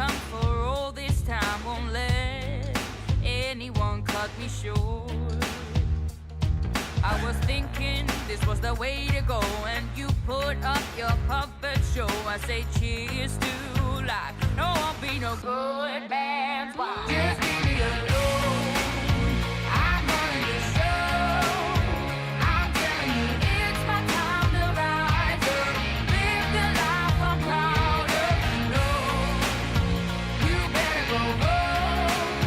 come for all this time, won't let anyone cut me short. I was thinking this was the way to go, and you put up your puppet show. I say cheers to life. No, I'll be no good man's wife. Just leave me alone. I'm running the show. I'm telling you, it's my time to rise up. Live the life I'm proud of. No, you better go home.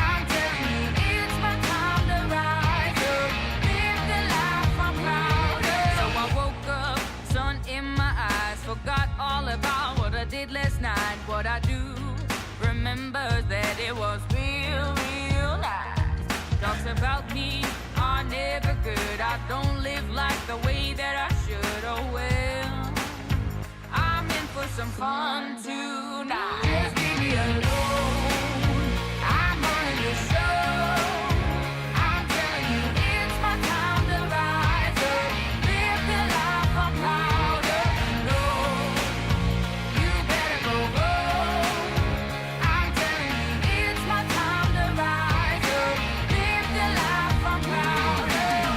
I'm telling you, it's my time to rise up. Live the life I'm proud of. So I woke up, sun in my eyes, forgot all about what I did last night. What I do remember that it was real, real nice. Talks about me are never good. I don't live like the way that I should. Oh well, I'm in for some fun tonight. Just leave me alone. I'm running the show. I'm telling you, it's my time to rise up. Live the life I'm proud of. No, you better go home. I'm telling you, it's my time to rise up. Live the life I'm proud of.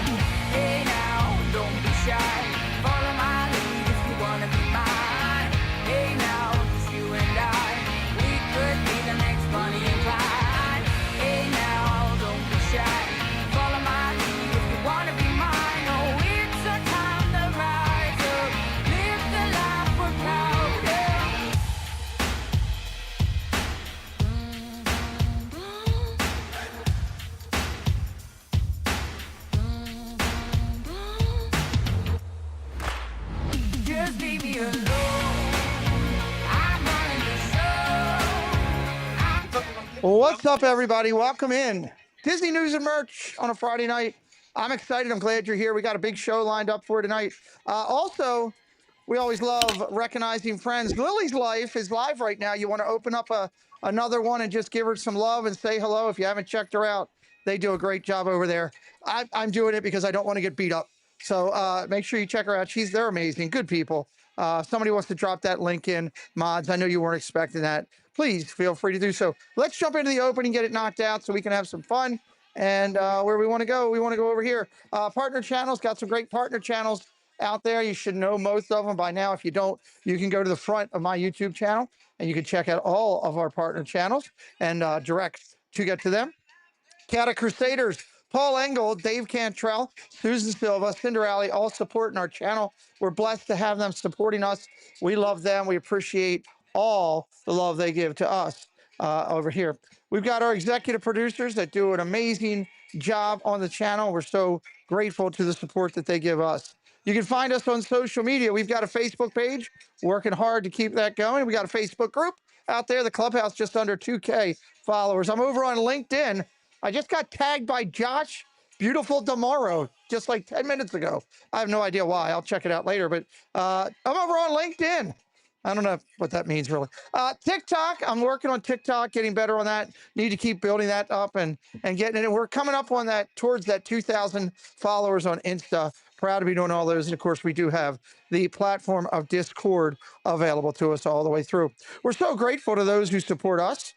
Hey now, don't be shy. Follow my lead if you wanna be mine. Hey now, it's you and I. We could be the next Bonnie and Clyde. Hey now, don't be shy. Follow my lead if you wanna be mine. Oh, it's our time to rise up. Live the life we're proud of. Just leave me alone. I'm running the show. What's up, everybody? Welcome in. Disney News and Merch on a Friday night. I'm excited. I'm glad you're here. We got a big show lined up for tonight. Also, we always love recognizing friends. Lily's Life is live right now. You want to open up another one and just give her some love and say hello. If you haven't checked her out, they do a great job over there. I'm doing it because I don't want to get beat up. So make sure you check her out. They're amazing. Good people. Somebody wants to drop that link in, mods. I know you weren't expecting that. Please feel free to do so. Let's jump into the opening, get it knocked out so we can have some fun. And where we want to go over here. Partner channels, got some great partner channels out there. You should know most of them by now. If you don't, you can go to the front of my YouTube channel and you can check out all of our partner channels and direct to get to them. Cata Crusaders, Paul Engel, Dave Cantrell, Susan Silva, Cinderella, all supporting our channel. We're blessed to have them supporting us. We love them. We appreciate all the love they give to us over here. We've got our executive producers that do an amazing job on the channel. We're so grateful to the support that they give us. You can find us on social media. We've got a Facebook page, working hard to keep that going. We got a Facebook group out there, the Clubhouse, just under 2K followers. I'm over on LinkedIn. I just got tagged by Josh Beautiful Tomorrow just like 10 minutes ago. I have no idea why. I'll check it out later, but I'm over on LinkedIn. I don't know what that means really. TikTok, I'm working on TikTok, getting better on that. Need to keep building that up and getting it. And we're coming up on that, towards that 2,000 followers on Insta. Proud to be doing all those. And of course, we do have the platform of Discord available to us all the way through. We're so grateful to those who support us.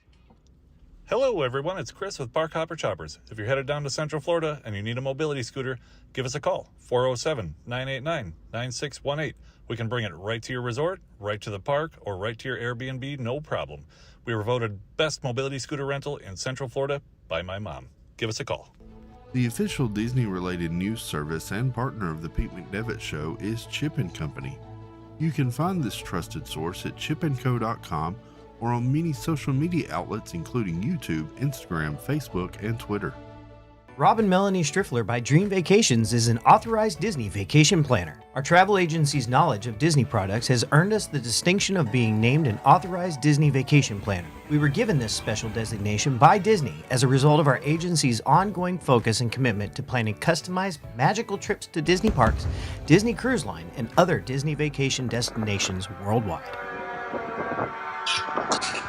Hello everyone, it's Chris with Park Hopper Choppers. If you're headed down to Central Florida and you need a mobility scooter, give us a call, 407-989-9618. We can bring it right to your resort, right to the park, or right to your Airbnb, no problem. We were voted best mobility scooter rental in Central Florida by my mom. Give us a call. The official Disney-related news service and partner of the Pete McDevitt Show is Chip & Company. You can find this trusted source at chipandco.com or on many social media outlets including YouTube, Instagram, Facebook, and Twitter. Rob and Melanie Striffler by Dream Vacations is an authorized Disney vacation planner. Our travel agency's knowledge of Disney products has earned us the distinction of being named an authorized Disney vacation planner. We were given this special designation by Disney as a result of our agency's ongoing focus and commitment to planning customized, magical trips to Disney parks, Disney Cruise Line, and other Disney vacation destinations worldwide.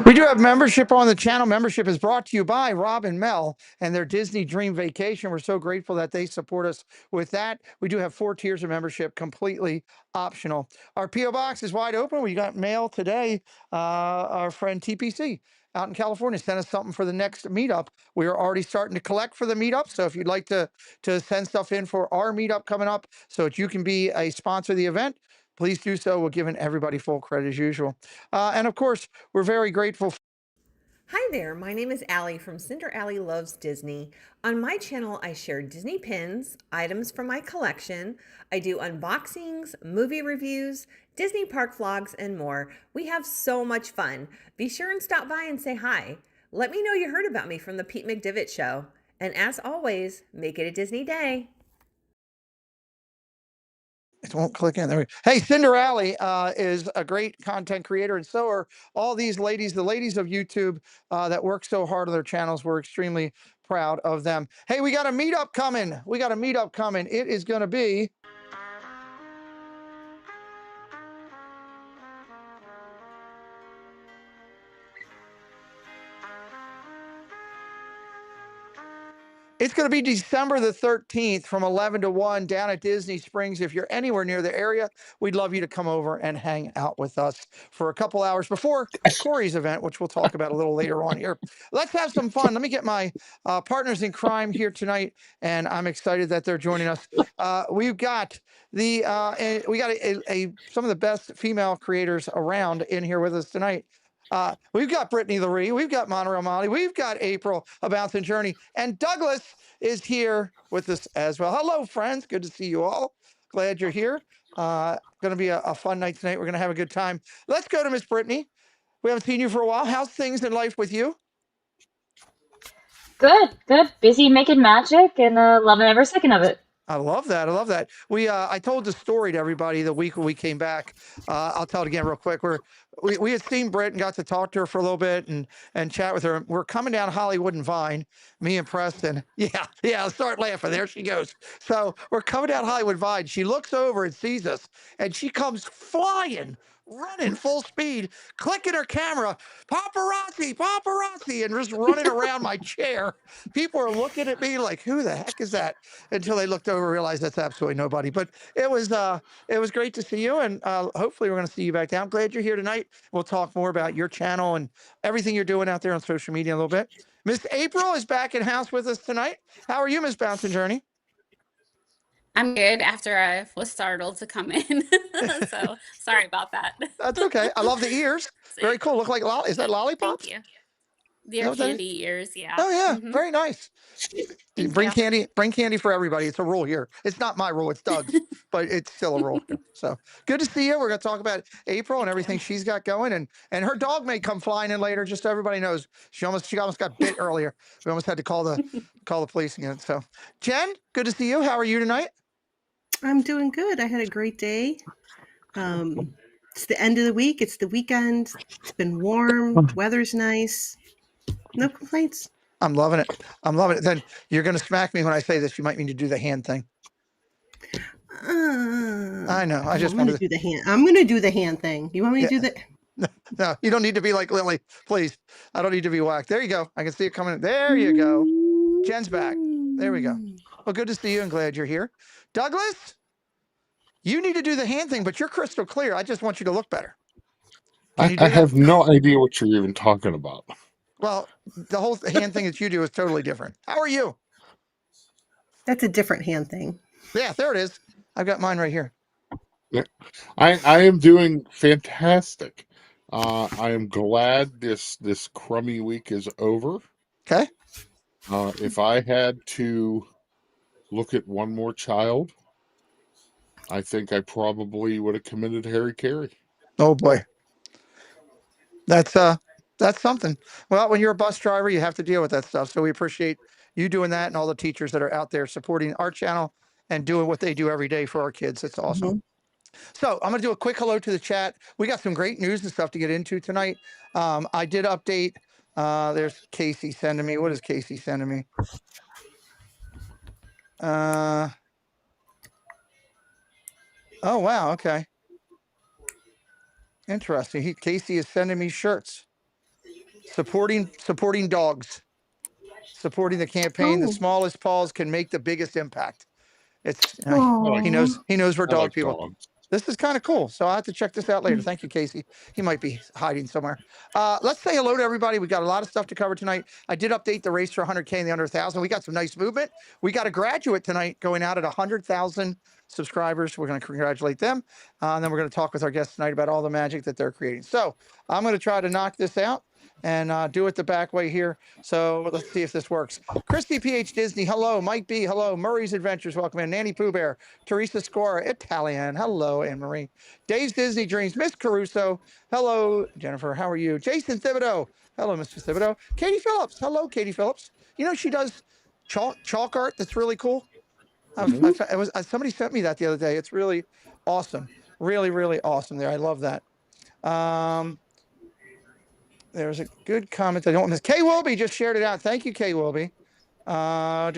We do have membership on the channel. Membership is brought to you by Rob and Mel and their Disney Dream Vacation. We're so grateful that they support us with that. We do have 4 tiers of membership, completely optional. Our P.O. Box is wide open. We got mail today. Our friend TPC out in California sent us something for the next meetup. We are already starting to collect for the meetup. So if you'd like to send stuff in for our meetup coming up so that you can be a sponsor of the event, please do so. We're giving everybody full credit as usual. And of course, we're very grateful. Hi there, my name is Allie from Cinder Allie Loves Disney. On my channel, I share Disney pins, items from my collection. I do unboxings, movie reviews, Disney park vlogs, and more. We have so much fun. Be sure and stop by and say hi. Let me know you heard about me from the Pete McDivitt Show. And as always, make it a Disney day. It won't click in. There we go. Hey, Cinder Alley is a great content creator, and so are all these ladies, the ladies of YouTube that work so hard on their channels. We're extremely proud of them. Hey, we got a meetup coming. It is going to be It's going to be December the 13th from 11 to 1 down at Disney Springs. If you're anywhere near the area, we'd love you to come over and hang out with us for a couple hours before Corey's event, which we'll talk about a little later on here. Let's have some fun. Let me get my partners in crime here tonight, and I'm excited that they're joining us. We've got some of the best female creators around in here with us tonight. We've got Brittany Laree, we've got Monorail Molly, we've got April, A Bouncing Journey, and Douglas is here with us as well. Hello, friends. Good to see you all. Glad you're here. Going to be a fun night tonight. We're going to have a good time. Let's go to Miss Brittany. We haven't seen you for a while. How's things in life with you? Good, good. Busy making magic and loving every second of it. I love that. I love that. I told the story to everybody the week when we came back. I'll tell it again real quick. We had seen Britt and got to talk to her for a little bit and chat with her. We're coming down Hollywood and Vine, me and Preston. Yeah. Start laughing. There she goes. So we're coming down Hollywood Vine. She looks over and sees us, and she comes flying, running full speed, clicking her camera, paparazzi, and just running around my chair. People are looking at me like, who the heck is that? Until they looked over and realized that's absolutely nobody. But it was great to see you, and hopefully we're going to see you back down. I'm glad you're here tonight. We'll talk more about your channel and everything you're doing out there on social media a little bit. Miss April is back in house with us tonight. How are you, Miss Bouncing Journey? I'm good after I was startled to come in. So sorry about that. That's okay. I love the ears. Very cool. Look like is that lollipops? Thank you. They're candy ears, yeah. Oh yeah, very nice. Bring candy for everybody. It's a rule here. It's not my rule, it's Doug's, but it's still a rule. So good to see you. We're gonna talk about April and everything she's got going, and her dog may come flying in later, just so everybody knows. She almost got bit earlier. We almost had to call the police again. So Jen, good to see you. How are you tonight? I'm doing good. I had a great day. It's the end of the week. It's the weekend. It's been warm. Weather's nice. No complaints. I'm loving it. Then you're going to smack me when I say this. You might need to do the hand thing. I know. I'm going to do the hand. I'm going to do the hand thing. You want me to do that? No, you don't need to be like Lily. Please. I don't need to be whacked. There you go. I can see it coming. There you go. Jen's back. There we go. Well, good to see you and glad you're here. Douglas, you need to do the hand thing, but you're crystal clear. I just want you to look better. I have no idea what you're even talking about. Well, the whole hand thing that you do is totally different. How are you? That's a different hand thing. Yeah, there it is. I've got mine right here. Yeah, I am doing fantastic. I am glad this crummy week is over. Okay. If I had to look at one more child, I think I probably would have committed Harry Carey. Oh boy. That's something. Well, when you're a bus driver, you have to deal with that stuff. So we appreciate you doing that and all the teachers that are out there supporting our channel and doing what they do every day for our kids. It's awesome. Mm-hmm. So I'm going to do a quick hello to the chat. We got some great news and stuff to get into tonight. I did update. There's Casey sending me. What is Casey sending me? Oh, wow. Okay. Interesting. Casey is sending me shirts. supporting dogs, supporting the campaign. The Oh. smallest paws can make the biggest impact. It's Aw. he knows we're I dog like people. dogs. This is kind of cool. So I'll have to check this out later. Thank you, Casey. He might be hiding somewhere. Let's say hello to everybody. We got a lot of stuff to cover tonight. I did update the race for 100K and the under 1,000. We got some nice movement. We got a graduate tonight going out at 100,000 subscribers. We're going to congratulate them. And then we're going to talk with our guests tonight about all the magic that they're creating. So I'm going to try to knock this out and do it the back way here. So let's see if this works. Christy PH Disney, hello. Mike B, hello. Murray's Adventures, welcome in. Nanny Pooh Bear, Teresa Scora, Italian, hello. Anne Marie, Dave's Disney Dreams, Miss Caruso, hello. Jennifer, how are you? Jason Thibodeau, hello, Mr. Thibodeau. Katie Phillips, hello, Katie Phillips. You know she does chalk art. That's really cool. Somebody sent me that the other day. It's really awesome. Really, really awesome there. I love that. There's a good comment I don't miss. Kay Wilby just shared it out. Thank you, Kay Wilby. So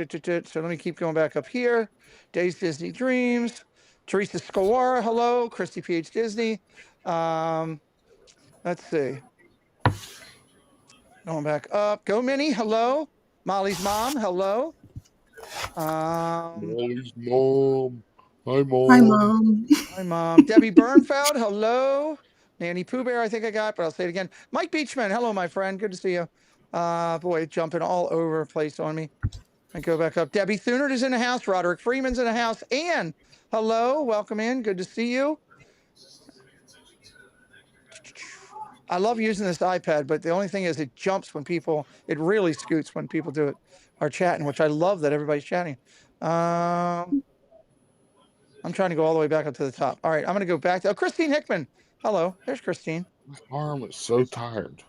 let me keep going back up here. Days Disney Dreams. Teresa Scalora, hello. Christy PH Disney. Let's see. Going back up. Go Minnie, hello. Molly's mom, hello. Molly's mom. Hi, Mom. Hi, Mom. Hi, Mom. Debbie Bernfeld, hello. Nanny Pooh Bear, I think I got, but I'll say it again. Mike Beachman, hello, my friend. Good to see you. Boy, jumping all over the place on me. I go back up. Debbie Thunert is in the house. Roderick Freeman's in the house. Ann, hello. Welcome in. Good to see you. I love using this iPad, but the only thing is it jumps when people, it really scoots when people do it, are chatting, which I love that everybody's chatting. I'm trying to go all the way back up to the top. All right, I'm going to go back to Christine Hickman. Hello, there's Christine. My arm is so tired.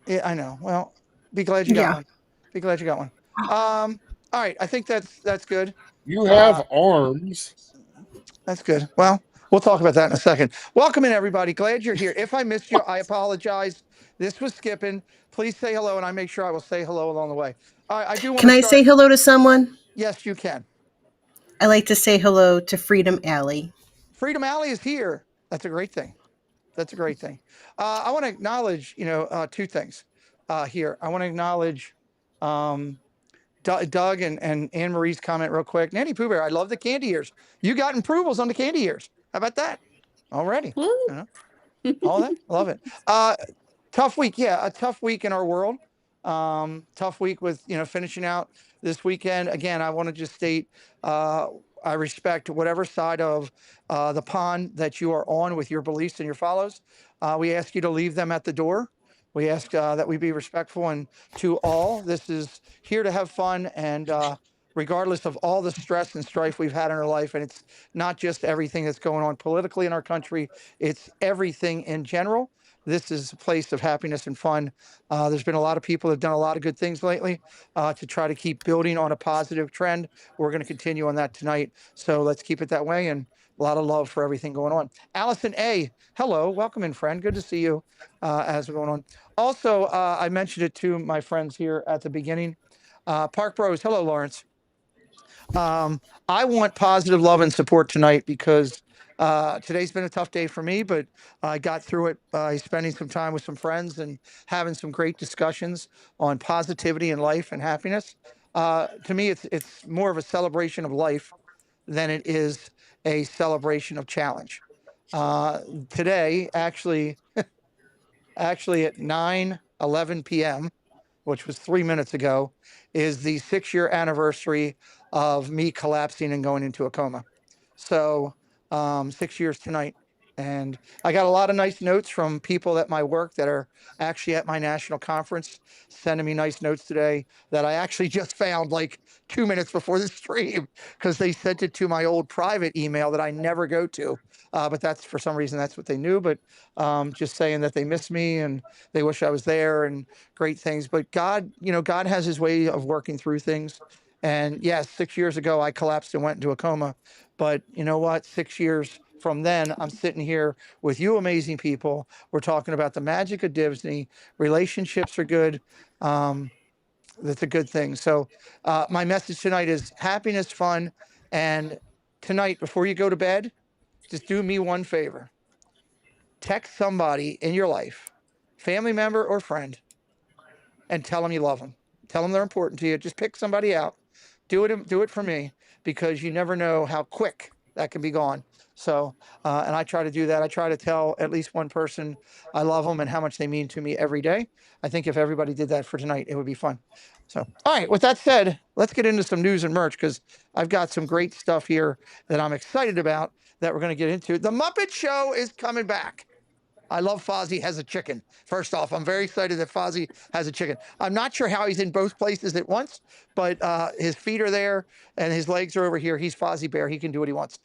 Yeah, I know. Well, be glad you got one. Be glad you got one. All right, I think that's good. You have arms. That's good. Well, we'll talk about that in a second. Welcome in, everybody. Glad you're here. If I missed you, I apologize. This was skipping. Please say hello, and I make sure I will say hello along the way. I do want Can I say hello to someone? Yes, you can. I like to say hello to Freedom Alley. Freedom Alley is here. That's a great thing. That's a great thing. I want to acknowledge, two things here. I want to acknowledge Doug and Anne Marie's comment real quick. Nanny Pooh Bear, I love the candy ears. You got improvals on the candy ears. How about that? Already. All that. Love it. Tough week. Yeah, a tough week in our world. Tough week with, finishing out this weekend. Again, I want to just state I respect whatever side of the pond that you are on with your beliefs and your follows. We ask you to leave them at the door. We ask that we be respectful and to all. This is here to have fun and regardless of all the stress and strife we've had in our life. And it's not just everything that's going on politically in our country. It's everything in general. This is a place of happiness and fun. There's been a lot of people that have done a lot of good things lately to try to keep building on a positive trend. We're going to continue on that tonight. So let's keep it that way. And a lot of love for everything going on. Allison A, hello. Welcome in, friend. Good to see you as we're going on. Also, I mentioned it to my friends here at the beginning. Park Bros, hello, Lawrence. I want positive love and support tonight because today's been a tough day for me, but I got through it by spending some time with some friends and having some great discussions on positivity in life and happiness. To me, it's more of a celebration of life than it is a celebration of challenge. Today, actually at 9:11 p.m., which was 3 minutes ago, is the 6-year anniversary of me collapsing and going into a coma. So 6 years tonight. And I got a lot of nice notes from people at my work that are actually at my national conference, sending me nice notes today that I actually just found like 2 minutes before the stream because they sent it to my old private email that I never go to. But that's, for some reason, that's what they knew. But just saying that they miss me and they wish I was there and great things. But God, God has his way of working through things. And yes, 6 years ago, I collapsed and went into a coma. But you know what? 6 years from then, I'm sitting here with you amazing people. We're talking about the magic of Disney. Relationships are good. That's a good thing. So my message tonight is happiness, fun. And tonight, before you go to bed, just do me one favor. Text somebody in your life, family member or friend, and tell them you love them. Tell them they're important to you. Just pick somebody out. Do it for me, because you never know how quick that can be gone. So, and I try to do that. I try to tell at least one person I love them and how much they mean to me every day. I think if everybody did that for tonight, it would be fun. So, all right, with that said, let's get into some news and merch, because I've got some great stuff here that I'm excited about that we're going to get into. The Muppet Show is coming back. I love Fozzie has a chicken. First off, I'm very excited that Fozzie has a chicken. I'm not sure how he's in both places at once, but his feet are there and his legs are over here. He's Fozzie Bear. He can do what he wants.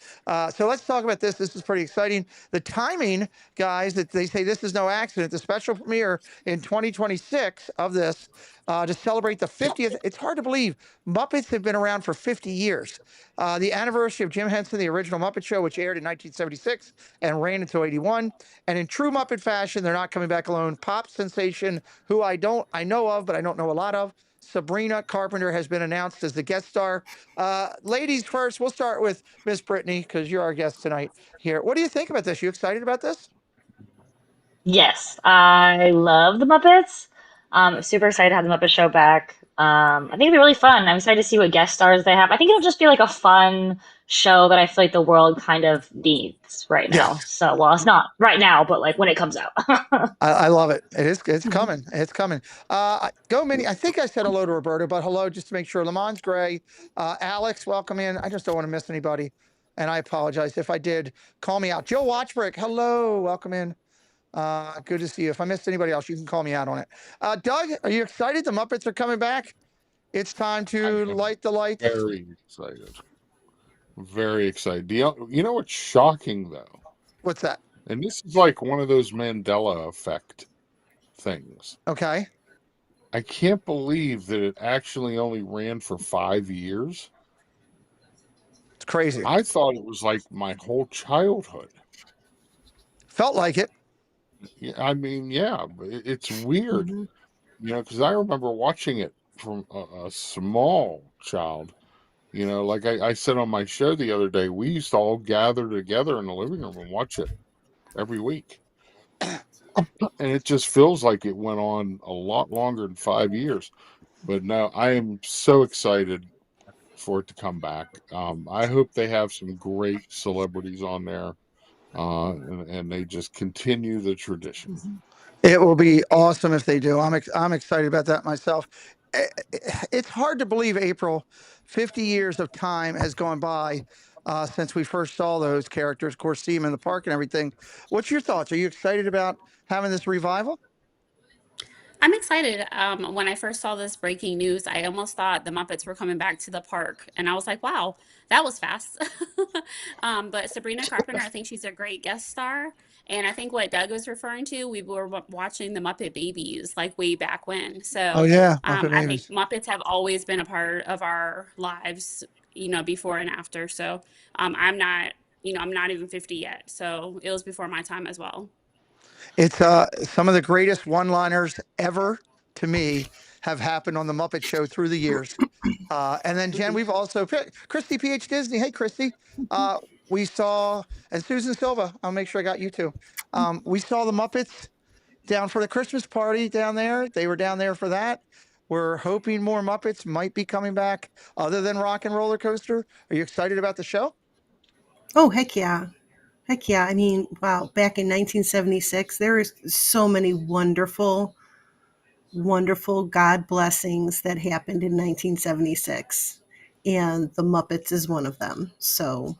So let's talk about this. This is pretty exciting. The timing, guys, that they say this is no accident. The special premiere in 2026 of this to celebrate the 50th. It's hard to believe Muppets have been around for 50 years. The anniversary of Jim Henson, the original Muppet Show, which aired in 1976 and ran until 81. And in true Muppet fashion, they're not coming back alone. Pop sensation, who I know of, but I don't know a lot of, Sabrina Carpenter has been announced as the guest star. Ladies first, we'll start with Miss Brittany, because you're our guest tonight here. What do you think about this? You excited about this? Yes, I love the Muppets. Super excited to have the Muppet Show back. I think it'll be really fun. I'm excited to see what guest stars they have. I think it'll just be like a fun show that I feel like the world kind of needs right now. Yes. So, well, it's not right now, but like when it comes out. I love it. It's coming. It's coming. Go Minnie. I think I said hello to Roberta, but hello just to make sure. Lamont's Gray. Alex, welcome in. I just don't want to miss anybody. And I apologize if I did. Call me out. Joe Watchbrick, hello. Welcome in. Good to see you. If I missed anybody else, you can call me out on it. Doug, are you excited? The Muppets are coming back. It's time to light the lights. Very excited. Very excited. You know what's shocking, though? What's that? And this is like one of those Mandela effect things. Okay. I can't believe that it actually only ran for 5 years. It's crazy. I thought it was like my whole childhood. Felt like it. Yeah, I mean, yeah, but it's weird, you know, because I remember watching it from a small child. You know, like I said on my show the other day, we used to all gather together in the living room and watch it every week. And it just feels like it went on a lot longer than 5 years. But no, I am so excited for it to come back. I hope they have some great celebrities on there, and they just continue the tradition. It will be awesome if they do. I'm excited about that myself. It's hard to believe, April, 50 years of time has gone by since we first saw those characters, of course, see them in the park and everything. What's your thoughts? Are you excited about having this revival? I'm excited. When I first saw this breaking news, I almost thought the Muppets were coming back to the park, and I was like, "Wow, that was fast." But Sabrina Carpenter, I think she's a great guest star, and I think what Doug was referring to, we were watching the Muppet Babies like way back when. So, Oh yeah, I think Babies. Muppets have always been a part of our lives, before and after. So, I'm not, I'm not even 50 yet, so it was before my time as well. It's some of the greatest one-liners ever to me have happened on the Muppet Show through the years. And then Jen, we've also Christy PH Disney. Hey Christy, we saw, and Susan Silva. I'll make sure I got you too. We saw the Muppets down for the Christmas party down there. They were down there for that. We're hoping more Muppets might be coming back other than Rock and Roller Coaster. Are you excited about the show? Oh, heck yeah. Heck yeah. I mean, wow, back in 1976, there is so many wonderful, wonderful God blessings that happened in 1976. And the Muppets is one of them. So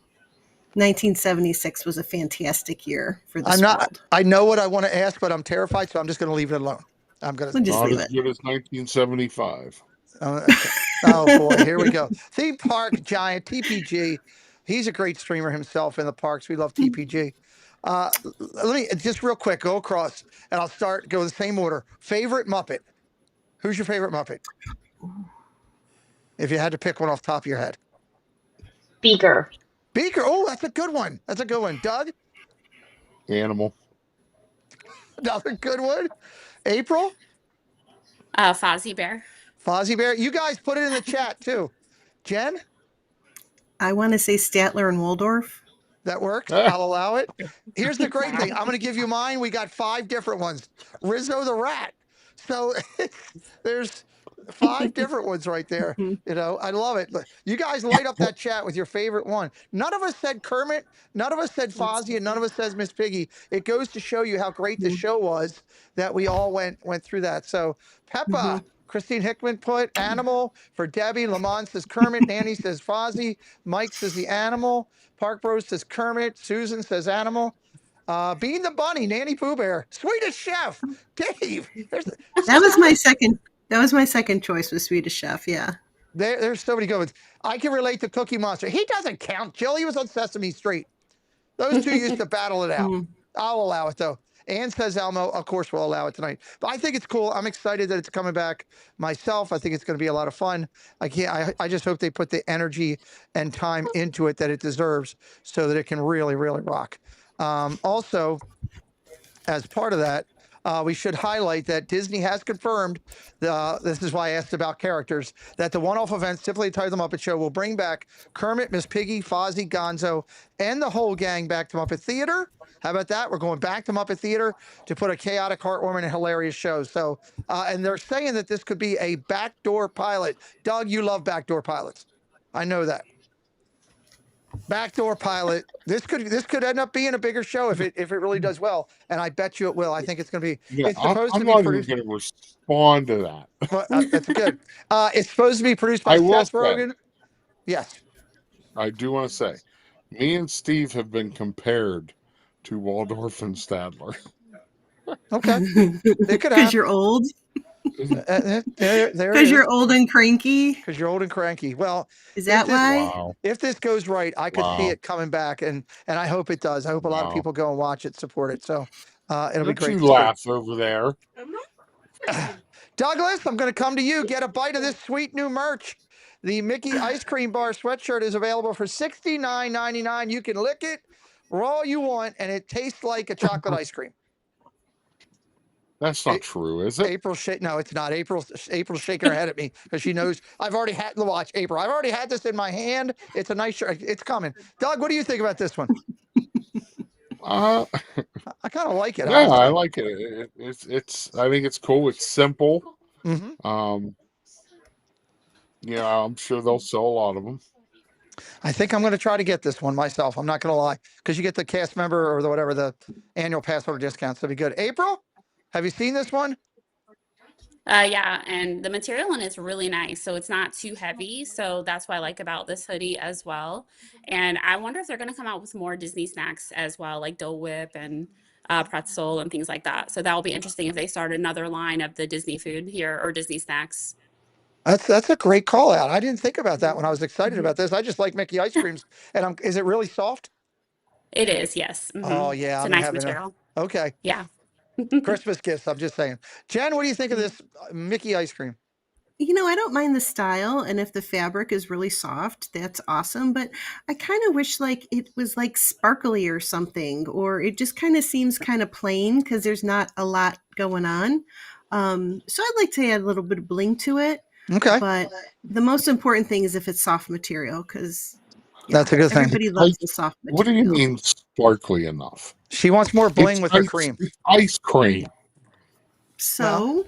1976 was a fantastic year for this world. I know what I want to ask, but I'm terrified, so I'm just going to leave it alone. I'm going to just Not leave as it. good as 1975. Oh boy, here we go. Theme park giant TPG. He's a great streamer himself in the parks. We love TPG. Let me just real quick go across, and I'll go the same order. Favorite Muppet? Who's your favorite Muppet? If you had to pick one off the top of your head. Beaker. Beaker. Oh, that's a good one. That's a good one. Doug? Animal. Another good one. April? Fozzie Bear. Fozzie Bear. You guys put it in the chat too. Jen? I want to say Statler and Waldorf. That works. I'll allow it. Here's the great thing. I'm going to give you mine. We got 5 different ones. Rizzo the Rat. So there's 5 different ones right there. I love it. You guys light up that chat with your favorite one. None of us said Kermit, none of us said Fozzie, and none of us says Miss Piggy. It goes to show you how great the show was that we all went through that. So Peppa, Christine Hickman put animal for Debbie. Lamont says Kermit. Nanny says Fozzie. Mike says the animal. Park Bros says Kermit. Susan says animal. Bean the Bunny, Nanny Pooh Bear, Swedish Chef, Dave. That was my second. That was my second choice, was Swedish Chef. Yeah. There's so many good ones. I can relate to Cookie Monster. He doesn't count, Jill. He was on Sesame Street. Those two used to battle it out. I'll allow it though. Ann says Elmo. Of course, we'll allow it tonight. But I think it's cool. I'm excited that it's coming back myself. I think it's going to be a lot of fun. I just hope they put the energy and time into it that it deserves, so that it can really, really rock. Also, as part of that, we should highlight that Disney has confirmed, this is why I asked about characters, that the one-off events typically titled The Muppet Show will bring back Kermit, Miss Piggy, Fozzie, Gonzo, and the whole gang back to Muppet Theater. How about that? We're going back to Muppet Theater to put a chaotic, heartwarming, and hilarious show. So, and they're saying that this could be a backdoor pilot. Doug, you love backdoor pilots. I know that. Backdoor pilot. This could end up being a bigger show if it really does well, and I bet you it will. I think it's going to be. Yeah, it's supposed I'm to be not produced. even going to respond to that. Well, that's good. It's supposed to be produced by Seth Rogen. Yes. I do want to say, me and Steve have been compared to Waldorf and Statler. Okay. Because you're old. Because you're old and cranky. Because you're old and cranky. Well, is that why? Wow. If this goes right, I could see it coming back, and I hope it does. I hope a lot of people go and watch it, support it. So it'll be great. You laugh over there. Douglas, I'm going to come to you. Get a bite of this sweet new merch. The Mickey Ice Cream Bar sweatshirt is available for $69.99. You can lick it all you want, and it tastes like a chocolate ice cream. That's not true, is it? No, it's not. April's shaking her head at me because she knows I've already had the watch. April, I've already had this in my hand. It's a nice shirt. It's coming. Doug, what do you think about this one? I kind of like it. Yeah, I like it. It's. I think it's cool. It's simple. Mm-hmm. Yeah, I'm sure they'll sell a lot of them. I think I'm going to try to get this one myself. I'm not going to lie, because you get the cast member or the annual pass holder discounts. That'd be good. April, have you seen this one? Yeah, and the material in it's really nice, so it's not too heavy. So that's what I like about this hoodie as well. And I wonder if they're going to come out with more Disney snacks as well, like Dole Whip and pretzel and things like that. So that will be interesting if they start another line of the Disney food here or Disney snacks. That's a great call out. I didn't think about that when I was excited about this. I just like Mickey ice creams. And is it really soft? It is, yes. Mm-hmm. Oh yeah, it's a nice material. Okay. Yeah. Christmas gifts. I'm just saying. Jen, what do you think of this Mickey ice cream? I don't mind the style, and if the fabric is really soft, that's awesome. But I kind of wish it was sparkly or something, or it just kind of seems kind of plain because there's not a lot going on. So I'd like to add a little bit of bling to it. Okay. But the most important thing is if it's soft material, because that's a good thing. Everybody loves the soft material. What do you mean sparkly enough? She wants more bling with her cream. Ice cream. So?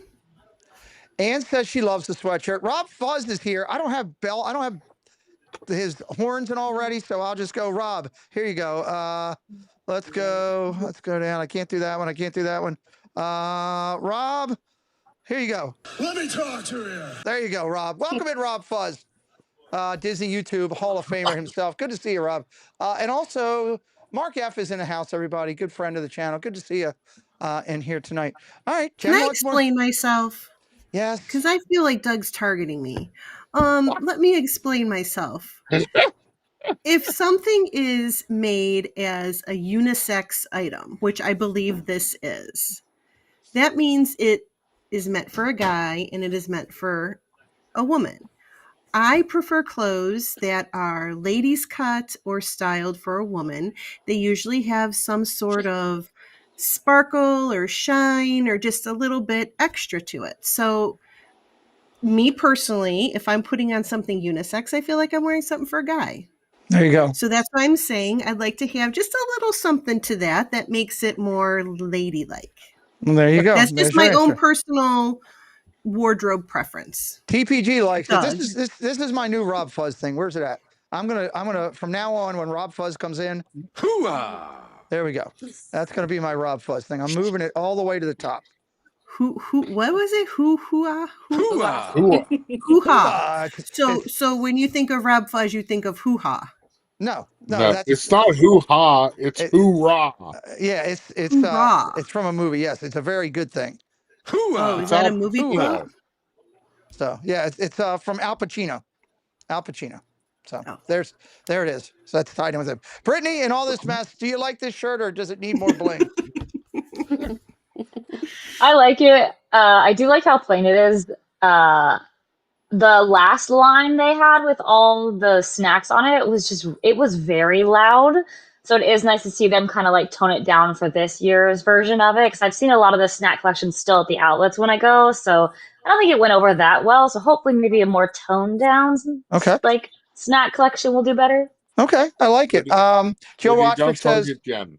Ann says she loves the sweatshirt. Rob Fuzz is here. I don't have his horns and all ready, so I'll just go. Rob, here you go. Let's go down. I can't do that one. Rob, here you go. Let me talk to you. There you go, Rob. Welcome in, Rob Fuzz. Disney YouTube Hall of Famer himself. Good to see you, Rob. And also, Mark F is in the house, everybody. Good friend of the channel. Good to see you in here tonight. All right. Jen, can I explain myself? Yes. Because I feel like Doug's targeting me. Let me explain myself. If something is made as a unisex item, which I believe this is, that means it is meant for a guy and it is meant for a woman. I prefer clothes that are ladies cut or styled for a woman. They usually have some sort of sparkle or shine or just a little bit extra to it. So me personally, if I'm putting on something unisex, I feel like I'm wearing something for a guy. There you go. So that's why I'm saying I'd like to have just a little something to that makes it more ladylike. Well, there you go. That's There's just my your own answer. personal wardrobe preference. TPG likes it. Doug. This is my new Rob Fuzz thing. Where's it at? I'm gonna from now on when Rob Fuzz comes in. Hoo-ah! There we go. That's gonna be my Rob Fuzz thing. I'm moving it all the way to the top. What was it? Hoo-ah? Hoo-ah! Hoo-ha. It's- So when you think of Rob Fuzz, you think of hoo-ha. No, No, that's it's not hoo-ha, it's hoorah. yeah, Hoorah. it's from a movie. Yes, it's a very good thing. Oh, is that a movie Hoorah. thing? So yeah, it's from Al Pacino. Al Pacino. So Oh. there it is. So that's tied in with it. Brittany, in all this mess, do you like this shirt or does it need more bling? I like it. I do like how plain it is. The last line they had with all the snacks on it was very loud. So it is nice to see them kind of like tone it down for this year's version of it. Because I've seen a lot of the snack collections still at the outlets when I go. So I don't think it went over that well. So hopefully maybe a more toned down like snack collection will do better. Okay, I like it. Joe Watchwick says. Jen.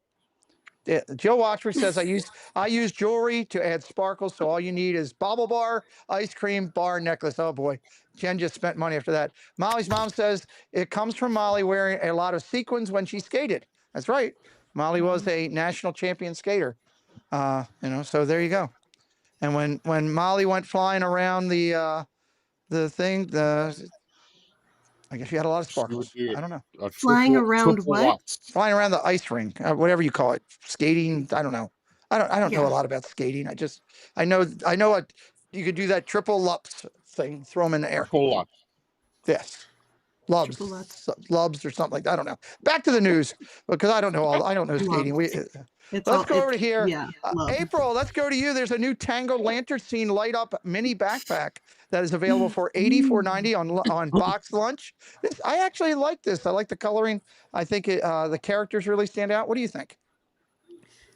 Yeah, Joe Watchwick says I use jewelry to add sparkles, so all you need is bobble bar, ice cream, bar, necklace. Oh boy, Jen just spent money after that. Molly's mom says it comes from Molly wearing a lot of sequins when she skated. That's right. Molly was a national champion skater. So there you go. And when Molly went flying around the thing, I guess she had a lot of sparkles. I don't know. Flying around what? Flying around the ice rink, whatever you call it, skating. I don't know. I don't know a lot about skating. I know what you could do that triple lups thing, throw them in the air. Triple lups. Yes. Lubs or something like that. I don't know. Back to the news because I don't know skating. Let's go over to here. Yeah, April, let's go to you. There's a new Tangled Lantern Scene light up mini backpack that is available for $84.90 on Box Lunch. I actually like this. I like the coloring. I think the characters really stand out. What do you think?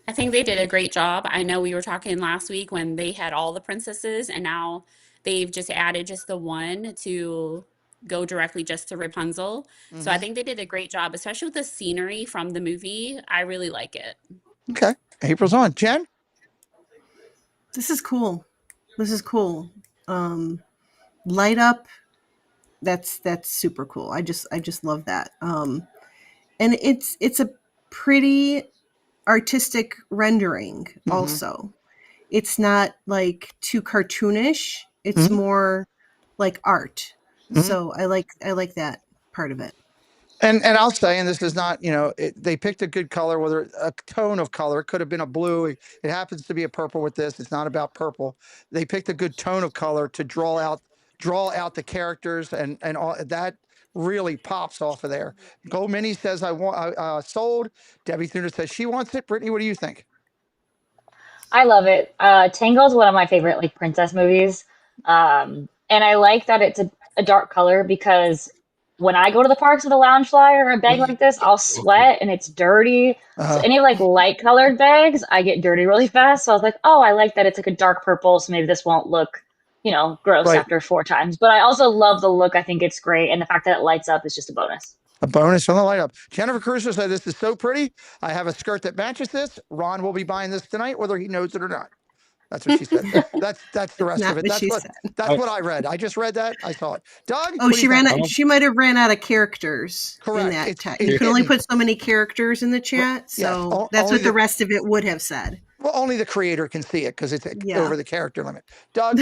I think they did a great job. I know we were talking last week when they had all the princesses, and now they've just added just the one to go directly just to Rapunzel. So I think they did a great job, especially with the scenery from the movie. I really like it. Okay. April's on. Jen? This is cool. Light up. That's super cool. I just love that. And it's a pretty artistic rendering also. It's not like too cartoonish. It's more like art. So I like that part of it. And I'll say, and this is not, they picked a good color, whether a tone of color. It could have been a blue. It happens to be a purple with this. It's not about purple. They picked a good tone of color to draw out the characters, and all that really pops off of there. Gold Mini says I sold. Debbie Thuner says she wants it. Brittany, what do you think? I love it. Tangled is one of my favorite like princess movies. And I like that it's a dark color because when I go to the parks with a lounge flyer or a bag like this, I'll sweat and it's dirty. So any like light colored bags, I get dirty really fast. So I was like, oh, I like that it's like a dark purple. So maybe this won't look, gross after 4 times. But I also love the look. I think it's great. And the fact that it lights up is just a bonus. A bonus on the light up. Jennifer Crusoe said, this is so pretty. I have a skirt that matches this. Ron will be buying this tonight, whether he knows it or not. That's what she said. That's the rest of it. That's what I read. I just read that. I saw it. Doug? Oh, she might have ran out of characters in that text. You can only put so many characters in the chat. So that's what the rest of it would have said. Well, only the creator can see it because it's over the character limit. Doug?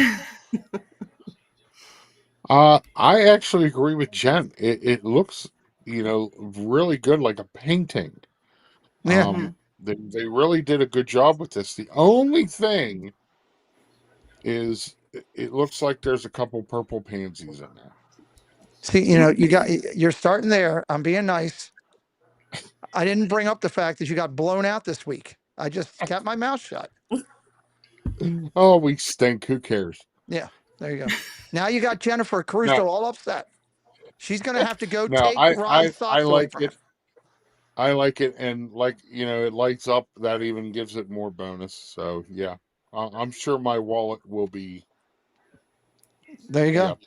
I actually agree with Jen. It looks, really good, like a painting. Yeah. They really did a good job with this. The only thing is it looks like there's a couple purple pansies in there. See, you're starting there. I'm being nice. I didn't bring up the fact that you got blown out this week. I just kept my mouth shut. Oh, we stink. Who cares? Yeah, there you go. Now you got Jennifer Crusoe all upset. She's going to have to go take Ron's socks away from her. I like it, and it lights up. That even gives it more bonus. So yeah, I'm sure my wallet will be. There you go.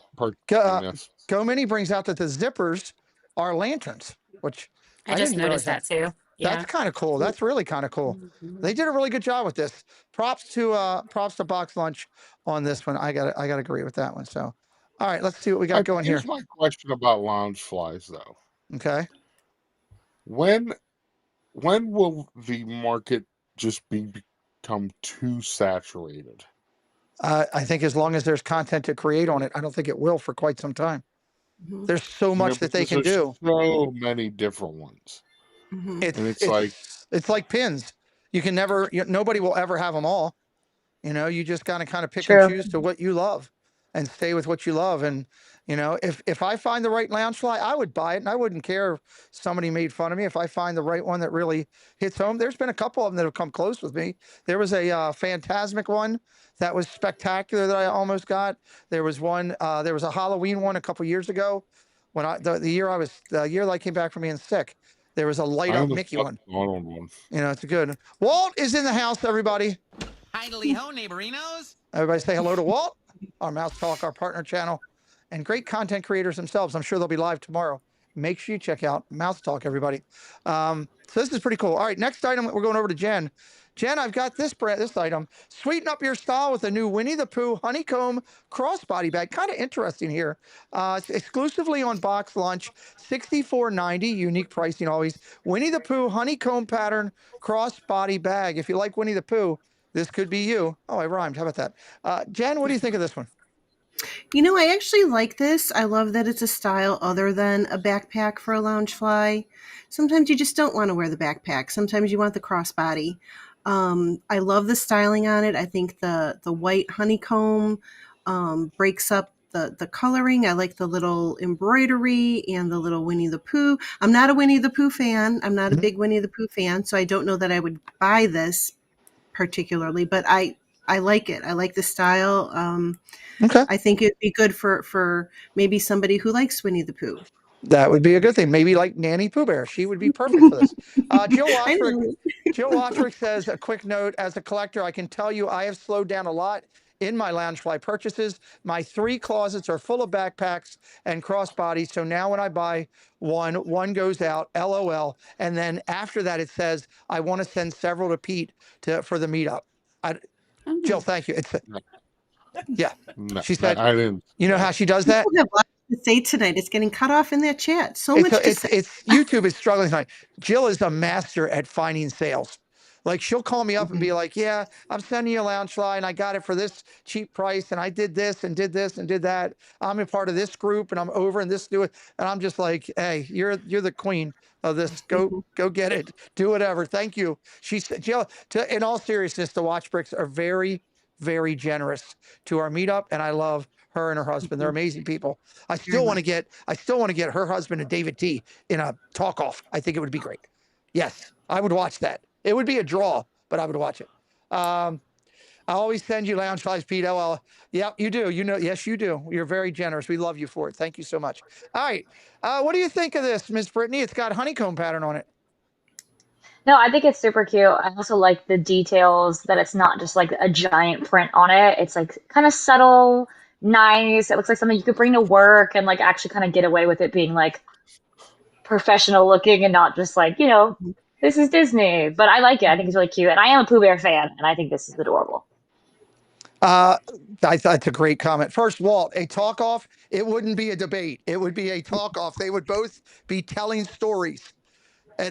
Go Mini brings out that the zippers are lanterns, which I just noticed that too. That's Yeah. kind of cool. That's really kind of cool. They did a really good job with this. Props to Box Lunch on this one. I got to agree with that one. So, all right, let's see what we got going here. Here's my question about lounge flies, though. Okay. When will the market just become too saturated? I think as long as there's content to create on it, I don't think it will for quite some time. Mhm. There's so much that they Because can there's do. so many different ones, Mhm. and it's like, It's like pins. You can never. Nobody will ever have them all. You just gotta kind of pick and True. choose to what you love and stay with what you love. And if I find the right lounge fly, I would buy it, and I wouldn't care if somebody made fun of me. If I find the right one that really hits home, there's been a couple of them that have come close with me. There was a Fantasmic one that was spectacular that I almost got. There was one. There was a Halloween one a couple years ago when the year that I came back from being sick. There was a light I up almost Mickey got one. the Donald one. It's a good. Walt is in the house, everybody. Idly ho, neighborinos. Everybody say hello to Walt, our Mouse Talk, our partner channel, and great content creators themselves. I'm sure they'll be live tomorrow. Make sure you check out Mouse Talk, everybody. So this is pretty cool. All right, next item, we're going over to Jen. Jen, I've got this item. Sweeten up your style with a new Winnie the Pooh honeycomb crossbody bag. Kind of interesting here. It's exclusively on Box Lunch, $64.90, unique pricing always. Winnie the Pooh honeycomb pattern crossbody bag. If you like Winnie the Pooh, this could be you. Oh, I rhymed. How about that? Jen, what do you think of this one? I actually like this. I love that it's a style other than a backpack for a lounge fly. Sometimes you just don't want to wear the backpack. Sometimes you want the crossbody. I love the styling on it. I think the white honeycomb breaks up the coloring. I like the little embroidery and the little Winnie the Pooh. I'm not a Winnie the Pooh fan. I'm not a big Winnie the Pooh fan, so I don't know that I would buy this particularly, but I like it. I like the style. Okay. I think it'd be good for maybe somebody who likes Winnie the Pooh. That would be a good thing. Maybe like Nanny Pooh Bear. She would be perfect for this. Jill I Washrick, know. Jill Washrick says, a quick note, as a collector, I can tell you I have slowed down a lot in my loungefly purchases. My 3 closets are full of backpacks and crossbodies. So now when I buy one goes out, LOL. And then after that, it says, I want to send several to Pete for the meetup. Jill, thank you. Yeah. No, She said, I didn't. you know how she does that? People have lots to say tonight. It's getting cut off in that chat. So much to say. It's YouTube is struggling tonight. Jill is a master at finding sales. Like she'll call me up and be like, yeah, I'm sending you a lounge fly and I got it for this cheap price and I did this and did this and did that. I'm a part of this group and I'm over in this new it. And I'm just like, hey, you're the queen of this. Go get it. Do whatever. Thank you. She said, Jill, in all seriousness, the Watch Bricks are very, very generous to our meetup. And I love her and her husband. They're amazing people. I still want to get her husband and David T in a talk off. I think it would be great. Yes, I would watch that. It would be a draw, but I would watch it. I always send you lounge flies, Pete. Well, yeah, you do. Yes, you do. You're very generous. We love you for it. Thank you so much. All right. What do you think of this, Miss Brittany? It's got honeycomb pattern on it. No, I think it's super cute. I also like the details that it's not just like a giant print on it. It's like kind of subtle, nice. It looks like something you could bring to work and like actually kind of get away with it being like professional looking and not just like, this is Disney. But I like it. I think it's really cute. And I am a Pooh Bear fan, and I think this is adorable. That's a great comment. First, Walt, a talk off, it wouldn't be a debate. It would be a talk off. They would both be telling stories.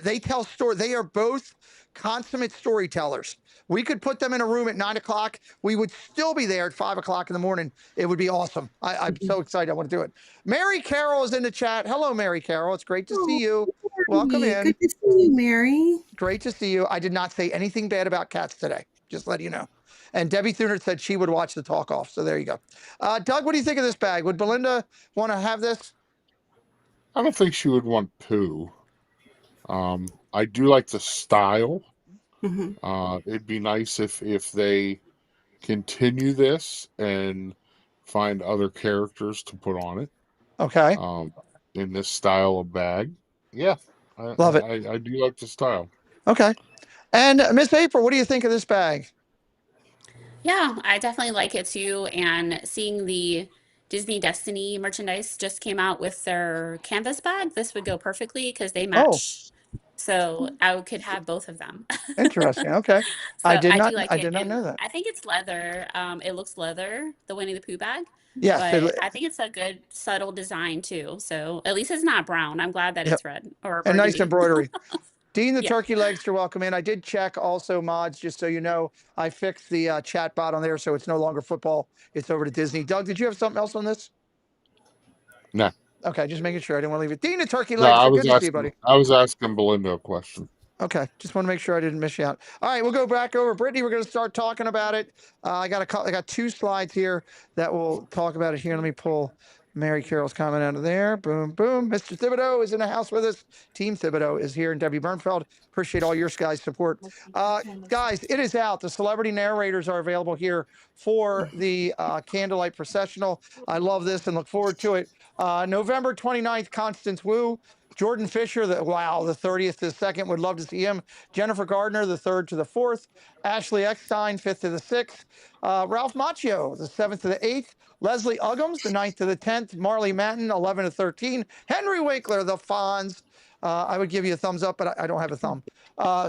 They tell stories. They are both consummate storytellers. We could put them in a room at 9 o'clock. We would still be there at 5 o'clock in the morning. It would be awesome. I'm so excited. I want to do it. Mary Carroll is in the chat. Hello, Mary Carroll. It's great to see you. Welcome in. Good to see you, Mary. Great to see you. I did not say anything bad about cats today. Just let you know. And Debbie Thunert said she would watch the talk off. So there you go. Doug, what do you think of this bag? Would Belinda want to have this? I don't think she would want Pooh. I do like the style. It'd be nice if they continue this and find other characters to put on it. Okay. In this style of bag. Yeah. Love it. I do like the style. Okay. And Miss April, what do you think of this bag? Yeah, I definitely like it too. And seeing the Disney Destiny merchandise just came out with their canvas bag, this would go perfectly because they match So I could have both of them. Interesting. Okay. So I do I like it, did not and know that. I think it's leather. It looks leather, the Winnie the Pooh bag, Yes. but I think it's a good subtle design too. So at least it's not brown. I'm glad that Yep. it's red or And nice burgundy. embroidery. Dean, the Yeah. turkey legs are welcome in. I did check also, mods, just so you know, I fixed the chat bot on there, so it's no longer football. It's over to Disney. Doug, did you have something else on this? No. Okay, just making sure. I didn't want to leave it. Dean, the turkey No, legs are good to see you, buddy. I was asking Belinda a question. Okay, just want to make sure I didn't miss you out. All right, we'll go back over. Brittany, we're going to start talking about it. I got 2 slides here that will talk about it here. Let me pull Mary Carroll's comment out of there. Boom, boom. Mr. Thibodeau is in the house with us. Team Thibodeau is here, and Debbie Bernfeld. Appreciate all your guys' support. Guys, it is out. The celebrity narrators are available here for the Candlelight Processional. I love this and look forward to it. November 29th, Constance Wu. Jordan Fisher, the 30th to the 2nd, would love to see him. Jennifer Gardner, the 3rd to the 4th. Ashley Eckstein, 5th to the 6th. Ralph Macchio, the 7th to the 8th. Leslie Uggams, the 9th to the 10th. Marley Matten, 11 to 13. Henry Winkler, the Fonz. I would give you a thumbs up, but I don't have a thumb.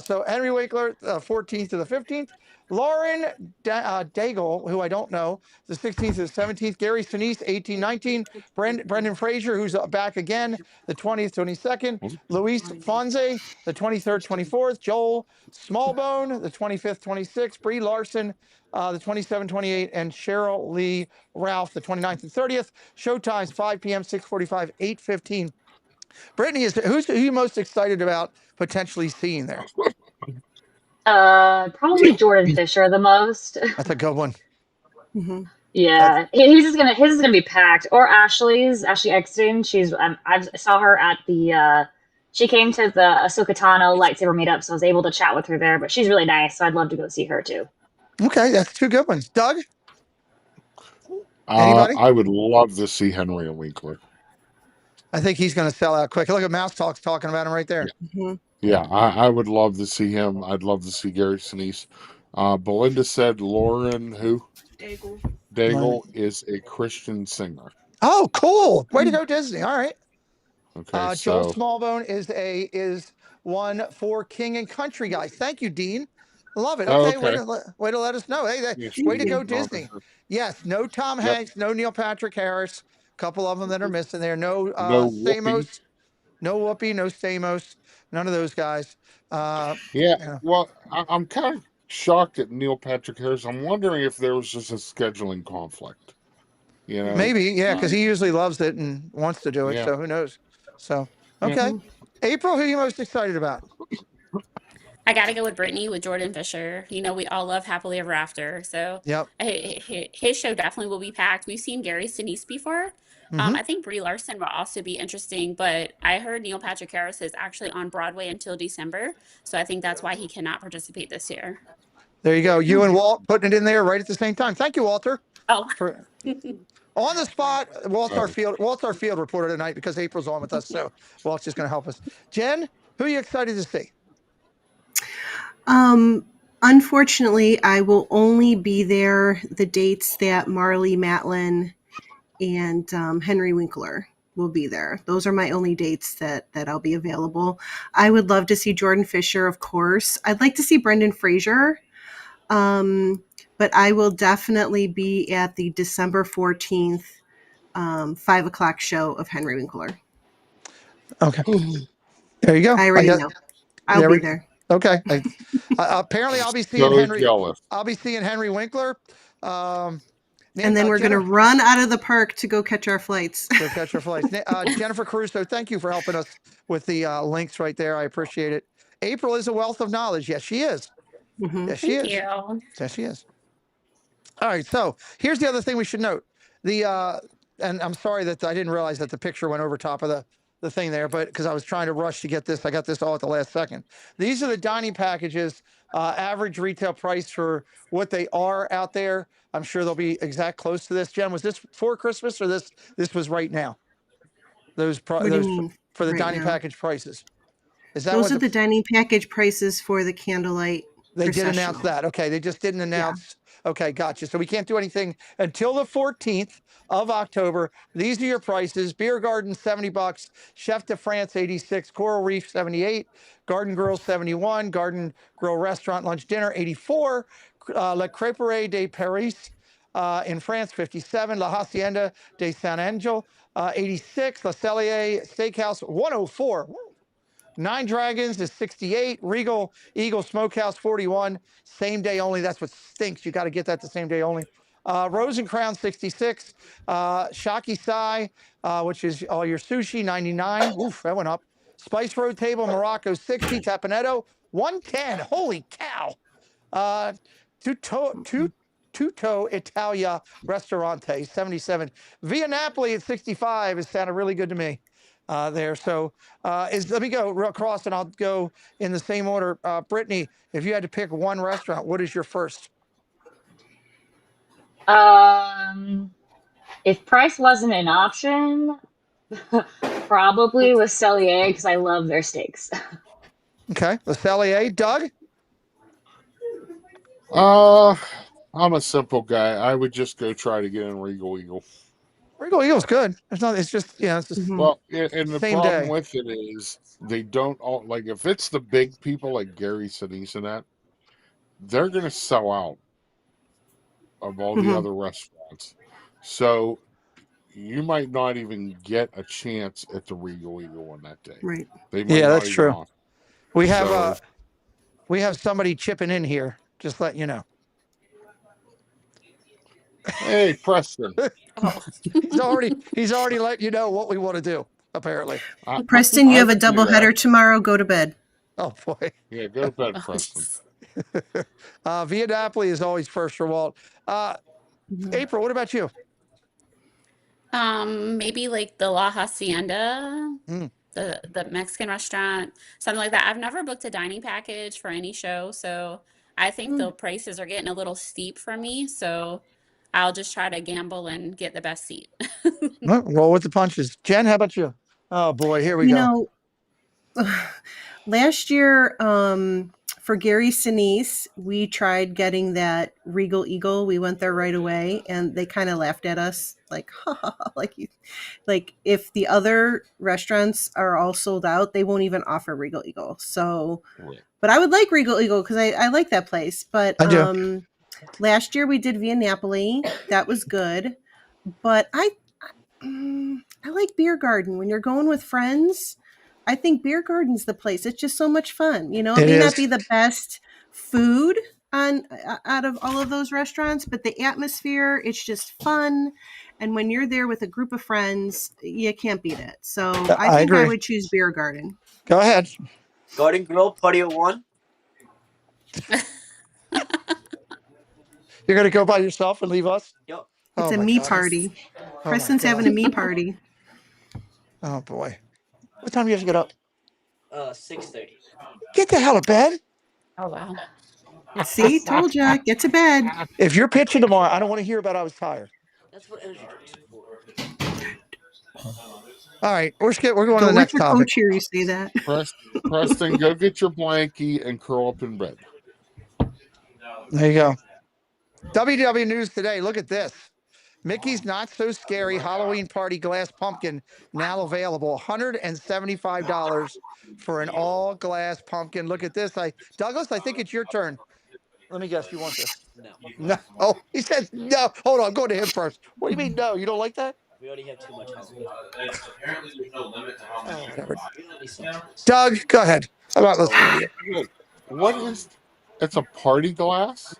So Henry Winkler, 14th to the 15th. Lauren Daigle, who I don't know, the 16th to the 17th. Gary Sinise, 18, 19. Brendan Fraser, who's back again, the 20th, 22nd. Luis Fonse, the 23rd, 24th. Joel Smallbone, the 25th, 26th. Brie Larson, the 27th, 28th. And Cheryl Lee Ralph, the 29th and 30th. Showtimes 5 p.m., 6:45, 8:15. Brittany, who are you most excited about potentially seeing there? Probably Jordan Fisher the most. That's a good one. Mm-hmm. Yeah, his is gonna be packed. Or Ashley Eckstein. She's I saw her at the. She came to the Ahsoka Tano lightsaber meetup, so I was able to chat with her there. But she's really nice, so I'd love to go see her too. Okay, that's 2 good ones. Doug, anybody? I would love to see Henry Winkler. I think he's going to sell out quick. Look at Mouse Talk's talking about him right there. Mm-hmm. Yeah, I would love to see him. I'd love to see Gary Sinise. Belinda said Lauren who? Daigle is a Christian singer. Oh, cool! Way to go, Disney. All right. Okay, Joel Smallbone is one for King and Country guys. Thank you, Dean. Love it. Okay, Way to let us know. Hey, way to go, Disney. Yes, no Tom Hanks, no Neil Patrick Harris. A couple of them that are missing there. No Stamos, no Whoopi, no Stamos. None of those guys. Well, I'm kind of shocked at Neil Patrick Harris. I'm wondering if there was just a scheduling conflict. You know, maybe, yeah, because he usually loves it and wants to do it. Yeah. So who knows? So okay, April, who are you most excited about? I got to go with Brittany with Jordan Fisher. You know, we all love Happily Ever After. So Yep. his show definitely will be packed. We've seen Gary Sinise before. I think Brie Larson will also be interesting, but I heard Neil Patrick Harris is actually on Broadway until December. So I think that's why he cannot participate this year. There you go. You and Walt putting it in there right at the same time. Thank you, Walter. Oh. On the spot, Walt's our field reporter tonight because April's on with us. So Walt's just going to help us. Jen, who are you excited to see? Unfortunately, I will only be there the dates that Marley Matlin and Henry Winkler will be there. Those are my only dates that I'll be available. I would love to see Jordan Fisher, of course. I'd like to see Brendan Fraser. But I will definitely be at the December 14th, 5 o'clock show of Henry Winkler. Okay. There you go. I already know. I'll be there. Okay. Apparently I'll be seeing So Henry. jealous. I'll be seeing Henry Winkler. And then we're going to run out of the park to go catch our flights. Go catch our flights. Jennifer Caruso, thank you for helping us with the links right there. I appreciate it. April is a wealth of knowledge. Yes, she is. Mm-hmm. Yes, she is. Thank you. Yes, she is. All right. So here's the other thing we should note. And I'm sorry that I didn't realize that the picture went over top of the thing there, but because I was trying to rush to get this, I got this all at the last second. These are the dining packages, average retail price for what they are out there. I'm sure they'll be exact close to this. Jen, was this for Christmas or this was right now? Those for the right dining now? Package prices. Is that Those are the dining package prices for the Candlelight They did announce Processional. that. Okay, they just didn't announce Okay, gotcha. So we can't do anything until the 14th of October. These are your prices. Beer Garden, $70. Chef de France, 86. Coral Reef, 78. Garden Grill, 71. Garden Grill Restaurant, Lunch, Dinner, 84. La Crêperie de Paris in France, 57. La Hacienda de San Angel, 86. La Cellier Steakhouse, 104. Woo. Nine Dragons is 68. Regal Eagle Smokehouse, 41. Same day only. That's what stinks. You got to get that the same day only. Rose and Crown, 66. Shaki Sai, which is all your sushi, 99. Oof, that went up. Spice Road Table, Morocco, 60. Tapanetto, 110. Holy cow. Tutto Italia Ristorante, 77. Via Napoli at 65 is sounded really good to me there. So let me go across and I'll go in the same order. Brittany, if you had to pick one restaurant, what is your first? If price wasn't an option, probably with Cellier because I love their steaks. Okay, the Cellier. Doug? I'm a simple guy. I would just go try to get in Regal Eagle. Regal Eagle's good. It's not. It's just it's just Well, and the same problem day. with it is they don't all like if it's the big people like Gary Sinise and that, they're gonna sell out of all the other restaurants. So you might not even get a chance at the Regal Eagle on that day. Right. They might Yeah, not that's even true. offer. We have somebody chipping in here. Just let you know. Hey, Preston. He's already let you know what we want to do. Apparently, Preston, you have a would do double that. header tomorrow. Go to bed. oh boy. Yeah, go to bed, Preston. Via Napoli is always first for Walt. April, what about you? Maybe like the La Hacienda, Mm. the Mexican restaurant, something like that. I've never booked a dining package for any show, so I think the prices are getting a little steep for me. So I'll just try to gamble and get the best seat. Well, roll with the punches. Jen, how about you? Oh boy, here we go. Last year, for Gary Sinise, we tried getting that Regal Eagle. We went there right away, and they kind of laughed at us, like, like if the other restaurants are all sold out, they won't even offer Regal Eagle. So, but I would like Regal Eagle because I like that place. But I do. last year we did Via Napoli. That was good, but I like Beer Garden when you're going with friends. I think Beer Garden's the place. It's just so much fun. You know, it may not be the best food out of all of those restaurants, but the atmosphere, it's just fun. And when you're there with a group of friends, you can't beat it. So I think agree. I would choose Beer Garden. Go ahead. Garden Grill, Party of One. You're gonna go by yourself and leave us? Yep. It's a me party. Preston's having a me party. Oh boy. What time do you have to get up? 6:30. Get the hell to bed. Oh wow. See, told ya. Get to bed. If you're pitching tomorrow, I don't want to hear about I was tired. That's what energy drinks are for. All right, we're going to the next topic. Coach here, you say that. Preston, go get your blankie and curl up in bed. There you go. WW News Today. Look at this. Mickey's Not So Scary Halloween Party Glass Pumpkin now available. $175 for an all glass pumpkin. Look at this. Douglas, I think it's your turn. Let me guess. You want this? No. Oh, he said no. Hold on. I'm going to him first. What do you mean no? You don't like that? We already have too much Halloween. Apparently, there's no limit to how much. Whatever. We don't need some. Doug, go ahead. I'm not listening to you. What is? It's a party glass.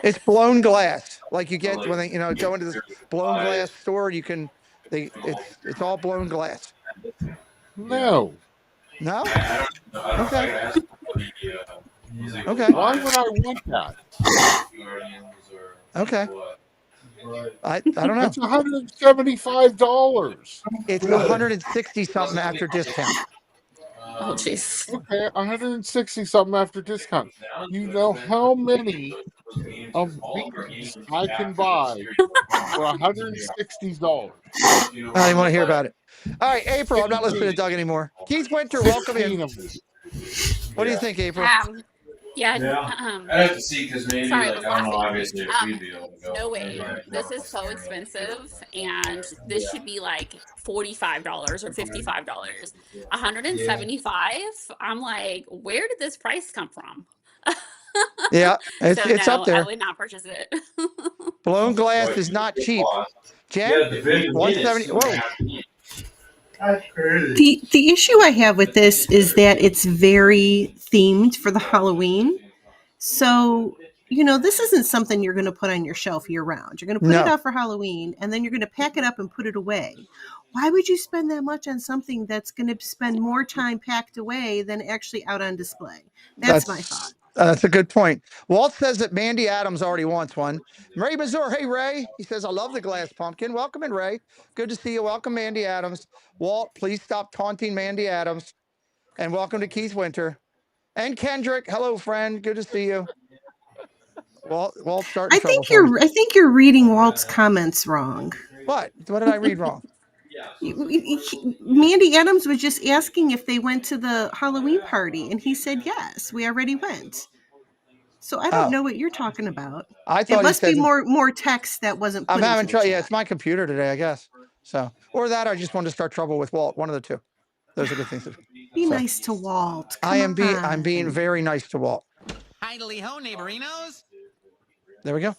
It's blown glass, like you get when they, go into this blown glass store. You can, it's all blown glass. No. No. I don't Okay. Okay. Why would I want that? Okay. I don't know. It's $175. It's 160 something after discount. Oh jeez. Okay, 160 something after discount. You know how many of these I can buy for $160? I don't even want to hear about it. All right, April, I'm not listening to Doug anymore. Keith Winter, welcome in. What do you think, April? Yeah. I'd have to see because maybe Sorry, I like was I don't know. laughing. Obviously, if we'd be able to go, No maybe way. I'd This go is so scenario. expensive, and this should be like $45 or $55. 175. I'm like, where did this price come from? Yeah, So it's up no, I there. would not purchase it. Blown glass But is not good cheap. cost. Jen, Yeah, the video 170. minutes. Whoa. The issue I have with this is that it's very themed for the Halloween. So, this isn't something you're going to put on your shelf year round. You're going to put it No, out for Halloween and then you're going to pack it up and put it away. Why would you spend that much on something that's going to spend more time packed away than actually out on display? That's my thought. that's a good point. Walt says that Mandy Adams already wants one. Ray Mazur, hey Ray. He says, I love the glass pumpkin. Welcome in, Ray. Good to see you. Welcome, Mandy Adams. Walt, please stop taunting Mandy Adams. And welcome to Keith Winter. And Kendrick, hello, friend. Good to see you. Walt's starting trouble for me. I think you're reading Walt's comments wrong. What did I read wrong? Mandy Adams was just asking if they went to the Halloween party, and he said yes. We already went. So I don't know what you're talking about. I thought it must he said be more text that wasn't put I'm having into the trouble. Yeah, chat. it's my computer today, I guess. So, or that I just wanted to start trouble with Walt. One of the two. Those are good things. Be nice to Walt. I'm being very nice to Walt. Idly ho, neighborinos. There we go.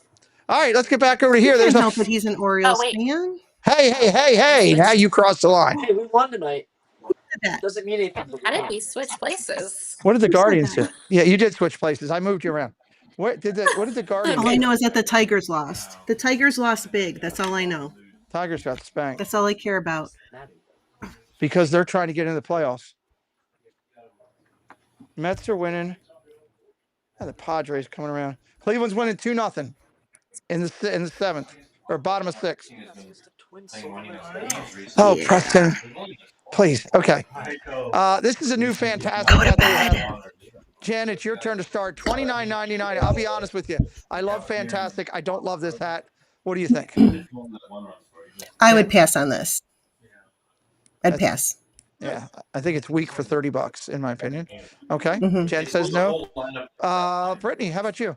All right, let's get back over to here. There's There's help that he's an Orioles fan. Hey! Now you crossed the line. Hey, we won tonight. Doesn't mean anything. How did we switch places? What did the Guardians do? Yeah, you did switch places. I moved you around. What did the Guardians All I do? know is that the Tigers lost. The Tigers lost big. That's all I know. Tigers got spanked. That's all I care about. Because they're trying to get into the playoffs. Mets are winning. And the Padres coming around. Cleveland's winning 2-0 in the seventh or bottom of sixth. Oh, yeah. Preston, please. Okay. This is a new fantastic hat that we have. Jen, it's your turn to start. $29.99. I'll be honest with you. I love Fantastic. I don't love this hat. What do you think? I would pass on this. I'd pass. Yeah, I think it's weak for $30, in my opinion. Okay. Mm-hmm. Jen says no. Brittany, how about you?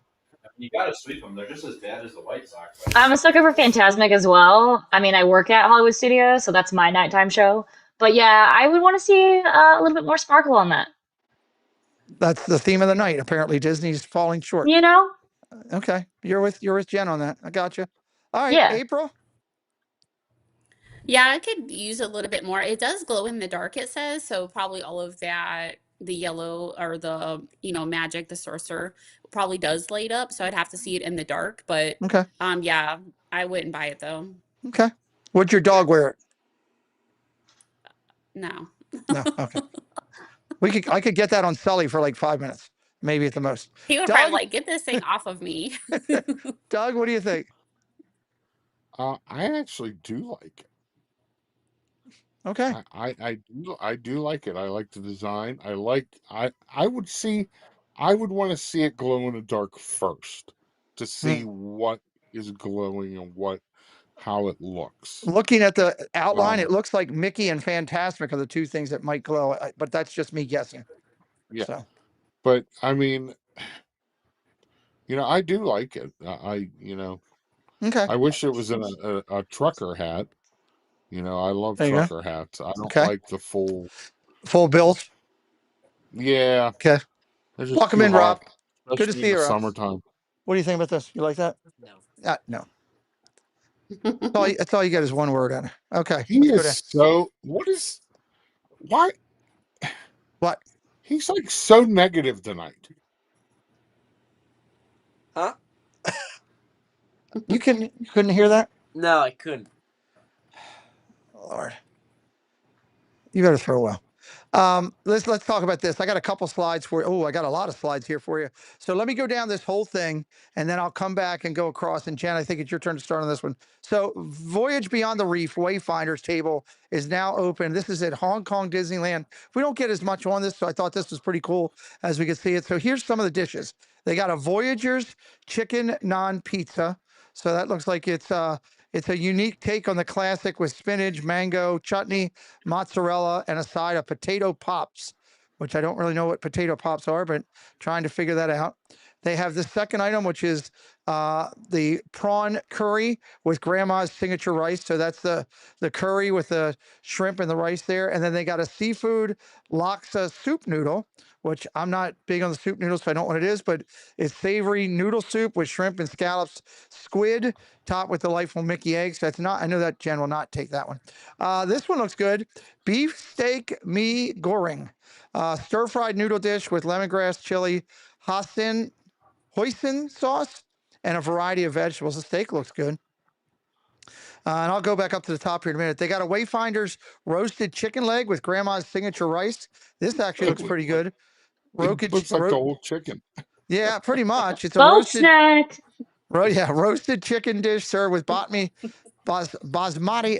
You gotta sweep them. They're just as bad as the White Sox. I'm a sucker for Fantasmic as well. I mean, I work at Hollywood Studios, so that's my nighttime show. But yeah, I would want to see a little bit more sparkle on that. That's the theme of the night. Apparently, Disney's falling short. You know? Okay, you're with Jen on that. I got you. All right, Yeah. April. Yeah, I could use a little bit more. It does glow in the dark, it says, so probably all of that, the yellow or the, magic, the sorcerer probably does light up, so I'd have to see it in the dark, but Okay. Yeah, I wouldn't buy it though. Okay. Would your dog wear it? No. No. Okay. I could get that on Sully for like 5 minutes, maybe at the most. He would Doug? probably like, get this thing off of me. Doug, what do you think? I actually do like it. Okay. I do like it. I like the design. I would want to see it glow in the dark first to see what is glowing and how it looks. Looking at the outline, it looks like Mickey and Fantasmic are the two things that might glow, but that's just me guessing. Yeah. So. But I mean, I do like it. Okay. I wish it was in a trucker hat. I love trucker hats. I don't like the full bills. Yeah. Okay. Welcome in, Rob. Good to see you, Rob. Summertime. What do you think about this? You like that? No. No. That's all you get is one word on it. Okay. He is so. Why? What? He's like so negative tonight. Huh? You couldn't hear that? No, I couldn't. Lord. You better throw well. Let's talk about this. I got a couple slides for you. Oh, I got a lot of slides here for you. So let me go down this whole thing, and then I'll come back and go across. And Jen, I think it's your turn to start on this one. So Voyage Beyond the Reef, Wayfinders Table, is now open. This is at Hong Kong Disneyland. We don't get as much on this, so I thought this was pretty cool as we could see it. So here's some of the dishes. They got a Voyager's chicken naan pizza. So that looks like it's a unique take on the classic with spinach, mango, chutney, mozzarella, and a side of potato pops. which I don't really know what potato pops are, but trying to figure that out. They have the second item, which is the prawn curry with grandma's signature rice. So that's the curry with the shrimp and the rice there. And then they got a seafood laksa soup noodle, which I'm not big on the soup noodles, so I don't know what it is, but it's savory noodle soup with shrimp and scallops, squid, topped with delightful Mickey eggs. That's not, I know that Jen will not take that one. This one looks good. Beef steak mee goreng, stir-fried noodle dish with lemongrass, chili, hoisin sauce, and a variety of vegetables. The steak looks good. And I'll go back up to the top here in a minute. They got a Wayfinders roasted chicken leg with grandma's signature rice. This actually looks pretty good. It looks like the whole chicken. Yeah, pretty much. It's a Boat roasted snack. roasted chicken dish served with basmati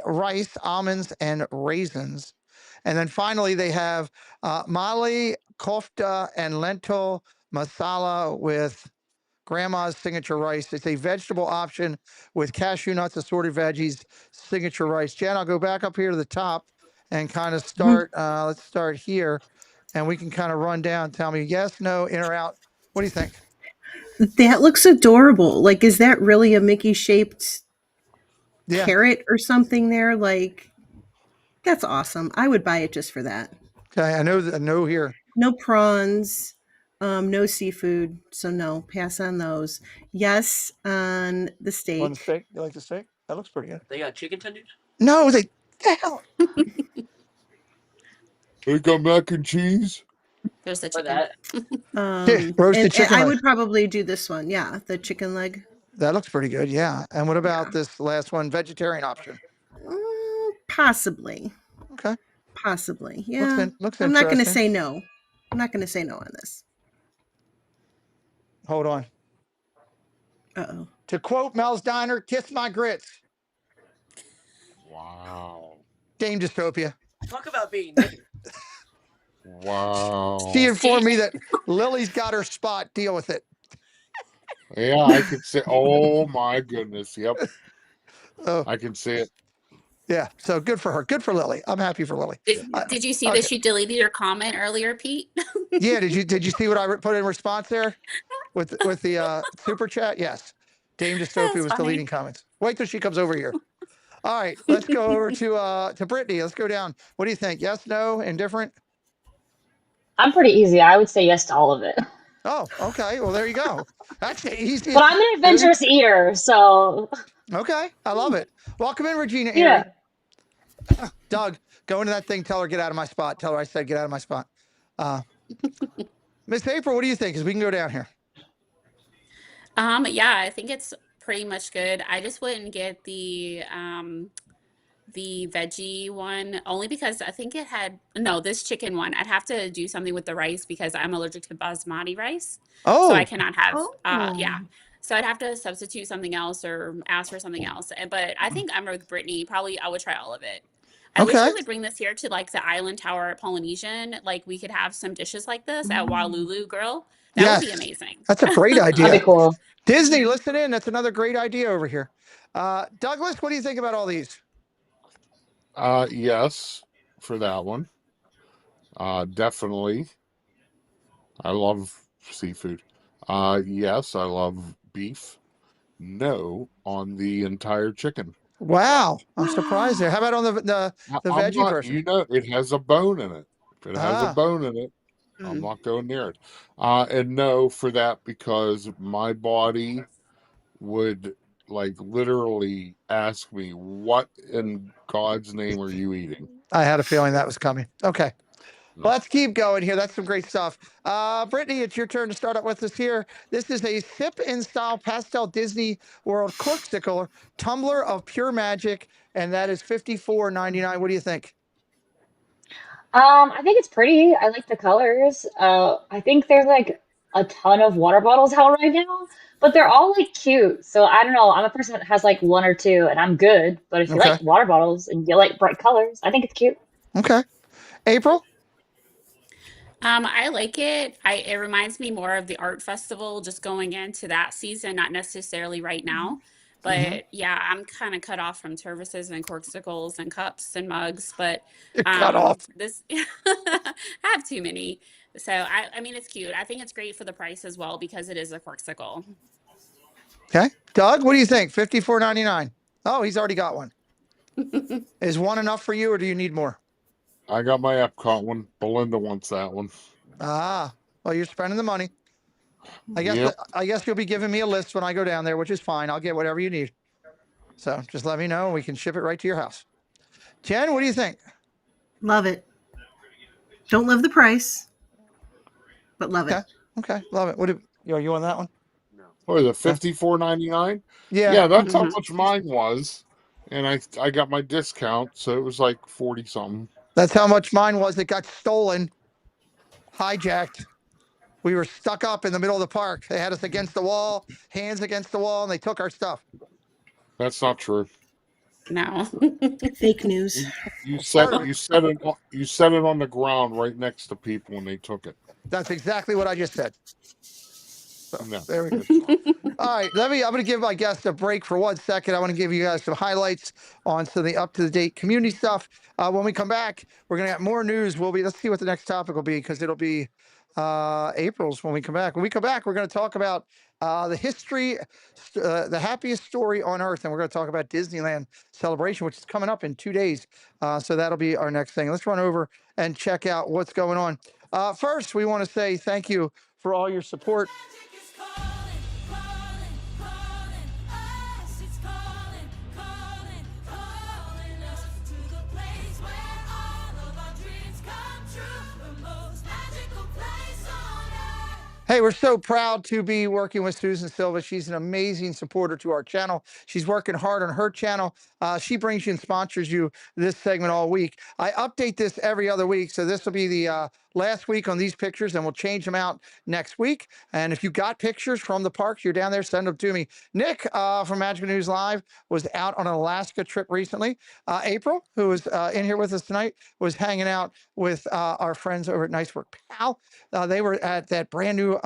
rice, almonds, and raisins. And then finally, they have mali, kofta, and lentil masala with grandma's signature rice. It's a vegetable option with cashew nuts, assorted veggies, signature rice. Jen, I'll go back up here to the top and kind of start. Let's start here, and we can kind of run down. Tell me yes, no, in or out. What do you think? That looks adorable. Like, is that really a Mickey shaped carrot or something there? Like, that's awesome. I would buy it just for that. Okay, I know that. No here. No prawns, no seafood. So no, pass on those. Yes on the steak. On the steak, you like the steak? That looks pretty good. They got chicken tenders? No, they hell. They got mac and cheese. There's the For chicken. that. Roasted chicken I leg. would probably do this one. Yeah, the chicken leg. That looks pretty good. Yeah. And what about this last one, vegetarian option? Possibly. Okay. Possibly. Yeah. Looks I'm not going to interesting. say no. I'm not going to say no on this. Hold on. Uh-oh. To quote Mel's Diner, kiss my grits. Wow. Dame Dystopia. Talk about being negative. Wow. She informed me that Lily's got her spot. Deal with it. Yeah, I could say, oh my goodness. Yep. Oh. I can see it. Yeah. So good for her. Good for Lily. I'm happy for Lily. Did you see that she deleted your comment earlier, Pete? Yeah. Did you see what I put in response there with the super chat? Yes. Dame Dystopia was deleting comments. Wait till she comes over here. All right. Let's go over to Brittany. Let's go down. What do you think? Yes, no, indifferent? I'm pretty easy. I would say yes to all of it. Oh, okay. Well, there you go. That's easy. But I'm an adventurous eater, so. Okay. I love it. Welcome in, Regina Erie. Yeah. Doug, go into that thing. Tell her, get out of my spot. Tell her I said, get out of my spot. Miss April, what do you think? Because we can go down here. Yeah, I think it's pretty much good. I just wouldn't get the veggie one only because I think it had this chicken one. I'd have to do something with the rice because I'm allergic to basmati rice. Oh. So I cannot have yeah. So I'd have to substitute something else or ask for something else. But I think I'm with Brittany. Probably I would try all of it. I wish we would bring this here to like the Island Tower at Polynesian. Like we could have some dishes like this at Walulu, girl. That would be amazing. That's a great idea. That'd be cool. Disney, listen in. That's another great idea over here. Douglas, what do you think about all these? Yes, for that one. Definitely. I love seafood. Yes, I love beef. No on the entire chicken. Wow, I'm surprised there. How about on the veggie version? You know, it has a bone in it. If it has a bone in it, I'm not going near it. And no for that because my body would like literally ask me, what in God's name are you eating? I had a feeling that was coming. Okay. Let's keep going here. That's some great stuff. Brittany, it's your turn to start up with us here. This is a sip in style pastel Disney World Corkcicle tumbler of pure magic, and that is $54.99. What do you think? I think it's pretty. I like the colors. I think there's like a ton of water bottles out right now, but they're all like cute. So I don't know. I'm a person that has like one or two, and I'm good. But if you like water bottles and you like bright colors, I think it's cute. Okay. April? I like it. It reminds me more of the art festival, just going into that season, not necessarily right now. But yeah, I'm kind of cut off from services and corksicles and cups and mugs. But You're cut off. this, I have too many. So I mean, it's cute. I think it's great for the price as well because it is a corksicle. Okay. Doug, what do you think? $54.99. Oh, he's already got one. Is one enough for you, or do you need more? I got my Epcot one. Belinda wants that one. Ah, well, you're spending the money. I guess Yep. I guess you'll be giving me a list when I go down there, which is fine. I'll get whatever you need. So just let me know, and we can ship it right to your house. Jen, what do you think? Love it. Don't love the price, but love it. Okay, love it. What do you on that one? What is it, $54.99? Yeah. Yeah, that's how much mine was. And I got my discount, so it was like 40 something. That's how much mine was. It got stolen, hijacked. We were stuck up in the middle of the park. They had us against the wall, hands against the wall, and they took our stuff. That's not true. No. Fake news. You set it on the ground right next to people, and they took it. That's exactly what I just said. So, No. there we go. All right, I'm going to give my guests a break for 1 second. I want to give you guys some highlights on some of the up-to-the-date community stuff. When we come back, we're going to have more news. Let's see what the next topic will be, because it'll be April's when we come back. When we come back, we're going to talk about the history, the happiest story on earth, and we're going to talk about Disneyland Celebration, which is coming up in 2 days. So that'll be our next thing. Let's run over and check out what's going on. First, we want to say thank you for all your support. Hey, we're so proud to be working with Susan Silva. She's an amazing supporter to our channel. She's working hard on her channel. She brings you and sponsors you this segment all week. I update this every other week, so this will be the last week on these pictures, and we'll change them out next week. And if you got pictures from the parks, you're down there, send them to me. Nick from Magic News Live was out on an Alaska trip recently. April, who is in here with us tonight, was hanging out with our friends over at Nice Work Pal. They were at that brand new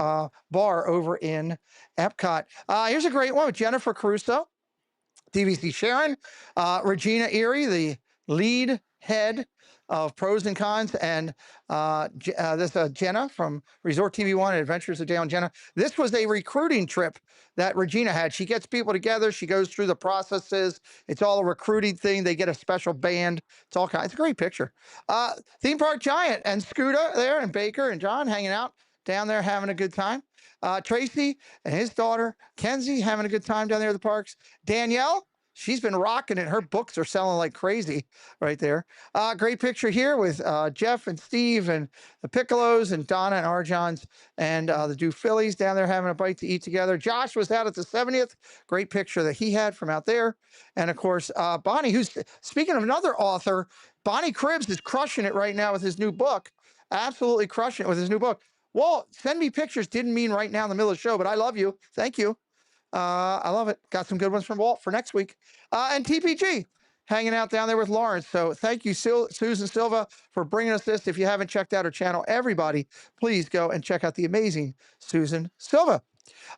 bar over in Epcot. Here's a great one with Jennifer Caruso, DVC Sharon, Regina Erie, the lead head of Pros and Cons, and this Jenna from Resort TV One and Adventures of Dale and Jenna. This was a recruiting trip that Regina had. She gets people together. She goes through the processes. It's all a recruiting thing. They get a special band. It's all kinds. It's a great picture. Theme Park Giant and Scooter there, and Baker and John hanging out down there having a good time. Tracy and his daughter, Kenzie, having a good time down there at the parks. Danielle, she's been rocking it. Her books are selling like crazy right there. Great picture here with Jeff and Steve and the Piccolos and Donna and Arjons and the Dew Phillies down there having a bite to eat together. Josh was out at the 70th. Great picture that he had from out there. And of course, Bonnie, who's, speaking of another author, Bonnie Cribbs is crushing it right now with his new book. Absolutely crushing it with his new book. Walt, send me pictures. Didn't mean right now in the middle of the show, but I love you. Thank you. I love it. Got some good ones from Walt for next week. And TPG hanging out down there with Lawrence. So thank you, Susan Silva, for bringing us this. If you haven't checked out her channel, everybody, please go and check out the amazing Susan Silva.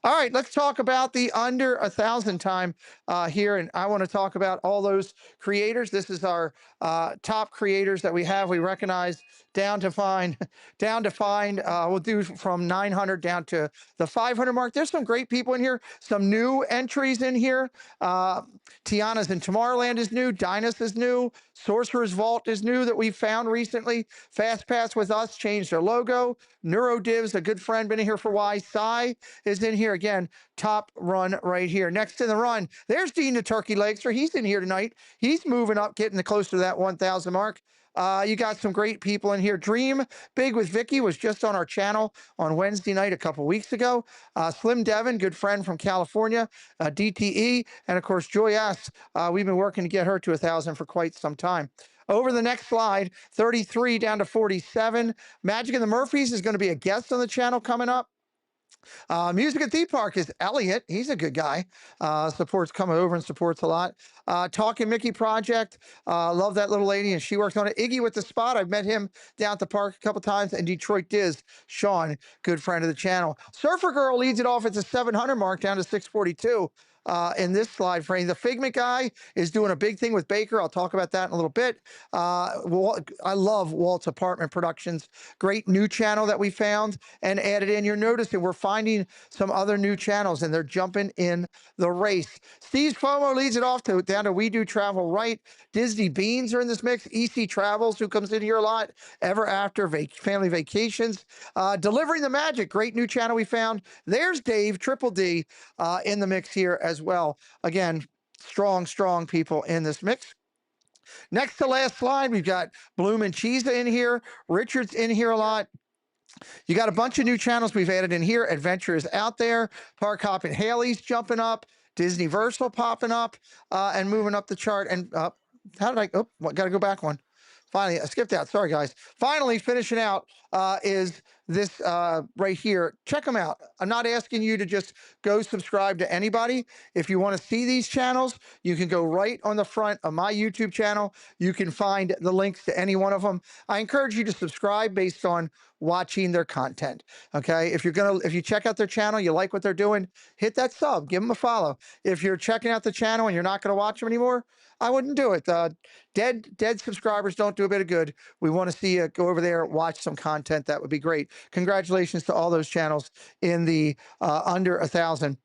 All right, let's talk about the under 1,000 time here. And I want to talk about all those creators. This is our top creators that we have. We recognize down to find, we'll do from 900 down to the 500 mark. There's some great people in here, some new entries in here. Tiana's in Tomorrowland is new. Dinus is new. Sorcerer's Vault is new that we found recently. Fast Pass with Us changed their logo. Neurodivs, a good friend, been in here for a while. Sai is in here again. Top run right here. Next in the run, there's Dean the Turkey Legster. He's in here tonight. He's moving up, getting close to that 1,000 mark. You got some great people in here. Dream Big with Vicky was just on our channel on Wednesday night a couple weeks ago. Slim Devon, good friend from California. DTE, and of course Joy S. We've been working to get her to 1,000 for quite some time. Over the next slide, 33 down to 47. Magic and the Murphys is going to be a guest on the channel coming up. Music at Theme Park is Elliot. He's a good guy. Supports, coming over and supports a lot. Talking Mickey Project. Love that little lady, and she works on it. Iggy with the Spot. I've met him down at the park a couple times. And Detroit Diz, Sean, good friend of the channel. Surfer Girl leads it off at the 700 mark down to 642. in this slide frame. The Figment guy is doing a big thing with Baker. I'll talk about that in a little bit. I love Walt's Apartment Productions. Great new channel that we found and added in. You're noticing we're finding some other new channels, and they're jumping in the race. Steve's FOMO leads it off down to We Do Travel Right. Disney Beans are in this mix. EC Travels, who comes in here a lot. Ever After Family Vacations. Delivering the Magic, great new channel we found. There's Dave, Triple D, in the mix here as well. Again, strong people in this mix. Next to last slide, we've got Bloom and Cheese in here. Richard's in here a lot. You got a bunch of new channels we've added in here. Adventure is out there. Park Hop and Haley's jumping up. Disneyversal popping up and moving up the chart. And how did I? Oh, got to go back one. Finally, I skipped out. Sorry, guys. Finally, finishing out is this right here. Check them out. I'm not asking you to just go subscribe to anybody. If you want to see these channels, you can go right on the front of my YouTube channel. You can find the links to any one of them. I encourage you to subscribe based on watching their content. Okay. If you check out their channel, you like what they're doing, hit that sub, give them a follow. If you're checking out the channel and you're not going to watch them anymore, I wouldn't do it. Dead subscribers don't do a bit of good. We want to see you go over there, watch some content. That would be great. Congratulations to all those channels in the under 1,000.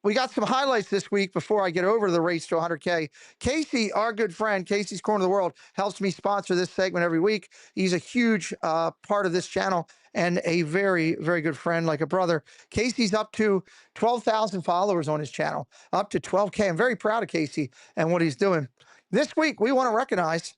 We got some highlights this week before I get over to the race to 100K. Casey, our good friend, Casey's Corner of the World, helps me sponsor this segment every week. He's a huge part of this channel and a very good friend, like a brother. Casey's up to 12,000 followers on his channel, up to 12K. I'm very proud of Casey and what he's doing. This week, we want to recognize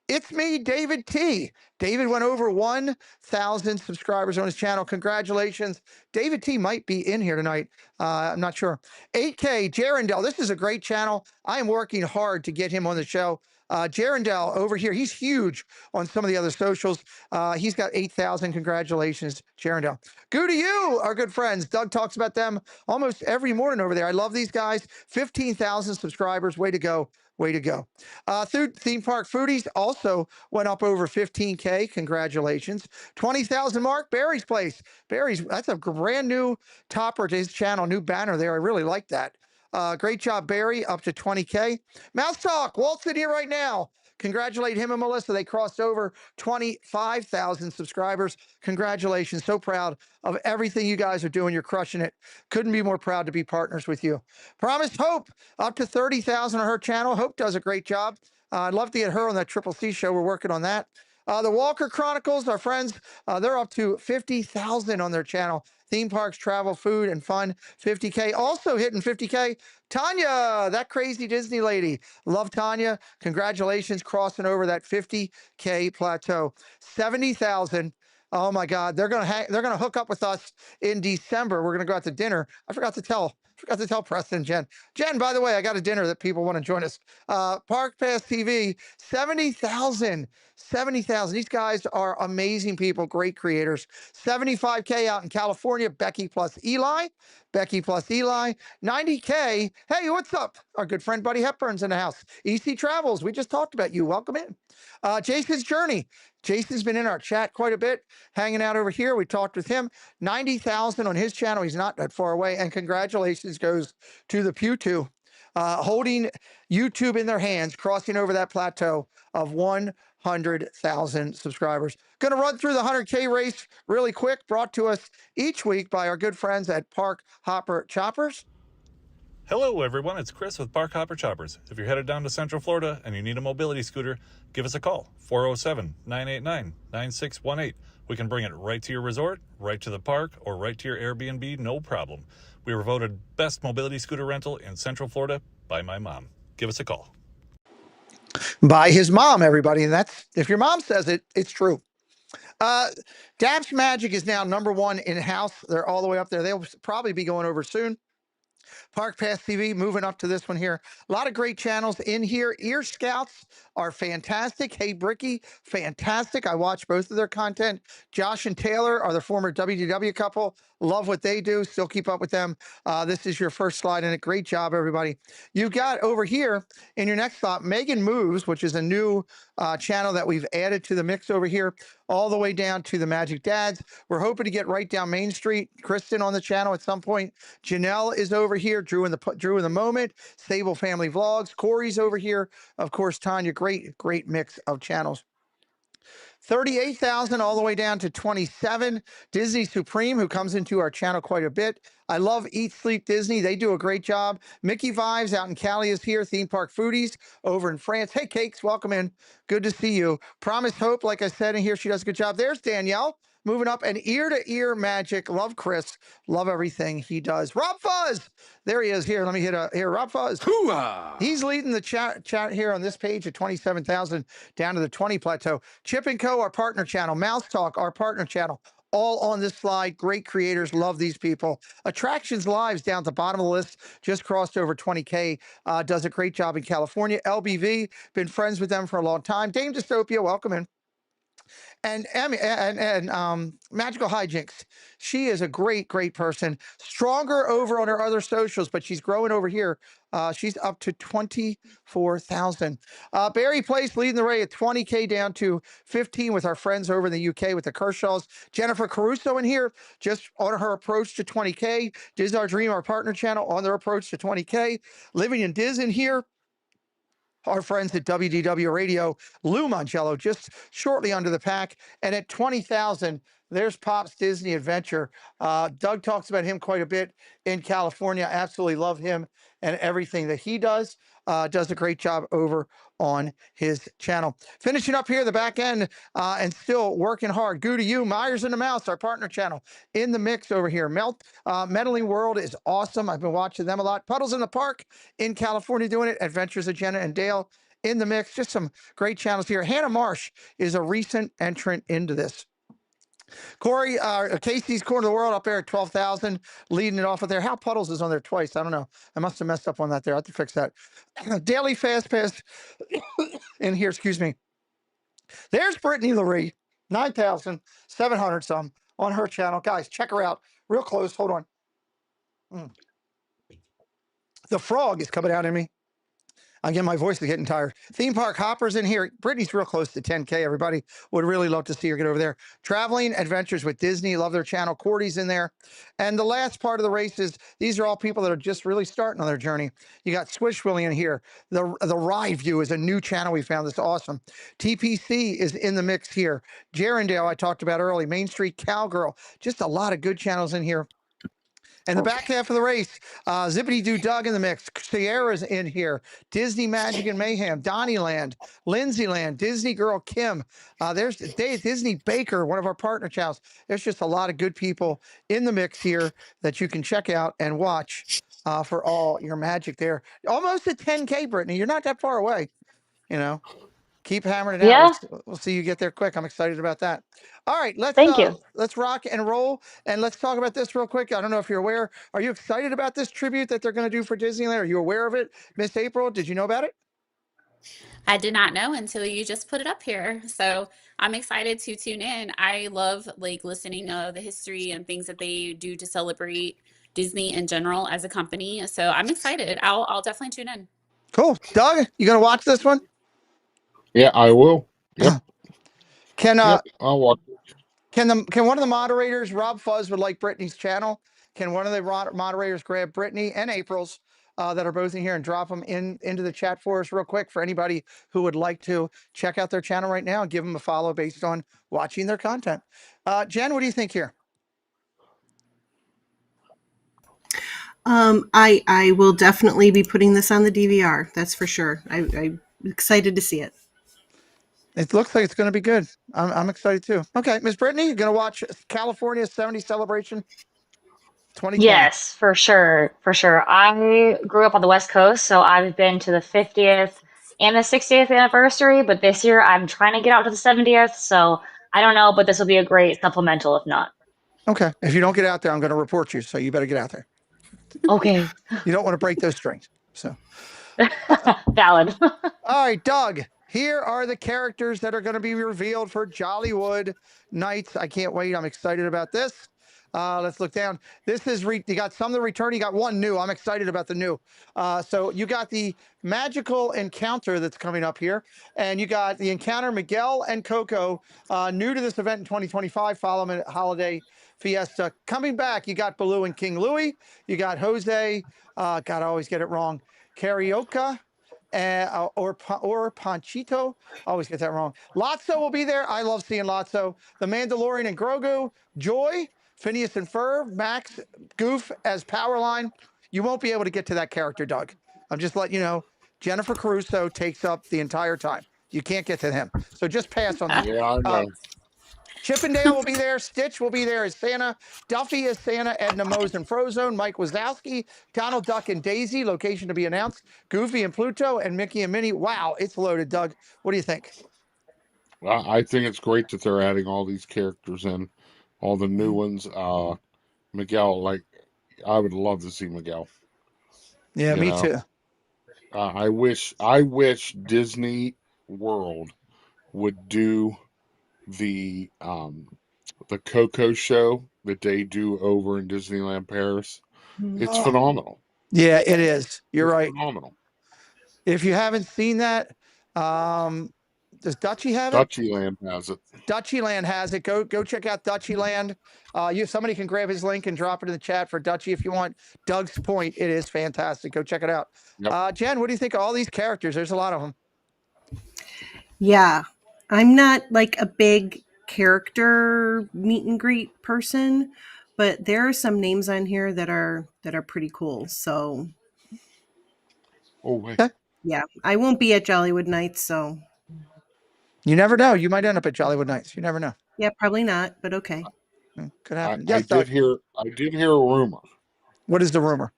it's me, David T. David went over 1,000 subscribers on his channel. Congratulations. David T might be in here tonight. I'm not sure. 8K, Jarendell. This is a great channel. I am working hard to get him on the show. Jarendell over here, he's huge on some of the other socials. He's got 8,000. Congratulations, Jarendell. Goo to you, our good friends. Doug talks about them almost every morning over there. I love these guys. 15,000 subscribers. Way to go. Way to go. Theme Park Foodies also went up over 15K. Congratulations. 20,000 mark. Barry's Place. Barry's, that's a brand new topper to his channel. New banner there. I really like that. Great job, Barry. Up to 20K. Mouse Talk. Walt's in here right now. Congratulate him and Melissa. They crossed over 25,000 subscribers. Congratulations. So proud of everything you guys are doing. You're crushing it. Couldn't be more proud to be partners with you. Promised Hope up to 30,000 on her channel. Hope does a great job. I'd love to get her on that Triple C show. We're working on that. The Walker Chronicles, our friends, they're up to 50,000 on their channel. Theme parks, travel, food, and fun, 50K. Also hitting 50K, Tanya, that crazy Disney lady. Love Tanya. Congratulations, crossing over that 50K plateau. 70,000. Oh my God, they're gonna hook up with us in December. We're gonna go out to dinner. I forgot to tell Preston and Jen. Jen, by the way, I got a dinner that people want to join us. Park Pass TV, 70,000. 70,000. These guys are amazing people, great creators. 75K out in California, Becky plus Eli. 90K. Hey, what's up? Our good friend Buddy Hepburn's in the house. EC Travels, we just talked about you. Welcome in. Jason's Journey. Jason's been in our chat quite a bit, hanging out over here. We talked with him. 90,000 on his channel. He's not that far away. And congratulations goes to the Pew 2, holding YouTube in their hands, crossing over that plateau of 100,000 subscribers. Going to run through the 100K race really quick, brought to us each week by our good friends at Park Hopper Choppers. Hello, everyone. It's Chris with Park Hopper Choppers. If you're headed down to Central Florida and you need a mobility scooter, give us a call, 407-989-9618. We can bring it right to your resort, right to the park, or right to your Airbnb, no problem. We were voted best mobility scooter rental in Central Florida by my mom. Give us a call. By his mom, everybody. And that's, if your mom says it, it's true. Dab's Magic is now #1 in-house. They're all the way up there. They'll probably be going over soon. Park Pass TV, moving up to this one here. A lot of great channels in here. Ear Scouts are fantastic. Hey Bricky, fantastic. I watch both of their content. Josh and Taylor are the former WDW couple. Love what they do. Still keep up with them. This is your first slide in it. Great job, everybody. You've got over here in your next slot, Megan Moves, which is a new channel that we've added to the mix over here, all the way down to the Magic Dads. We're hoping to get right down Main Street. Kristen on the channel at some point. Janelle is over here. Drew in the Moment. Stable Family Vlogs. Corey's over here. Of course, Tanya. Great mix of channels. 38,000 all the way down to 27. Disney Supreme, who comes into our channel quite a bit. I love Eat Sleep Disney. They do a great job. Mickey Vibes out in Cali is here. Theme Park Foodies over in France. Hey, Cakes, welcome in. Good to see you. Promise Hope, like I said in here, she does a good job. There's Danielle. Moving up, and ear-to-ear magic. Love Chris. Love everything he does. Rob Fuzz. There he is. Here, let me hit here. Rob Fuzz. Hoo-ah! He's leading the chat here on this page at 27,000 down to the 20 plateau. Chip & Co., our partner channel. Mouse Talk, our partner channel. All on this slide. Great creators. Love these people. Attractions Lives down at the bottom of the list. Just crossed over 20K. Does a great job in California. LBV. Been friends with them for a long time. Dame Dystopia. Welcome in. And Magical Hijinks. She is a great person. Stronger over on her other socials, but she's growing over here. She's up to 24,000. Barry Place leading the way at 20K down to 15 with our friends over in the UK with the Kershaws. Jennifer Caruso in here, just on her approach to 20K. Diz Our Dream, our partner channel, on their approach to 20K. Living in Diz in here. Our friends at WDW Radio, Lou Mongello, just shortly under the pack. And at 20,000, there's Pop's Disney Adventure. Doug talks about him quite a bit in California. Absolutely love him and everything that he does. Does a great job over on his channel. Finishing up here, the back end, and still working hard. Goo to you, Myers and the Mouse, our partner channel, in the mix over here. Meddling World is awesome. I've been watching them a lot. Puddles in the Park in California doing it. Adventures of Jenna and Dale in the mix. Just some great channels here. Hannah Marsh is a recent entrant into this. Corey, Casey's Corner of the World up there at 12,000, leading it off with there. How Puddles is on there twice. I don't know. I must have messed up on that there. I have to fix that. Daily Fast Pass in here, excuse me. There's Brittany Laree, 9,700 some on her channel. Guys, check her out. Real close. Hold on. The frog is coming out in me. Again, my voice is getting tired. Theme Park Hoppers in here. Brittany's real close to 10K, everybody. Would really love to see her get over there. Traveling Adventures with Disney. Love their channel. Cordy's in there. And the last part of the race is, these are all people that are just really starting on their journey. You got Swishwilly in here. The Ride View is a new channel we found that's awesome. TPC is in the mix here. Jarendale, I talked about early. Main Street Cowgirl. Just a lot of good channels in here. And the back half of the race, Zippity Doo Doug in the mix. Sierra's in here. Disney Magic and Mayhem. Donnyland. Lindsayland. Disney Girl Kim. There's Disney Baker, one of our partner channels. There's just a lot of good people in the mix here that you can check out and watch for all your magic there. Almost at 10K, Brittany. You're not that far away, you know. Keep hammering it out. Yeah. We'll see you get there quick. I'm excited about that. All right, Thank you. let's rock and roll, and let's talk about this real quick. I don't know if you're aware. Are you excited about this tribute that they're going to do for Disneyland? Are you aware of it, Miss April? Did you know about it? I did not know until you just put it up here. So I'm excited to tune in. I love like listening to the history and things that they do to celebrate Disney in general as a company. So I'm excited. I'll definitely tune in. Cool. Doug, you going to watch this one? Yeah, I will. Yep. I'll watch it. Can one of the moderators, Rob Fuzz, would like Brittany's channel? Can one of the moderators grab Brittany and April's that are both in here and drop them into the chat for us real quick for anybody who would like to check out their channel right now and give them a follow based on watching their content. Jen, what do you think here? I will definitely be putting this on the DVR. That's for sure. I'm excited to see it. It looks like it's going to be good. I'm excited too. Okay, Miss Brittany, you're going to watch California 70 Celebration 2020? Yes, for sure. For sure. I grew up on the West Coast, so I've been to the 50th and the 60th anniversary, but this year I'm trying to get out to the 70th, so I don't know, but this will be a great supplemental if not. Okay. If you don't get out there, I'm going to report you, so you better get out there. Okay. You don't want to break those strings. So valid. All right, Doug. Here are the characters that are going to be revealed for Jollywood Nights. I can't wait. I'm excited about this. Let's look down. This is you got some that return. You got one new. I'm excited about the new. So you got the magical encounter that's coming up here, and you got the encounter Miguel and Coco, new to this event in 2025, following holiday fiesta. Coming back, you got Baloo and King Louie. You got Jose. God, I always get it wrong. Carioca. Or Panchito. I always get that wrong. Lotso will be there. I love seeing Lotso. The Mandalorian and Grogu. Joy, Phineas and Ferb, Max, Goof as Powerline. You won't be able to get to that character, Doug. I'm just letting you know. Jennifer Caruso takes up the entire time. You can't get to him. So just pass on that. Yeah, I know. Chippendale will be there. Stitch will be there as Santa. Duffy as Santa. Edna Mose and Frozone. Mike Wazowski. Donald Duck and Daisy. Location to be announced. Goofy and Pluto. And Mickey and Minnie. Wow, it's loaded, Doug. What do you think? I think it's great that they're adding all these characters in, all the new ones. Miguel, like, I would love to see Miguel. Yeah, You me know? too. I wish Disney World would do the Coco show that they do over in Disneyland Paris. It's Oh, phenomenal. yeah, it is. You're It's right. phenomenal. If you haven't seen that, does Dutchy have it? Dutchyland has it. Dutchyland has it. Go check out Dutchyland. Somebody can grab his link and drop it in the chat for Dutchy if you want. Doug's point, it is fantastic. Go check it out. Yep. Jen, what do you think of all these characters? There's a lot of them. Yeah, I'm not like a big character meet and greet person, but there are some names on here that are pretty cool. So Oh wait. Okay. yeah, I won't be at Jollywood Nights, so You never know. You might end up at Jollywood Nights. You never know. yeah, probably not, but okay. Could happen. I Yes, Doug. did hear a rumor. What is the rumor?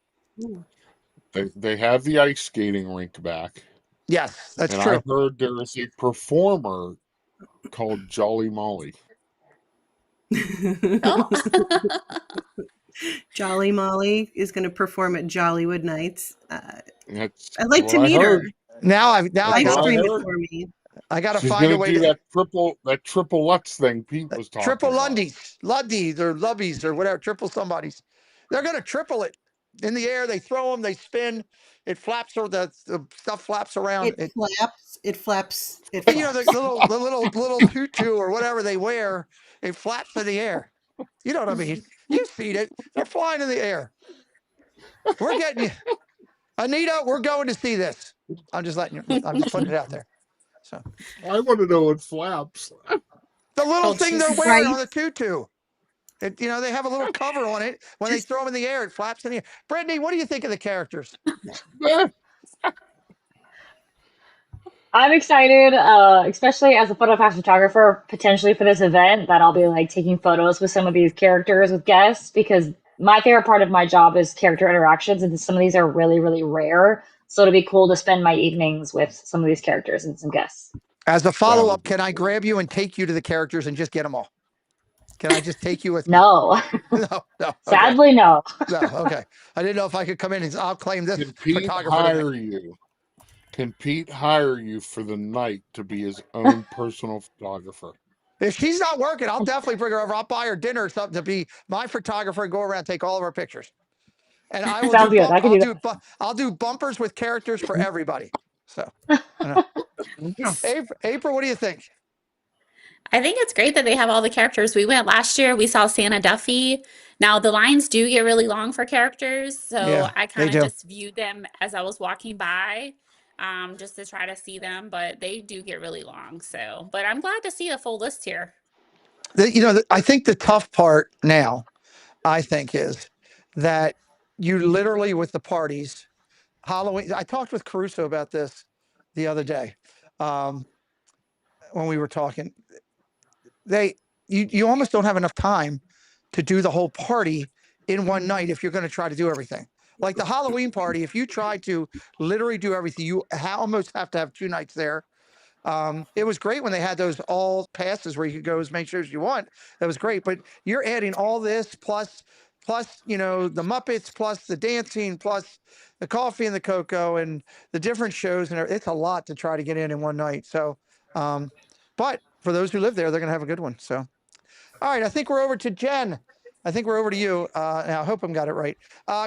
They have the ice skating rink back. Yes, that's and true. I heard there is a performer called Jolly Molly. Jolly Molly is going to perform at Jollywood Nights. That's I'd like to what I meet her. heard. Now I Live got stream I it heard. for me. I got to She's find a gonna way do to that triple Lutz thing Pete was talking triple about. Lundies or Lubbies or whatever, triple somebodies. They're going to triple it in the air. They throw them, they spin. It flaps, or the stuff flaps around. It flaps. It flaps. It And, you know, flaps. the little tutu or whatever they wear, it flaps in the air. You know what I mean? You've seen it. They're flying in the air. We're getting you. Anita, we're going to see this. I'm just putting it out there. So I want to know what flaps. the little thing they're wearing on the tutu. They have a little cover on it. When they throw them in the air, it flaps in the air. Brittany, what do you think of the characters? I'm excited, especially as a photographer, potentially for this event, that I'll be like taking photos with some of these characters with guests, because my favorite part of my job is character interactions, and some of these are really, really rare. So it'll be cool to spend my evenings with some of these characters and some guests. As a follow-up, can I grab you and take you to the characters and just get them all? Can I just take you with me? No. No. Okay. Sadly, no. No, okay. I didn't know if I could come in and I'll claim this Can Pete photographer. hire you? Can Pete hire you for the night to be his own personal photographer? If she's not working, I'll definitely bring her over. I'll buy her dinner or something to be my photographer and go around and take all of her pictures. And I will Sounds good. I'll do bumpers with characters for everybody. So, April, what do you think? I think it's great that they have all the characters. We went last year, we saw Santa Duffy. Now, the lines do get really long for characters, so Yeah, I they kind of do. just viewed them as I was walking by, just to try to see them, but they do get really long. So, but I'm glad to see a full list here. I think the tough part now, is that you literally, with the parties, Halloween. I talked with Caruso about this the other day when we were talking. You almost don't have enough time to do the whole party in one night if you're going to try to do everything. Like the Halloween party, if you try to literally do everything, you almost have to have 2 nights there. It was great when they had those all passes where you could go as many shows as you want. That was great. But you're adding all this plus the Muppets, plus the dancing, plus the coffee and the cocoa and the different shows, and it's a lot to try to get in one night. So, but for those who live there, they're going to have a good one. So, all right, I think we're over to Jen. I think we're over to you. Now, I hope I'm got it right.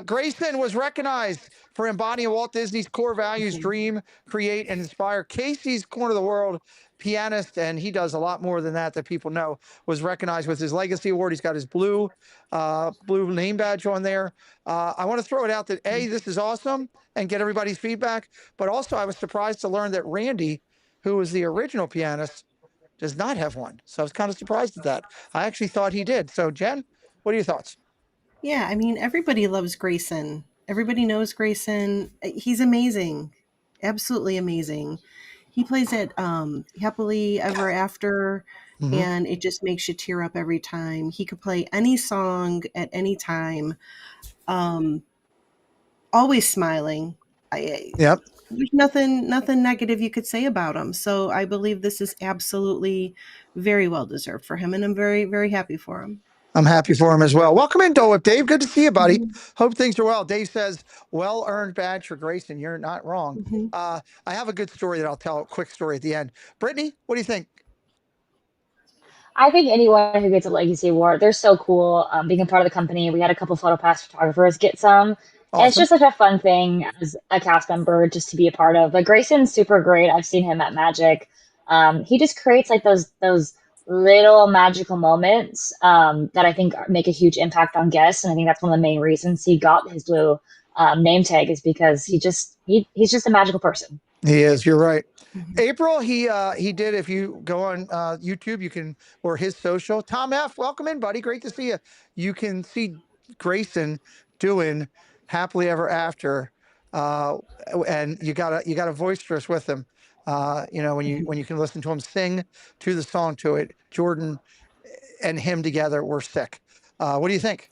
Grayson was recognized for embodying Walt Disney's core values: dream, create, and inspire. Casey's Corner of the World pianist, and he does a lot more than that people know, was recognized with his Legacy Award. He's got his blue name badge on there. I want to throw it out that this is awesome and get everybody's feedback. But also, I was surprised to learn that Randy, who was the original pianist, does not have one. So I was kind of surprised at that. I actually thought he did. So Jen, what are your thoughts? Yeah, I mean, everybody loves Grayson. Everybody knows Grayson. He's amazing. Absolutely amazing. He plays it happily ever after, and it just makes you tear up every time. He could play any song at any time. Always smiling. Yep. There's nothing negative you could say about him. So I believe this is absolutely very well deserved for him, and I'm very, very happy for him. I'm happy for him as well. Welcome in, Dole Whip Dave. Good to see you, buddy. Hope things are well. Dave says, well-earned badge for Grayson. You're not wrong. I have a good story that I'll tell, a quick story at the end. Brittany, what do you think? I think anyone who gets a Legacy Award, they're so cool. Being a part of the company, we had a couple PhotoPass photographers get some. And it's Awesome. just such a fun thing as a cast member just to be a part of. But Grayson's super great. I've seen him at Magic. He just creates like those little magical moments that I think make a huge impact on guests. And I think that's one of the main reasons he got his blue name tag is because he's just a magical person. He is. You're right. April, he did. If you go on YouTube, you can, or his social. Tom F, welcome in, buddy. Great to see you. You can see Grayson doing Happily Ever After, and you got a voice for us with him. When you can listen to him sing to the song to it. Jordan and him together were sick. What do you think?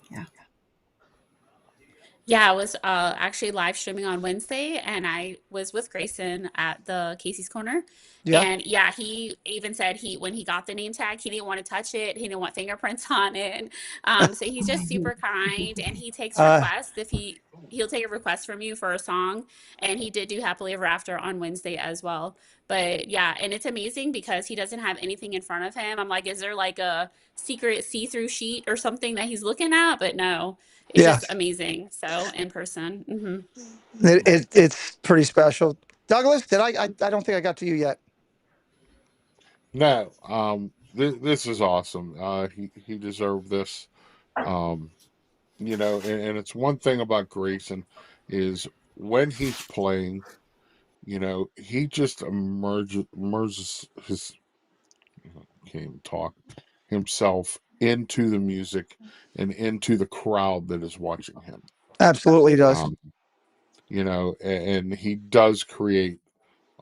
Yeah, I was actually live streaming on Wednesday, and I was with Grayson at the Casey's Corner. Yeah. And yeah, he even said when he got the name tag, he didn't want to touch it. He didn't want fingerprints on it. So he's just super kind, and he takes requests if he'll take a request from you for a song, and he did do Happily Ever After on Wednesday as well. But yeah, and it's amazing because he doesn't have anything in front of him. I'm like, is there like a secret see-through sheet or something that he's looking at? But no. It's just amazing. So in person. It's pretty special. Douglas, did I don't think I got to you yet. No, this is awesome. He deserved this. And it's one thing about Grayson is when he's playing, he just immerses his can't even talk himself into the music and into the crowd that is watching him. Absolutely does. And he does create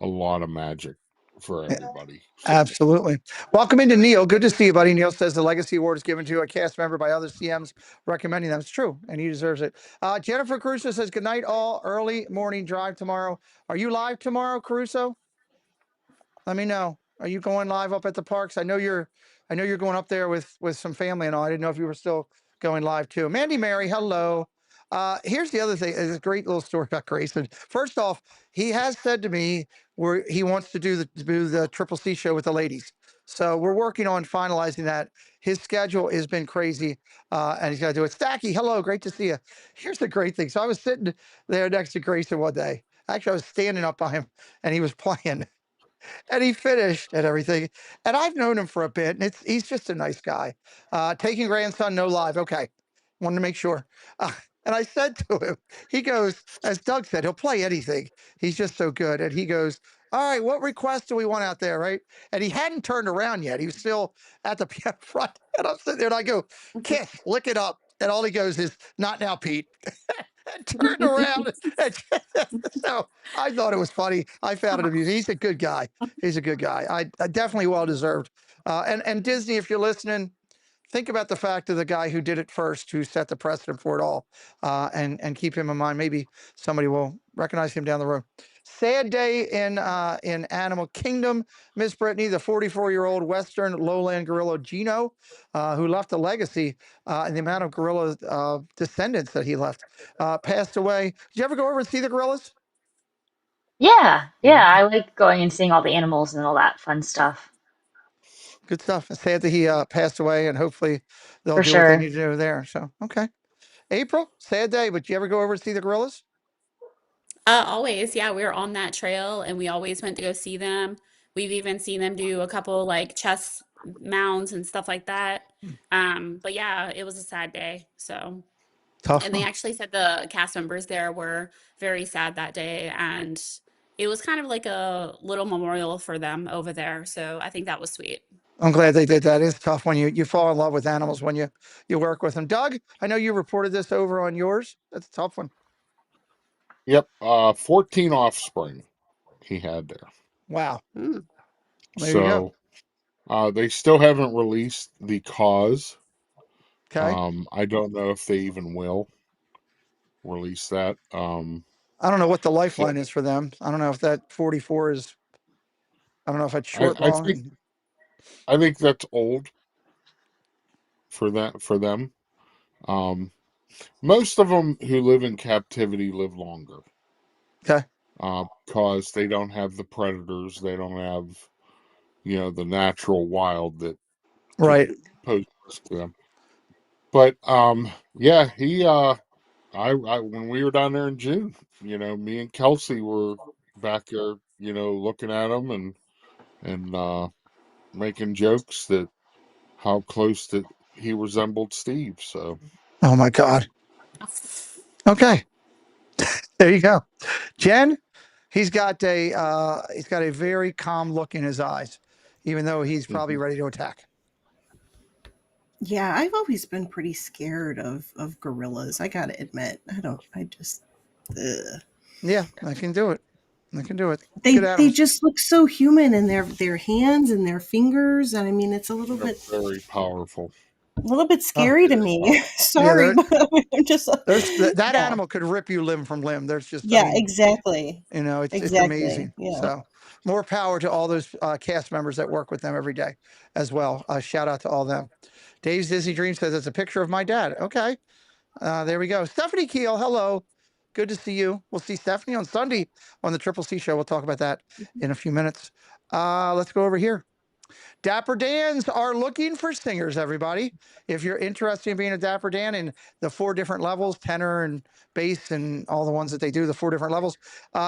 a lot of magic for everybody. So. Absolutely. Welcome into Neil. Good to see you, buddy. Neil says the Legacy Award is given to a cast member by other CMs recommending them. It's true, and he deserves it. Jennifer Caruso says, good night, all. Early morning drive tomorrow. Are you live tomorrow, Caruso? Let me know. Are you going live up at the parks? I know you're going up there with some family and all. I didn't know if you were still going live too. Mandy Mary, hello. Here's the other thing. It's a great little story about Grayson. First off, he has said to me where he wants to do the Triple C show with the ladies. So we're working on finalizing that. His schedule has been crazy, and he's got to do it. Stacky, hello, great to see you. Here's the great thing. So I was sitting there next to Grayson one day. Actually, I was standing up by him, and he was playing. And he finished and everything. And I've known him for a bit, and he's just a nice guy. Taking grandson, no live. Okay. Wanted to make sure. And I said to him, he goes, as Doug said, he'll play anything. He's just so good. And he goes, all right, what request do we want out there, right? And he hadn't turned around yet. He was still at the piano front. And I'm sitting there and I go, Kiss, lick it up. And all he goes is, not now, Pete. And turned around. So I thought it was funny. I found it amusing. He's a good guy. He's a good guy. I definitely well deserved. And Disney, if you're listening, think about the fact of the guy who did it first, who set the precedent for it all, and keep him in mind. Maybe somebody will recognize him down the road. Sad day in Animal Kingdom, Miss Brittany, the 44-year-old Western lowland gorilla Gino, who left a legacy in the amount of gorilla descendants that he left, passed away. Did you ever go over and see the gorillas? Yeah. I like going and seeing all the animals and all that fun stuff. Good stuff. It's sad that he passed away, and hopefully they'll For do what they sure. need to do there. So, okay. April, sad day, but you ever go over to see the gorillas? Always, yeah, we were on that trail and we always went to go see them. We've even seen them do a couple like chess mounds and stuff like that. But yeah, it was a sad day. So, Tough. and they actually said the cast members there were very sad that day, and it was kind of like a little memorial for them over there. So I think that was sweet. I'm glad they did that. It's tough when you fall in love with animals when you work with them. Doug, I know you reported this over on yours. That's a tough one. Yep. 14 offspring he had there. Wow. Mm. There you go. So they still haven't released the cause. Okay. I don't know if they even will release that. I don't know what the lifeline is for them. I don't know if that 44 is. I don't know if it's short, I long. think that's old for them. Most of them who live in captivity live longer. Okay. Because they don't have the predators, they don't have, the natural wild that Right. poses risk to them. But yeah, he I when we were down there in June, me and Kelsey were back there, looking at him and making jokes that how close that he resembled Steve. So. Oh my God. Okay. There you go. Jen, he's got a very calm look in his eyes, even though he's probably ready to attack. Yeah, I've always been pretty scared of gorillas. I gotta admit, Yeah, I can do it. They just look so human in their hands and their fingers, and I mean, it's a little They're bit very powerful. A little bit scary to me. Sorry, Yeah, but I'm just that yeah. animal could rip you limb from limb. There's just Exactly. It's amazing. Yeah. So more power to all those cast members that work with them every day as well. Shout out to all them. Dave's Disney Dream says it's a picture of my dad. Okay. There we go. Stephanie Keel, hello. Good to see you. We'll see Stephanie on Sunday on the Triple C show. We'll talk about that in a few minutes. Let's go over here. Dapper Dans are looking for singers, everybody. If you're interested in being a Dapper Dan in the 4 different levels, tenor and bass and all the ones that they do, the 4 different levels,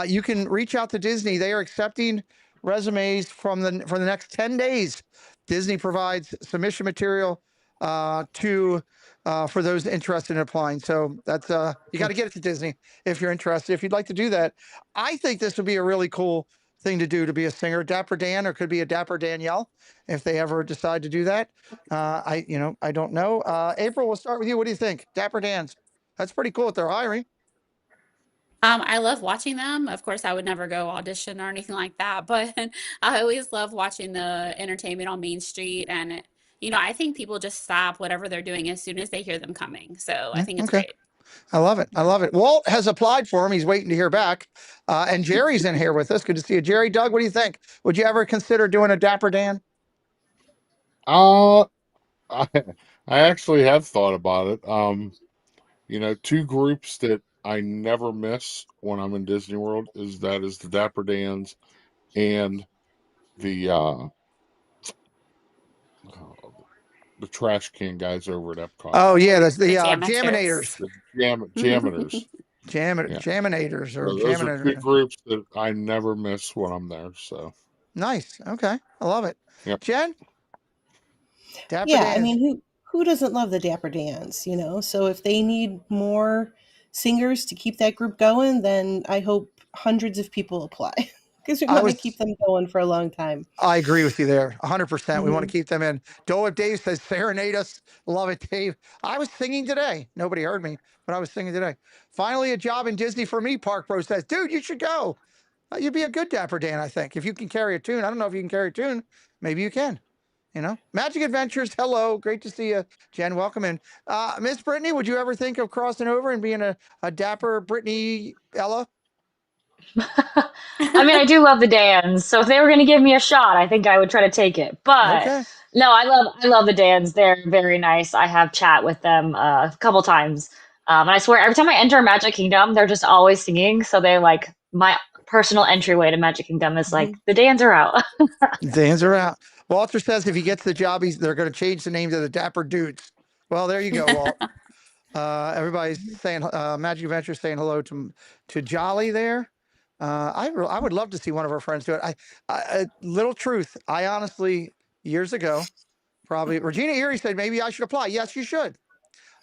you can reach out to Disney. They are accepting resumes for the next 10 days. Disney provides submission material for those interested in applying. So that's you got to get it to Disney if you're interested. If you'd like to do that, I think this would be a really cool thing to do, to be a singer. Dapper Dan, or could be a Dapper Danielle if they ever decide to do that. I don't know. April, we'll start with you. What do you think? Dapper Dans. That's pretty cool if they're hiring. I love watching them. Of course, I would never go audition or anything like that, but I always love watching the entertainment on Main Street. And, I think people just stop whatever they're doing as soon as they hear them coming. So I think it's great. I love it. Walt has applied for him. He's waiting to hear back. And Jerry's in here with us. Good to see you, Jerry. Doug, what do you think? Would you ever consider doing a Dapper Dan? I actually have thought about it. 2 groups that I never miss when I'm in Disney World is the Dapper Dans and the trash can guys over at Epcot. Oh yeah, that's the Jaminators. Jaminators. Jaminators. Jaminators or Those are 2 Jaminators. groups that I never miss when I'm there. So Nice. Okay, I love it. Yep. Jen. Dapper Dans. I mean, who doesn't love the Dapper Dans? So if they need more singers to keep that group going, then I hope hundreds of people apply. Because we want to keep them going for a long time. I agree with you there, 100%. We want to keep them in. Dave says, serenade us. Love it, Dave. I was singing today. Nobody heard me, but I was singing today. Finally, a job in Disney for me, Park Pro says. Dude, you should go. You'd be a good Dapper Dan, I think. If you can carry a tune. I don't know if you can carry a tune. Maybe you can. Magic Adventures, hello. Great to see you, Jen. Welcome in. Miss Brittany, would you ever think of crossing over and being a Dapper Brittany Ella? I mean, I do love the Dans, so if they were going to give me a shot, I think I would try to take it. But no, I love the Dans. They're very nice. I have chat with them a couple times, and I swear every time I enter Magic Kingdom, they're just always singing. So they my personal entryway to Magic Kingdom is the Dans are out. Dans are out. Walter says if he gets the job, they're going to change the name to the Dapper Dudes. Well, there you go, Walt. Everybody's saying Magic Adventure saying hello to Jolly there. I would love to see one of our friends do it. Little truth, I honestly years ago, probably Regina Erie said maybe I should apply. Yes, you should.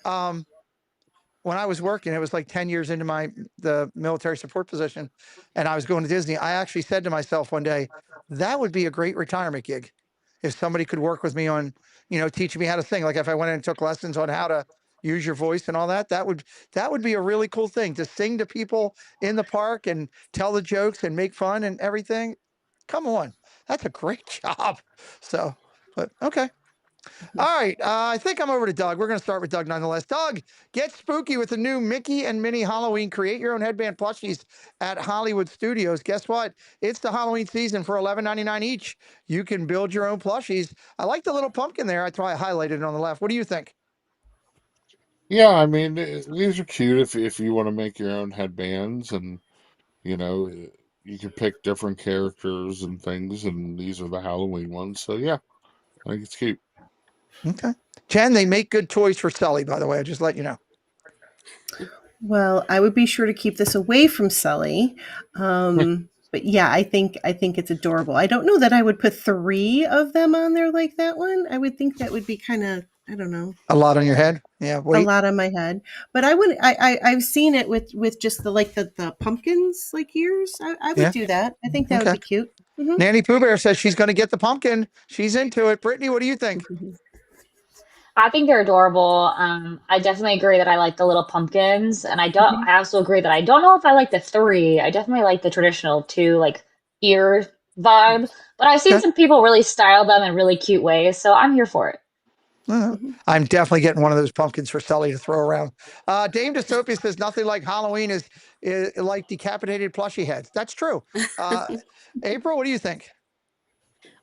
When I was working, it was like 10 years into the military support position, and I was going to Disney. I actually said to myself one day, that would be a great retirement gig if somebody could work with me on, teaching me how to sing. Like if I went in and took lessons on how to use your voice and all that, that would be a really cool thing to sing to people in the park and tell the jokes and make fun and everything. Come on, that's a great job. So, but okay. All right, I think I'm over to Doug. We're going to start with Doug nonetheless. Doug, get spooky with the new Mickey and Minnie Halloween Create Your Own Headband plushies at Hollywood Studios. Guess what? It's the Halloween season for $11.99 each. You can build your own plushies. I like the little pumpkin there. I highlighted it on the left. What do you think? Yeah, I mean, these are cute if you want to make your own headbands, and you can pick different characters and things, and these are the Halloween ones. So yeah, I think it's cute. Okay. Jen, they make good toys for Sully, by the way. I just let you know. Well, I would be sure to keep this away from Sully. But yeah, I think it's adorable. I don't know that I would put 3 of them on there like that one. I would think that would be kind of, I don't know. A lot on your head? Yeah, a lot on my head. But I would I've seen it with just the pumpkins like ears. I would do that. I think that would be cute. Mm-hmm. Nanny Pooh Bear says she's going to get the pumpkin. She's into it. Brittany, what do you think? I think they're adorable. I definitely agree that I like the little pumpkins, and I also agree that I don't know if I like the 3. I definitely like the traditional 2, like ear vibe. But I've seen some people really style them in really cute ways, so I'm here for it. I'm definitely getting one of those pumpkins for Sully to throw around. Dame Dystopia says nothing like Halloween is like decapitated plushie heads. That's true. April, what do you think?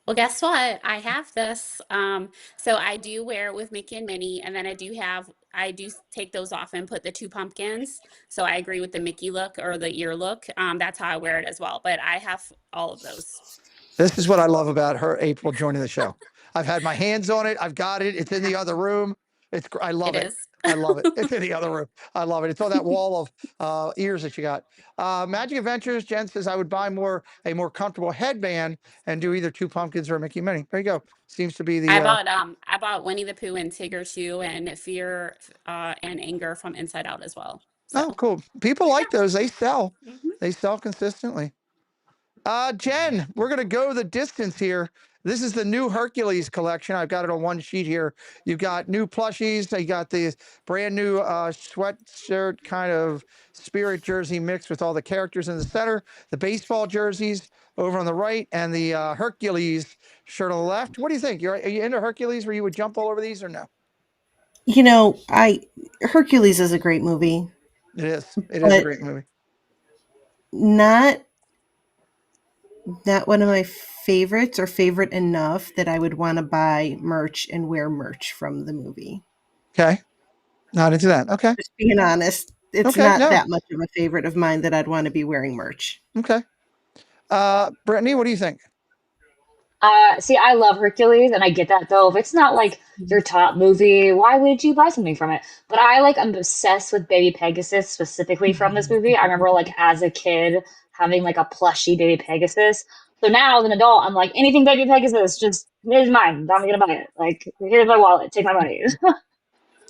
Well, guess what? I have this. So I do wear it with Mickey and Minnie, and then I do take those off and put the 2 pumpkins. So I agree with the Mickey look or the ear look. That's how I wear it as well. But I have all of those. This is what I love about her, April, joining the show. I've had my hands on it. I've got it. It's in the other room. I love it. I love it. It's in the other room. I love it. It's on that wall of ears that you got. Magic Adventures, Jen says I would buy a more comfortable headband and do either 2 pumpkins or a Mickey Minnie. There you go. Seems to be the. I bought Winnie the Pooh and Tigger too, and Fear and Anger from Inside Out as well. So. Oh, cool. People like those. They sell. They sell consistently. Jen, we're going to go the distance here. This is the new Hercules collection. I've got it on one sheet here. You've got new plushies. You got the brand new sweatshirt kind of spirit jersey mixed with all the characters in the center, the baseball jerseys over on the right, and the Hercules shirt on the left. What do you think? Are you into Hercules where you would jump all over these or no? Hercules is a great movie. It is. It is a great movie. Not one of my favorites, or favorite enough that I would want to buy merch and wear merch from the movie. Okay. Not into that. Okay. Just being honest, it's not that much of a favorite of mine that I'd want to be wearing merch. Okay. Brittany, what do you think? See, I love Hercules, and I get that though. If it's not like your top movie, why would you buy something from it? But I'm obsessed with Baby Pegasus specifically from this movie. I remember as a kid having a plushie Baby Pegasus. So now as an adult, I'm like, anything Baby Pegasus, just here's mine. I'm gonna buy it. Here's my wallet. Take my money.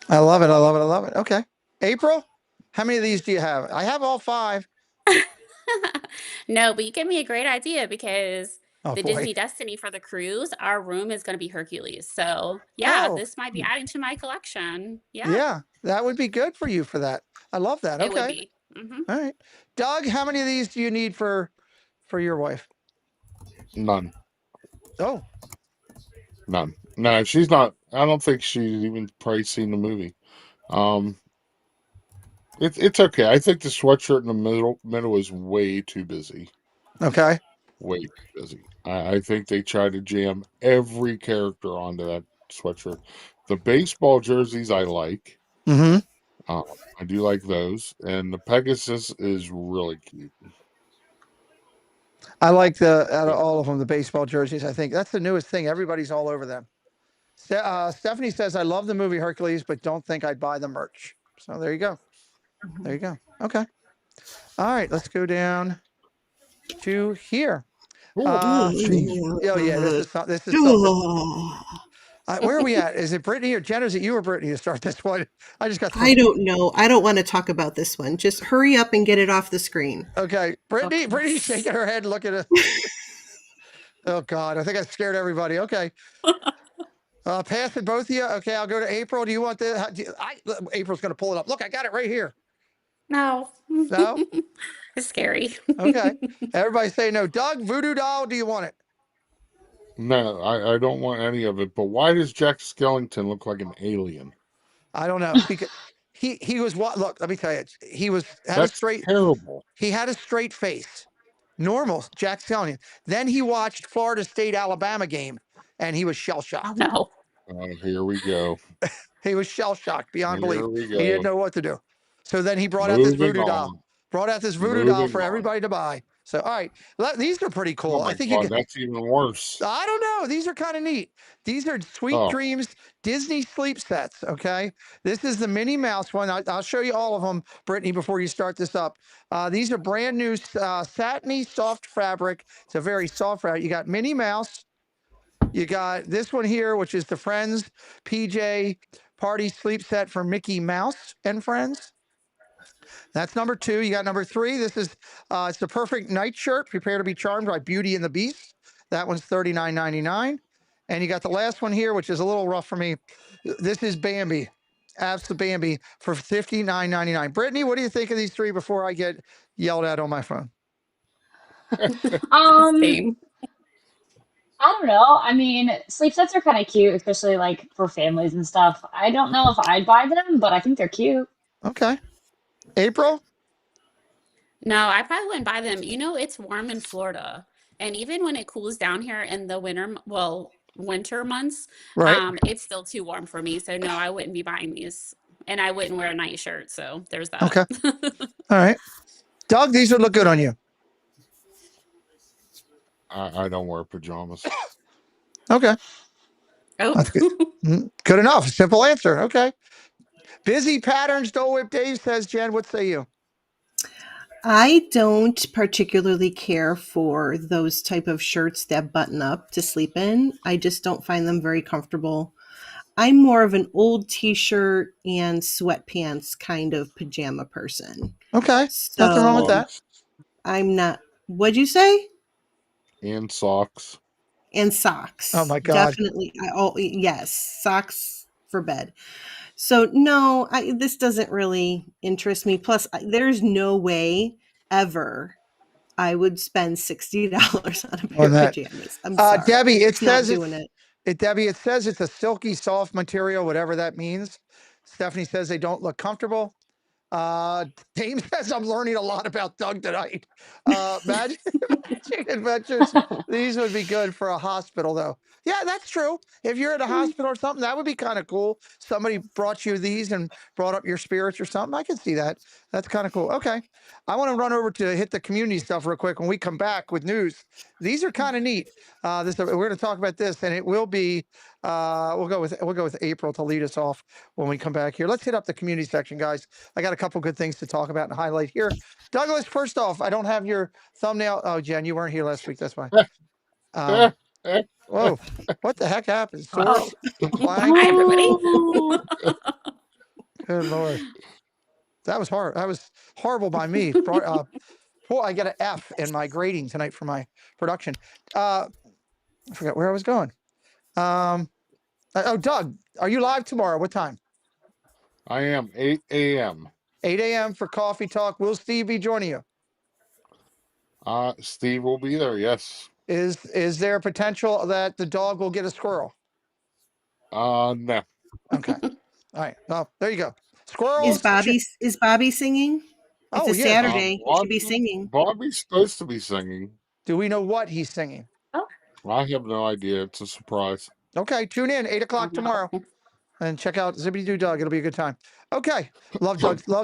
I love it. I love it. I love it. Okay. April, how many of these do you have? I have all 5. No, but you gave me a great idea because the boy. Disney Destiny for the cruise, our room is going to be Hercules. So yeah, this might be adding to my collection. Yeah. Yeah, that would be good for you for that. I love that. Okay. It would be. All right. Doug, how many of these do you need for your wife? None. Oh. None. No, she's not. I don't think she's even probably seen the movie. It's okay. I think the sweatshirt in the middle is way too busy. Okay. Way too busy. I think they try to jam every character onto that sweatshirt. The baseball jerseys I like. Mm-hmm. I do like those, and the Pegasus is really cute. I like out of all of them, the baseball jerseys. I think that's the newest thing. Everybody's all over them. Stephanie says, I love the movie Hercules, but don't think I'd buy the merch. So there you go. There you go. Okay. All right. Let's go down to here. Oh yeah, this is something. Where are we at? Is it Brittany or Jen? Is it you or Brittany to start this one? I just got. I don't know. I don't want to talk about this one. Just hurry up and get it off the screen. Okay, Brittany. Brittany's shaking her head, looking at. Oh God, I think I scared everybody. Okay. Pass it, both of you. Okay, I'll go to April. Do you want April's going to pull it up. Look, I got it right here. No. No? It's scary. Okay. Everybody say no. Doug, Voodoo Doll, do you want it? No, I don't want any of it. But why does Jack Skellington look like an alien? I don't know. Because he was what? Look, let me tell you. That's terrible. He had a straight face. Normal, Jack Skellington. Then he watched Florida State Alabama game, and he was shell shocked. No. Here we go. He was shell shocked beyond belief. We go. He didn't know what to do. So then he brought out this voodoo doll. Brought out this voodoo doll for everybody to buy. So all right, these are pretty cool. Oh my God, that's even worse. I don't know. These are kind of neat. These are Sweet Dreams Disney sleep sets. Okay, this is the Minnie Mouse one. I'll show you all of them, Brittany, before you start this up. These are brand new satiny soft fabric. It's a very soft fabric. You got Minnie Mouse. You got this one here, which is the Friends PJ Party sleep set for Mickey Mouse and Friends. That's number 2. You got number 3. This is it's the perfect night shirt. Prepare to be charmed by Beauty and the Beast. That one's $39.99. And you got the last one here, which is a little rough for me. This is Bambi. Abs the Bambi for $59.99. Brittany, what do you think of these 3 before I get yelled at on my phone? Same. I don't know. I mean, sleep sets are kind of cute, especially like for families and stuff. I don't know if I'd buy them, but I think they're cute. Okay. April? No, I probably wouldn't buy them. You know, it's warm in Florida. And even when it cools down here in the winter months, Right. it's still too warm for me. So no, I wouldn't be buying these. And I wouldn't wear a night shirt. So there's that. Okay. All right. Doug, these would look good on you. I don't wear pajamas. Okay. Oh. That's good. Good enough. Simple answer. Okay. Busy Patterns, Dole Whip Dave says, Jen, what say you? I don't particularly care for those type of shirts that button up to sleep in. I just don't find them very comfortable. I'm more of an old t-shirt and sweatpants kind of pajama person. Okay. Nothing wrong with that. I'm not. What'd you say? And socks. And socks. Oh my God. Definitely. Yes. Socks for bed. So no, this doesn't really interest me. Plus, there's no way ever I would spend $60 on a pair of pajamas. I'm sorry. Debbie, it says Debbie, it says it's a silky soft material, whatever that means. Stephanie says they don't look comfortable. Dame says I'm learning a lot about Doug tonight. Magic Adventures. These would be good for a hospital, though. Yeah, that's true. If you're at a hospital or something, that would be kind of cool. Somebody brought you these and brought up your spirits or something. I can see that. That's kind of cool. Okay. I want to run over to hit the community stuff real quick when we come back with news. These are kind of neat. We're going to talk about this, and it will be we'll go with April to lead us off when we come back here. Let's hit up the community section, guys. I got a couple good things to talk about and highlight here. Douglas, first off, I don't have your thumbnail. Oh, Jen, you weren't here last week. That's why. Whoa! What the heck happened? Swords, Hi, everybody. Good Lord. That was hard. That was horrible by me. I got an F in my grading tonight for my production. I forgot where I was going. Doug, are you live tomorrow? What time? I am 8 a.m. 8 a.m. for Coffee Talk. Will Steve be joining you? Steve will be there. Yes. Is there a potential that the dog will get a squirrel? No. Okay. All right. Well, there you go. Squirrels. Is Bobby singing? It's a Saturday. He should be singing. Bobby's supposed to be singing. Do we know what he's singing? I have no idea. It's a surprise. Okay. Tune in 8 o'clock tomorrow. and check out Zippity Doo Doug. It'll be a good time. Okay. Love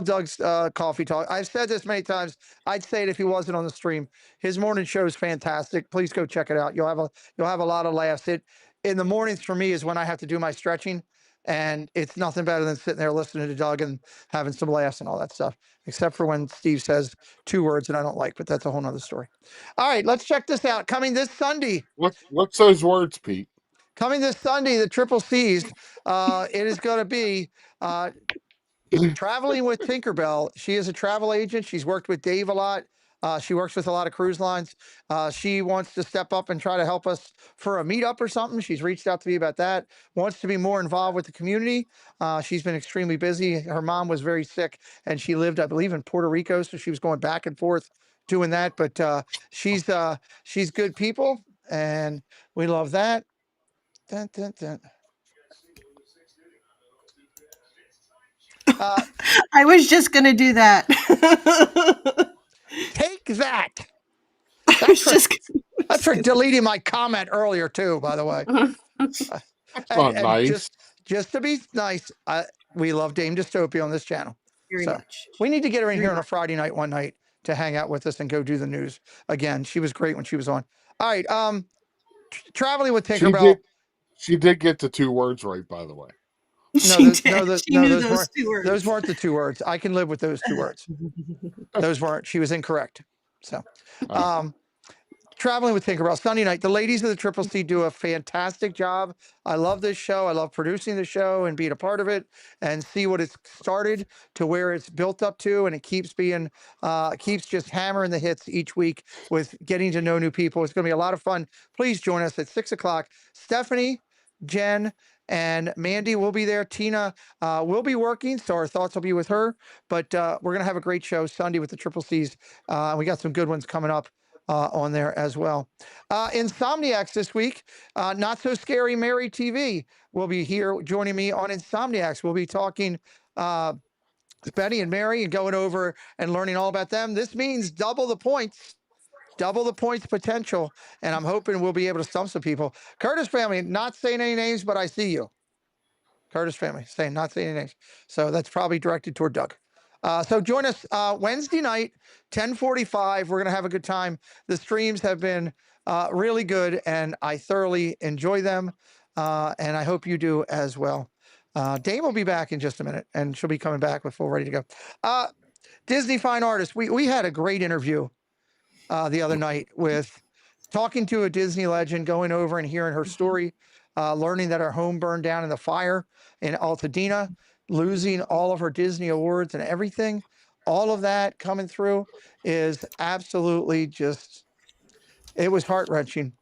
Doug's coffee talk. I've said this many times. I'd say it if he wasn't on the stream. His morning show is fantastic. Please go check it out. You'll have a lot of laughs. In the mornings for me is when I have to do my stretching, and it's nothing better than sitting there listening to Doug and having some laughs and all that stuff, except for when Steve says 2 words that I don't like, but that's a whole nother story. All right, let's check this out. Coming this Sunday. What's those words, Pete? Coming this Sunday, the Triple C's. It is going to be Traveling with Tinkerbell. She is a travel agent. She's worked with Dave a lot. She works with a lot of cruise lines. She wants to step up and try to help us for a meetup or something. She's reached out to me about that. Wants to be more involved with the community. She's been extremely busy. Her mom was very sick, and she lived, I believe, in Puerto Rico, so she was going back and forth doing that. But she's good people, and we love that. Dun, dun, dun. I was just going to do that. Take that. That's for deleting my comment earlier too, by the way. That's not nice. Just to be nice, we love Dame Dystopia on this channel. Very much. We need to get her in here on a Friday night one night to hang out with us and go do the news again. She was great when she was on. All right, Traveling with Tinkerbell. She did get the 2 words right, by the way. Those weren't the 2 words. I can live with those 2 words. Those weren't. She was incorrect. So, Traveling with Tinkerbell Sunday night. The ladies of the Triple C do a fantastic job. I love this show. I love producing the show and being a part of it and see what it's started to where it's built up to, and it keeps being keeps just hammering the hits each week with getting to know new people. It's going to be a lot of fun. Please join us at 6 o'clock. Stephanie, Jen, and Mandy will be there. Tina will be working, so our thoughts will be with her. But we're going to have a great show Sunday with the Triple C's. We got some good ones coming up on there as well. Insomniacs this week. Not So Scary Mary TV will be here joining me on Insomniacs. We'll be talking Betty and Mary and going over and learning all about them. This means double the points potential, and I'm hoping we'll be able to stump some people. Curtis family, not saying any names, but I see you. Curtis family saying not saying any names. So that's probably directed toward Doug. So join us Wednesday night, 10:45. We're going to have a good time. The streams have been really good, and I thoroughly enjoy them, and I hope you do as well. Dame will be back in just a minute, and she'll be coming back with full ready to go. Disney Fine Artists. We had a great interview the other night with talking to a Disney legend, going over and hearing her story, learning that her home burned down in the fire in Altadena, losing all of her Disney awards and everything. All of that coming through is absolutely just, it was heart-wrenching.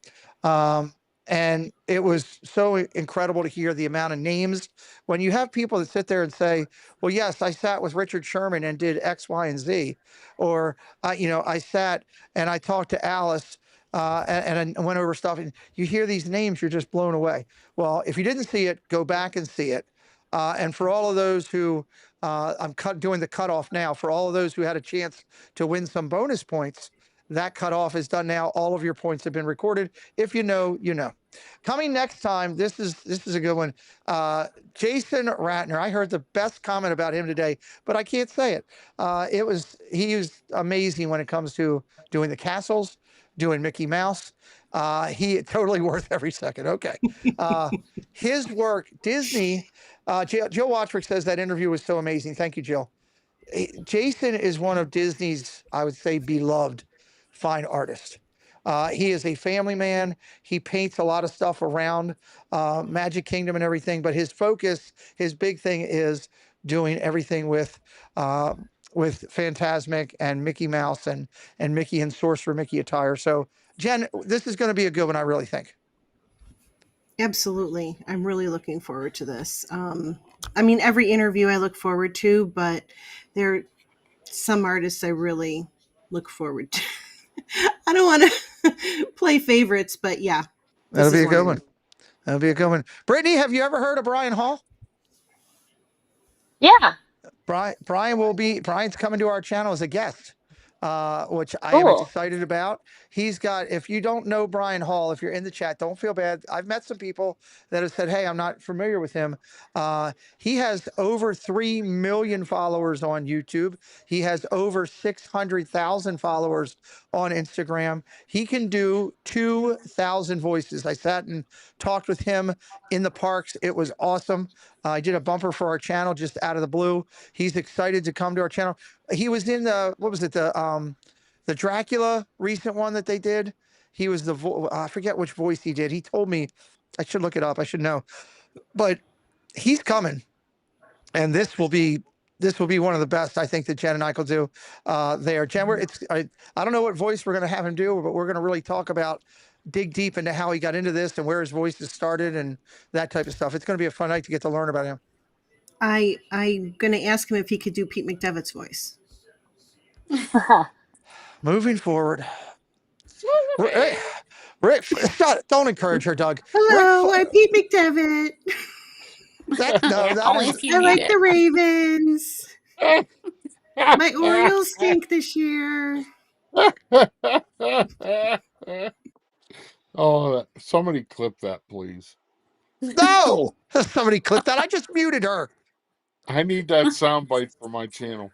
And it was so incredible to hear the amount of names. When you have people that sit there and say, well, yes, I sat with Richard Sherman and did X, Y, and Z. Or, I sat and I talked to Alice and I went over stuff. And you hear these names, you're just blown away. Well, if you didn't see it, go back and see it. And for all of those who, I'm doing the cutoff now, for all of those who had a chance to win some bonus points, that cutoff is done now. All of your points have been recorded. If you know, you know. Coming next time, this is a good one. Jason Ratner. I heard the best comment about him today, but I can't say it. He was amazing when it comes to doing the castles, doing Mickey Mouse. He totally worth every second. Okay. His work, Disney. Jill Watchrick says that interview was so amazing. Thank you, Jill. Jason is one of Disney's, I would say, beloved fine artist. He is a family man. He paints a lot of stuff around Magic Kingdom and everything, but his focus, his big thing is doing everything with Fantasmic and Mickey Mouse and Mickey and Sorcerer Mickey attire. So, Jen, this is going to be a good one, I really think. Absolutely. I'm really looking forward to this. Every interview I look forward to, but there are some artists I really look forward to. I don't want to play favorites, but yeah. That'll be a good one. That'll be a good one. Brittany, have you ever heard of Brian Hall? Yeah. Brian's coming to our channel as a guest. which I am Cool. excited about. He's got, if you don't know Brian Hall, if you're in the chat, don't feel bad. I've met some people that have said, hey, I'm not familiar with him. He has over 3 million followers on YouTube. He has over 600,000 followers on Instagram. He can do 2,000 voices. I sat and talked with him in the parks. It was awesome. I did a bumper for our channel just out of the blue. He's excited to come to our channel. He was in the, what was it, the Dracula recent one that they did. He was the I forget which voice he did. He told me, I should look it up. I should know, but he's coming, and this will be one of the best I think that Jen and I could do there. Jen, I don't know what voice we're going to have him do, but we're going to really talk about, dig deep into how he got into this and where his voices started and that type of stuff. It's going to be a fun night to get to learn about him. I'm going to ask him if he could do Pete McDevitt's voice. Moving forward. Rick, don't encourage her, Doug. Hello, I'm Pete McDevitt. Only if you I need like it. the Ravens. My Orioles stink this year. Oh, somebody clip that, please. No, somebody clip that. I just muted her. I need that soundbite for my channel.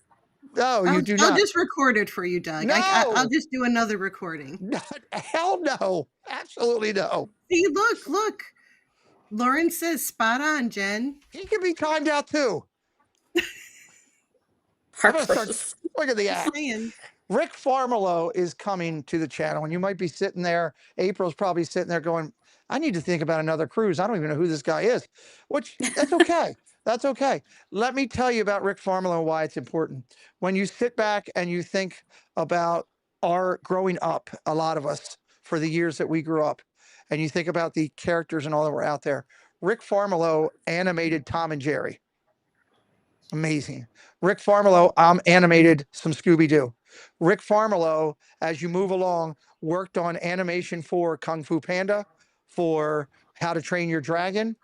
No, you do not. I'll just record it for you, Doug. No. I'll just do another recording. Hell no. Absolutely no. See, look. Lauren says spot on, Jen. He can be timed out too. Look at the act. Rick Farmelo is coming to the channel, and you might be sitting there. April's probably sitting there going, I need to think about another cruise. I don't even know who this guy is, which that's okay. That's okay. Let me tell you about Rick Farmelo and why it's important. When you sit back and you think about our growing up, a lot of us, for the years that we grew up, and you think about the characters and all that were out there, Rick Farmelo animated Tom and Jerry. Amazing. Rick Farmelo animated some Scooby-Doo. Rick Farmelo, as you move along, worked on animation for Kung Fu Panda, for How to Train Your Dragon,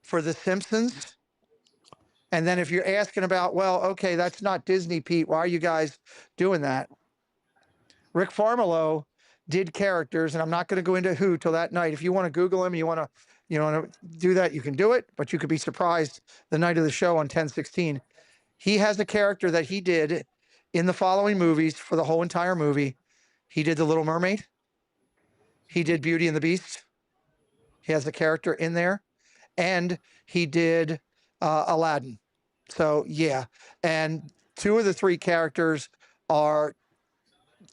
for The Simpsons. And then if you're asking about, well, okay, that's not Disney, Pete. Why are you guys doing that? Rick Farmelo did characters, and I'm not going to go into who till that night. If you want to Google him, you want to do that, you can do it, but you could be surprised the night of the show on 10/16. He has a character that he did in the following movies for the whole entire movie. He did The Little Mermaid. He did Beauty and the Beast. He has a character in there. And he did Aladdin. So, yeah. And 2 of the 3 characters are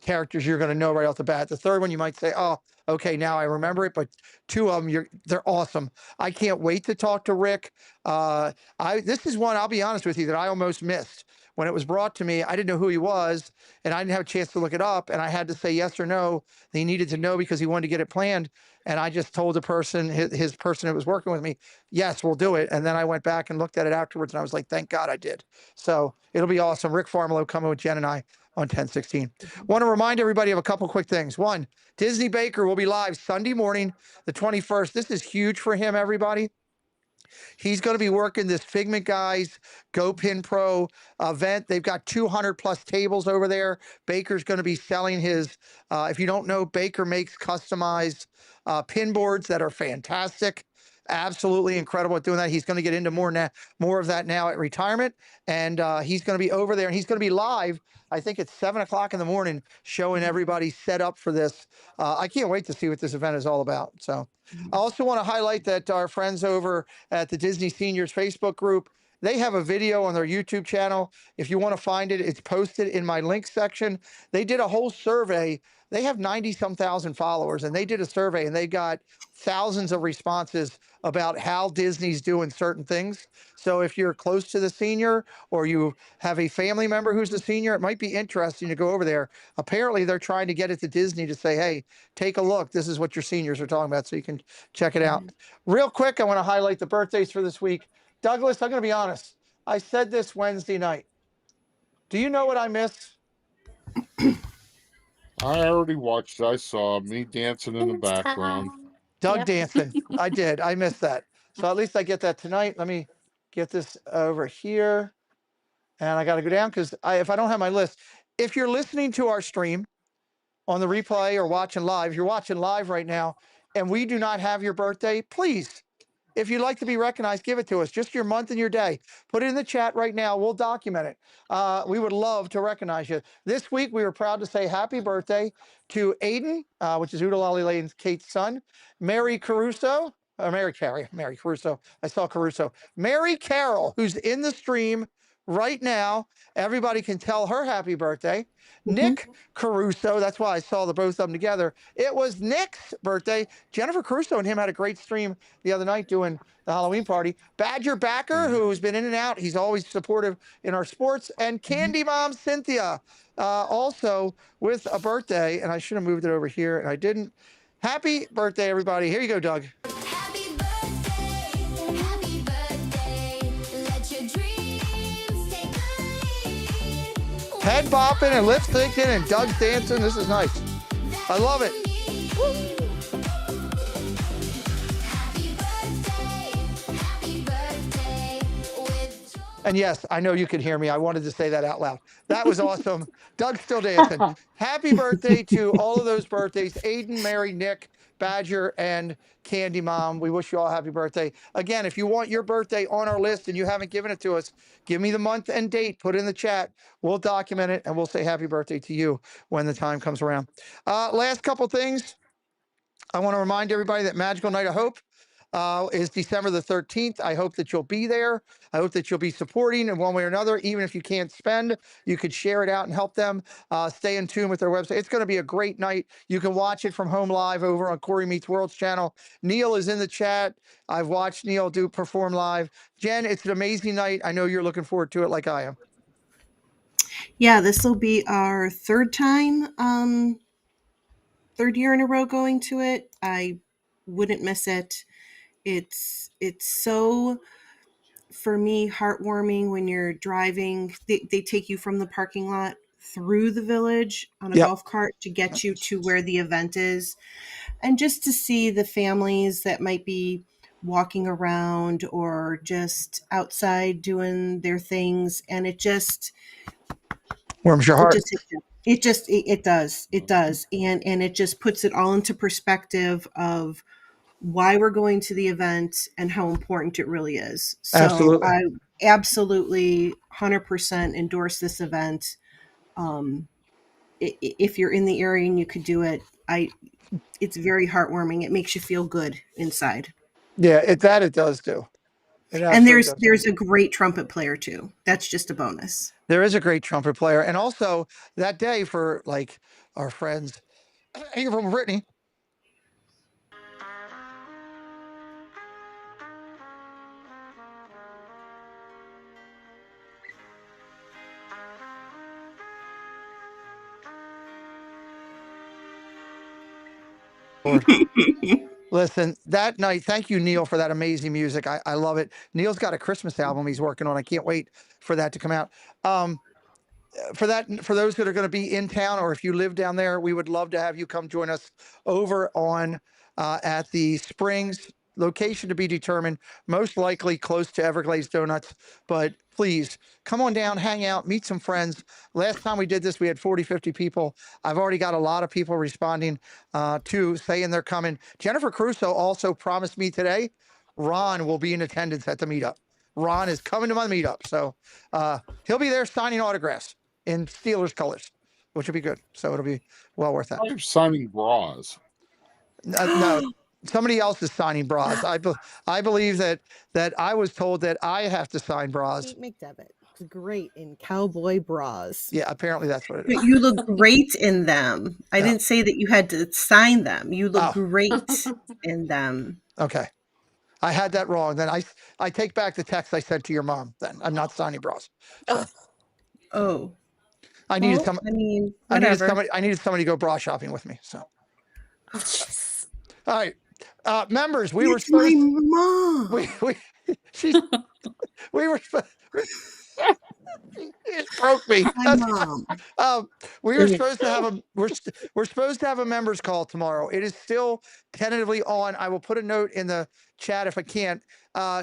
characters you're going to know right off the bat. The third one, you might say, oh, okay, now I remember it. But 2 of them, they're awesome. I can't wait to talk to Rick. This is one, I'll be honest with you, that I almost missed. When it was brought to me, I didn't know who he was, and I didn't have a chance to look it up, and I had to say yes or no. He needed to know because he wanted to get it planned, and I just told the person, his person that was working with me, yes, we'll do it. And then I went back and looked at it afterwards, and I was like, thank God I did. So it'll be awesome. Rick Farmelo coming with Jen and I on 10/16. Want to remind everybody of a couple quick things. One, Disney Baker will be live Sunday morning, the 21st. This is huge for him, everybody. He's going to be working this Figment Guys Go Pin Pro event. They've got 200 plus tables over there. Baker's going to be selling his, if you don't know, Baker makes customized pin boards that are fantastic. Absolutely incredible at doing that. He's going to get into more of that now at retirement. And he's going to be over there, and he's going to be live. I think it's 7 o'clock in the morning, showing everybody set up for this. I can't wait to see what this event is all about. So I also want to highlight that our friends over at the Disney Seniors Facebook group, they have a video on their YouTube channel. If you want to find it, it's posted in my link section. They did a whole survey. They have 90-some thousand followers, and they did a survey, and they got thousands of responses about how Disney's doing certain things. So if you're close to the senior, or you have a family member who's a senior, it might be interesting to go over there. Apparently, they're trying to get it to Disney to say, hey, take a look. This is what your seniors are talking about, so you can check it out. Real quick, I want to highlight the birthdays for this week. Douglas, I'm going to be honest. I said this Wednesday night. Do you know what I missed? I already watched it. I saw me dancing in the background. Doug dancing. I did. I missed that. So at least I get that tonight. Let me get this over here. And I got to go down because if I don't have my list, if you're listening to our stream on the replay or watching live, you're watching live right now, and we do not have your birthday, please, if you'd like to be recognized, give it to us. Just your month and your day. Put it in the chat right now. We'll document it. We would love to recognize you. This week, we were proud to say happy birthday to Aiden, which is Oodalali Lane's Kate's son, Mary Caruso. Mary Caruso. I saw Caruso. Mary Carol, who's in the stream right now. Everybody can tell her happy birthday. Nick Caruso, that's why I saw the both of them together. It was Nick's birthday. Jennifer Caruso and him had a great stream the other night doing the Halloween party. Badger Backer, who's been in and out, he's always supportive in our sports. And Candy Mom Cynthia, also with a birthday. And I should have moved it over here, and I didn't. Happy birthday, everybody. Here you go, Doug. Happy birthday, let your dreams take the lead. Head bopping and lip syncing and Doug's dancing. This is nice. I love it. Happy birthday, with joy. And yes, I know you can hear me. I wanted to say that out loud. That was awesome. Doug's still dancing. Happy birthday to all of those birthdays. Aiden, Mary, Nick, Badger, and Candy Mom. We wish you all happy birthday. Again, if you want your birthday on our list and you haven't given it to us, give me the month and date. Put it in the chat. We'll document it, and we'll say happy birthday to you when the time comes around. Last couple things. I want to remind everybody that Magical Night of Hope is December the 13th. I hope that you'll be there. I hope that you'll be supporting in one way or another. Even if you can't spend, you could share it out and help them. Stay in tune with their website. It's going to be a great night. You can watch it from home live over on Corey Meets World's channel. Neil is in the chat. I've watched Neil perform live. Jen, it's an amazing night. I know you're looking forward to it like I am. Yeah, this will be our third year in a row going to it. I wouldn't miss it. It's so, for me, heartwarming when you're driving. They take you from the parking lot through the village on a golf cart to get you to where the event is. And just to see the families that might be walking around or just outside doing their things. And it just warms your heart. It does. And it just puts it all into perspective of why we're going to the event and how important it really is. So Absolutely. I absolutely 100% endorse this event. If you're in the area and you could do it, it's very heartwarming. It makes you feel good inside. Yeah, it does too. And there's a great trumpet player too. That's just a bonus. There is a great trumpet player. And also that day for like our friends, here from Brittany. Listen, that night, thank you, Neil, for that amazing music. I love it. Neil's got a Christmas album he's working on. I can't wait for that to come out. For those that are going to be in town, or if you live down there, we would love to have you come join us over on at the Springs, location to be determined, most likely close to Everglades Donuts. But please come on down, hang out, meet some friends. Last time we did this, we had 40, 50 people. I've already got a lot of people responding to saying they're coming. Jennifer Caruso also promised me today, Ron will be in attendance at the meetup. Ron is coming to my meetup. So he'll be there signing autographs in Steelers colors, which will be good. So it'll be well worth that. I'm signing bras. No, somebody else is signing bras. I believe that I was told that I have to sign bras. Kate McDevitt is great in cowboy bras. Yeah, apparently that's what it is. But you look great in them. I didn't say that you had to sign them. You look great in them. Okay. I had that wrong. Then I take back the text I sent to your mom. Then I'm not signing bras. So. Oh. I needed whatever. I needed somebody to go bra shopping with me. So. All right, members, we were supposed. My mom. We were supposed. It broke me. My mom. We were supposed to have we're supposed to have a members call tomorrow. It is still tentatively on. I will put a note in the chat if I can't.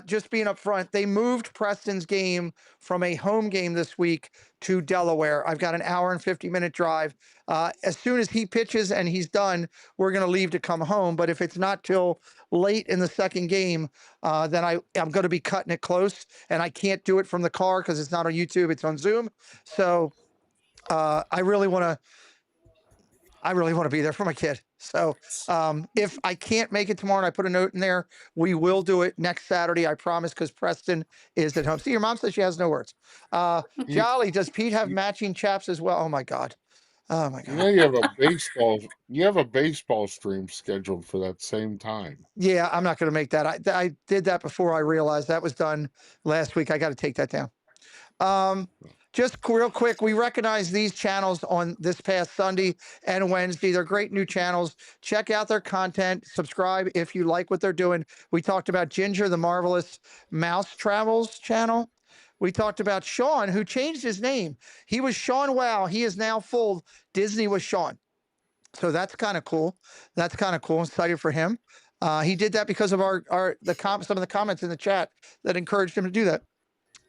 Just being up front, they moved Preston's game from a home game this week to Delaware. I've got an hour and 50-minute drive. As soon as he pitches and he's done, we're going to leave to come home. But if it's not till late in the second game, then I'm going to be cutting it close, and I can't do it from the car because it's not on YouTube, it's on Zoom. So I really want to be there for my kid. So if I can't make it tomorrow and I put a note in there, we will do it next Saturday, I promise, because Preston is at home. See, your mom says she has no words. Jolly, does Pete have matching chaps as well? Oh my God. Oh my God. You know, you have a baseball stream scheduled for that same time. Yeah, I'm not going to make that. I did that before I realized that was done last week. I got to take that down. Just real quick, we recognize these channels on this past Sunday and Wednesday. They're great new channels. Check out their content. Subscribe if you like what they're doing. We talked about Ginger, the Marvelous Mouse Travels channel. We talked about Sean, who changed his name. He was Sean Wow. He is now full Disney with Sean. So that's kind of cool. That's kind of cool. Excited for him. He did that because of some of the comments in the chat that encouraged him to do that.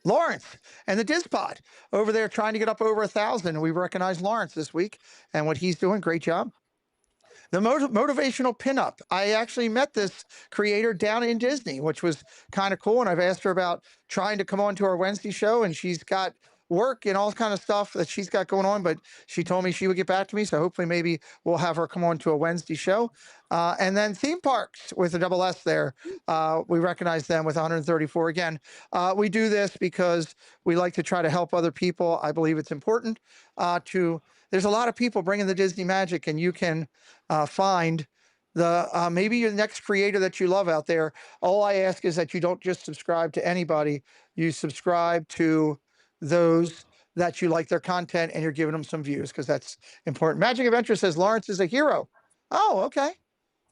Lawrence and the Dispod over there trying to get up over 1,000. We recognize Lawrence this week and what he's doing. Great job. The motivational pinup. I actually met this creator down in Disney, which was kind of cool. And I've asked her about trying to come on to our Wednesday show, and she's got work and all kind of stuff that she's got going on, but she told me she would get back to me. So hopefully maybe we'll have her come on to a Wednesday show. And then theme parks with a double S there. We recognize them with 134. Again, we do this because we like to try to help other people. I believe it's important there's a lot of people bringing the Disney magic, and you can find maybe your next creator that you love out there. All I ask is that you don't just subscribe to anybody. You subscribe to those that you like their content, and you're giving them some views, because that's important. Magic Adventure says Lawrence is a hero. Oh, okay,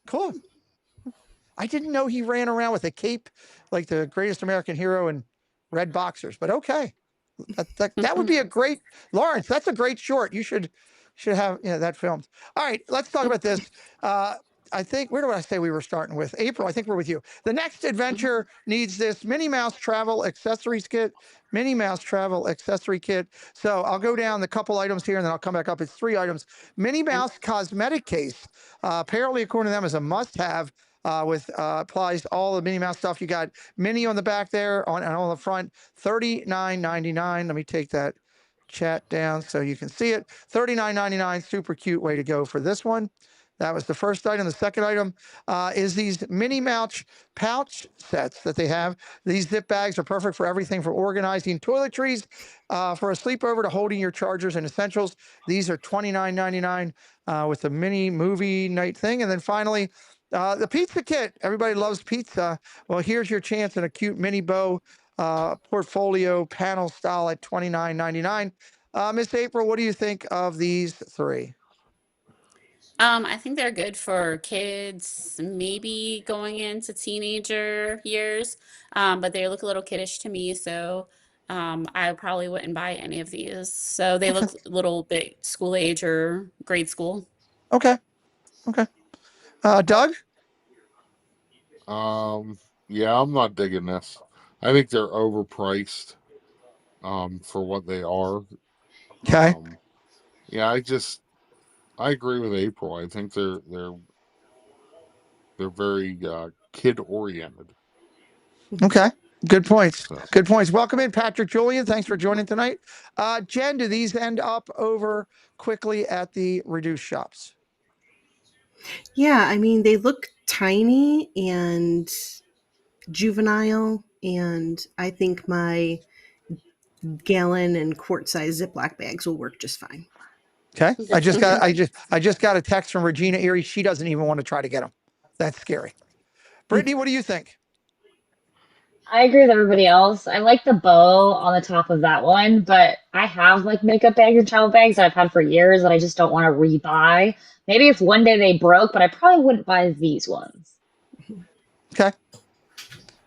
cool. I didn't know he ran around with a cape like the greatest American hero in red boxers, but okay. That would be a great, Lawrence, that's a great short. You should have that filmed. All right, let's talk about this. I think, where do I say we were starting with? April, I think we're with you. The next adventure needs this Minnie Mouse Travel Accessories Kit. Minnie Mouse Travel Accessory Kit. So I'll go down the couple items here, and then I'll come back up. It's 3 items. Minnie Mouse Cosmetic Case. Apparently, according to them, is a must-have. Applies to all the Minnie Mouse stuff. You got Minnie on the back there, and on the front, $39.99. Let me take that chat down so you can see it. $39.99. Super cute way to go for this one. That was the first item. The second item is these Minnie Mouse pouch sets that they have. These zip bags are perfect for everything from organizing toiletries for a sleepover to holding your chargers and essentials. These are $29.99 with the mini movie night thing. And then finally, the pizza kit. Everybody loves pizza. Well, here's your chance in a cute mini bow portfolio panel style at $29.99. Miss April, what do you think of these 3? I think they're good for kids, maybe going into teenager years, but they look a little kiddish to me, so I probably wouldn't buy any of these. So they look a little bit school age or grade school. Okay. Doug? Yeah, I'm not digging this. I think they're overpriced for what they are. Okay. Yeah, I agree with April. I think they're very kid oriented. Okay. Good points. Good points. Welcome in, Patrick Julian. Thanks for joining tonight. Jen, do these end up over quickly at the reduced shops? Yeah, I mean, they look tiny and juvenile, and I think my gallon and quart size Ziploc bags will work just fine. Okay. I just got a text from Regina Erie. She doesn't even want to try to get them. That's scary. Brittany, what do you think? I agree with everybody else. I like the bow on the top of that one, but I have like makeup bags and travel bags that I've had for years that I just don't want to rebuy. Maybe if one day they broke, but I probably wouldn't buy these ones. Okay.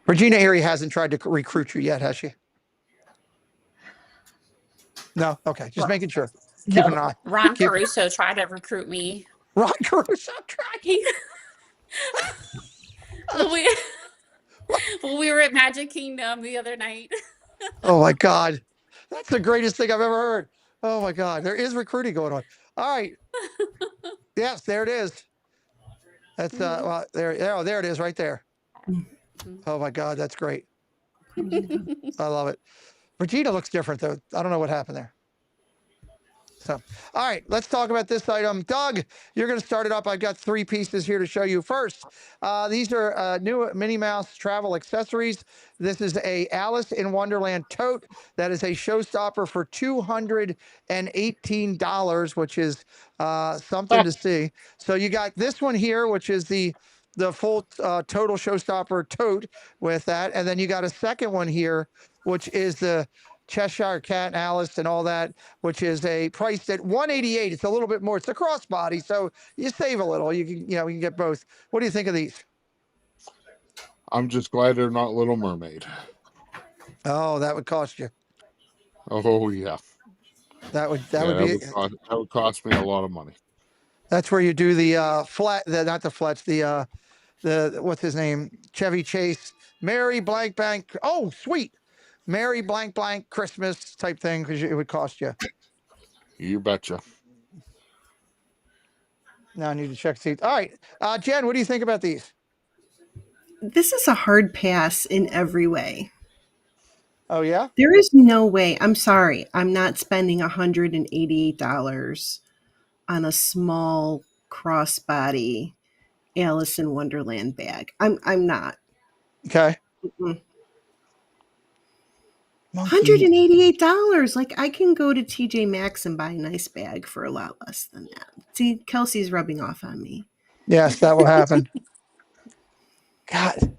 Regina Erie hasn't tried to recruit you yet, has she? No? Okay. Just making sure. Keep an eye. Ron Caruso tried to recruit me. Ron Caruso tried. we we were at Magic Kingdom the other night. Oh my God. That's the greatest thing I've ever heard. Oh my God. There is recruiting going on. All right. Yes, there it is. That's well, there. Oh, there it is right there. Oh my God. That's great. I love it. Regina looks different though. I don't know what happened there. So, all right, let's talk about this item. Doug, you're going to start it up. I've got 3 pieces here to show you. First, these are new Minnie Mouse travel accessories. This is a Alice in Wonderland tote that is a showstopper for $218, which is something to see. So you got this one here, which is the full total showstopper tote with that, and then you got a second one here, which is the Cheshire Cat and Alice and all that, which is a priced at $188. It's a little bit more. It's a crossbody, so you save a little. You can get both. What do you think of these? I'm just glad they're not Little Mermaid. Oh, that would cost you. Oh yeah. That would be. That would cost me a lot of money. That's where you do the not the flats, the what's his name? Chevy Chase, Mary blank blank. Oh, sweet. Mary blank blank Christmas type thing, because it would cost you. You betcha. Now I need to check seats. All right, Jen, what do you think about these? This is a hard pass in every way. Oh yeah? There is no way. I'm sorry. I'm not spending $188 on a small crossbody Alice in Wonderland bag. I'm not. Okay. $188. Like, I can go to TJ Maxx and buy a nice bag for a lot less than that. See, Kelsey's rubbing off on me. Yes, that will happen. God,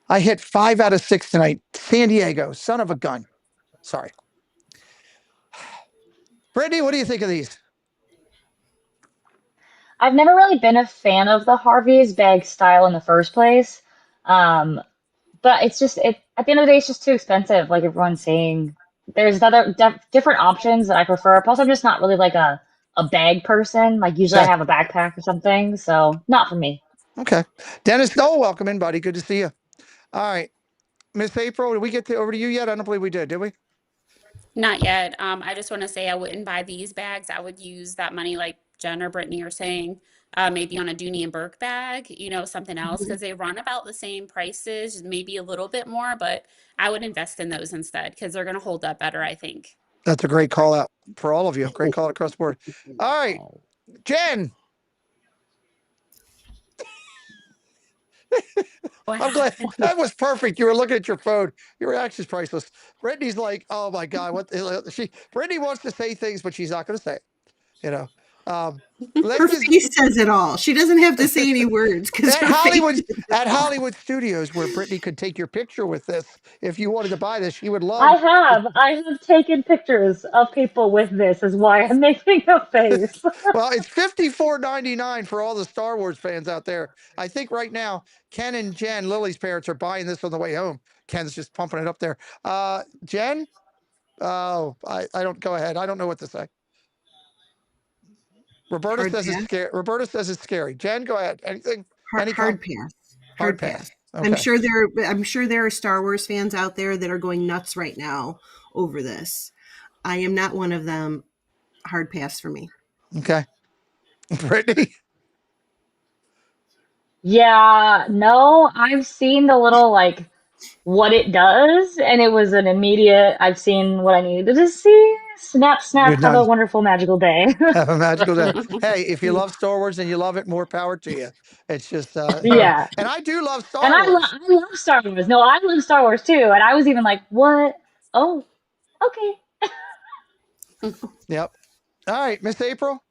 I hit 5 out of 6 tonight. San Diego, son of a gun. Sorry. Brittany, what do you think of these? I've never really been a fan of the Harvey's bag style in the first place. But it's just at the end of the day, it's just too expensive. Like everyone's saying, there's other different options that I prefer. Plus, I'm just not really like a bag person. Like usually I have a backpack or something, so not for me. Okay, Dennis Noel, welcome in, buddy. Good to see you. All right, Miss April, did we get over to you yet? I don't believe we did we? Not yet. I just want to say I wouldn't buy these bags. I would use that money, like Jen or Brittany are saying, maybe on a Dooney and Burke bag, something else, because they run about the same prices, maybe a little bit more, but I would invest in those instead because they're going to hold up better, I think. That's a great call out for all of you. Great call across the board. All right, Jen. I'm glad that was perfect. You were looking at your phone. Your reaction is priceless. Brittany's like, oh my God, Brittany wants to say things, but she's not going to say it. Her face says it all. She doesn't have to say any words. At Hollywood Studios, where Brittany could take your picture with this, if you wanted to buy this, she would love. I have taken pictures of people with this. Is why I'm making a face. Well, it's $54.99 for all the Star Wars fans out there. I think right now, Ken and Jen, Lily's parents, are buying this on the way home. Ken's just pumping it up there. Jen? Oh, I don't go ahead. I don't know what to say. Roberta says it's scary. Roberta says it's scary. Jen, go ahead. Anything? Hard pass. Hard pass. Okay. I'm sure there are Star Wars fans out there that are going nuts right now over this. I am not one of them. Hard pass for me. Okay. Brittany? Yeah, no, I've seen the little what it does, and it was an immediate, I've seen what I needed to see. Snap, have a wonderful, magical day. Have a magical day. Hey, if you love Star Wars and you love it, more power to you. It's just, yeah. And I do love Star Wars. I love Star Wars. No, I love Star Wars too. And I was even like, what? Oh, okay. Yep. All right, Miss April?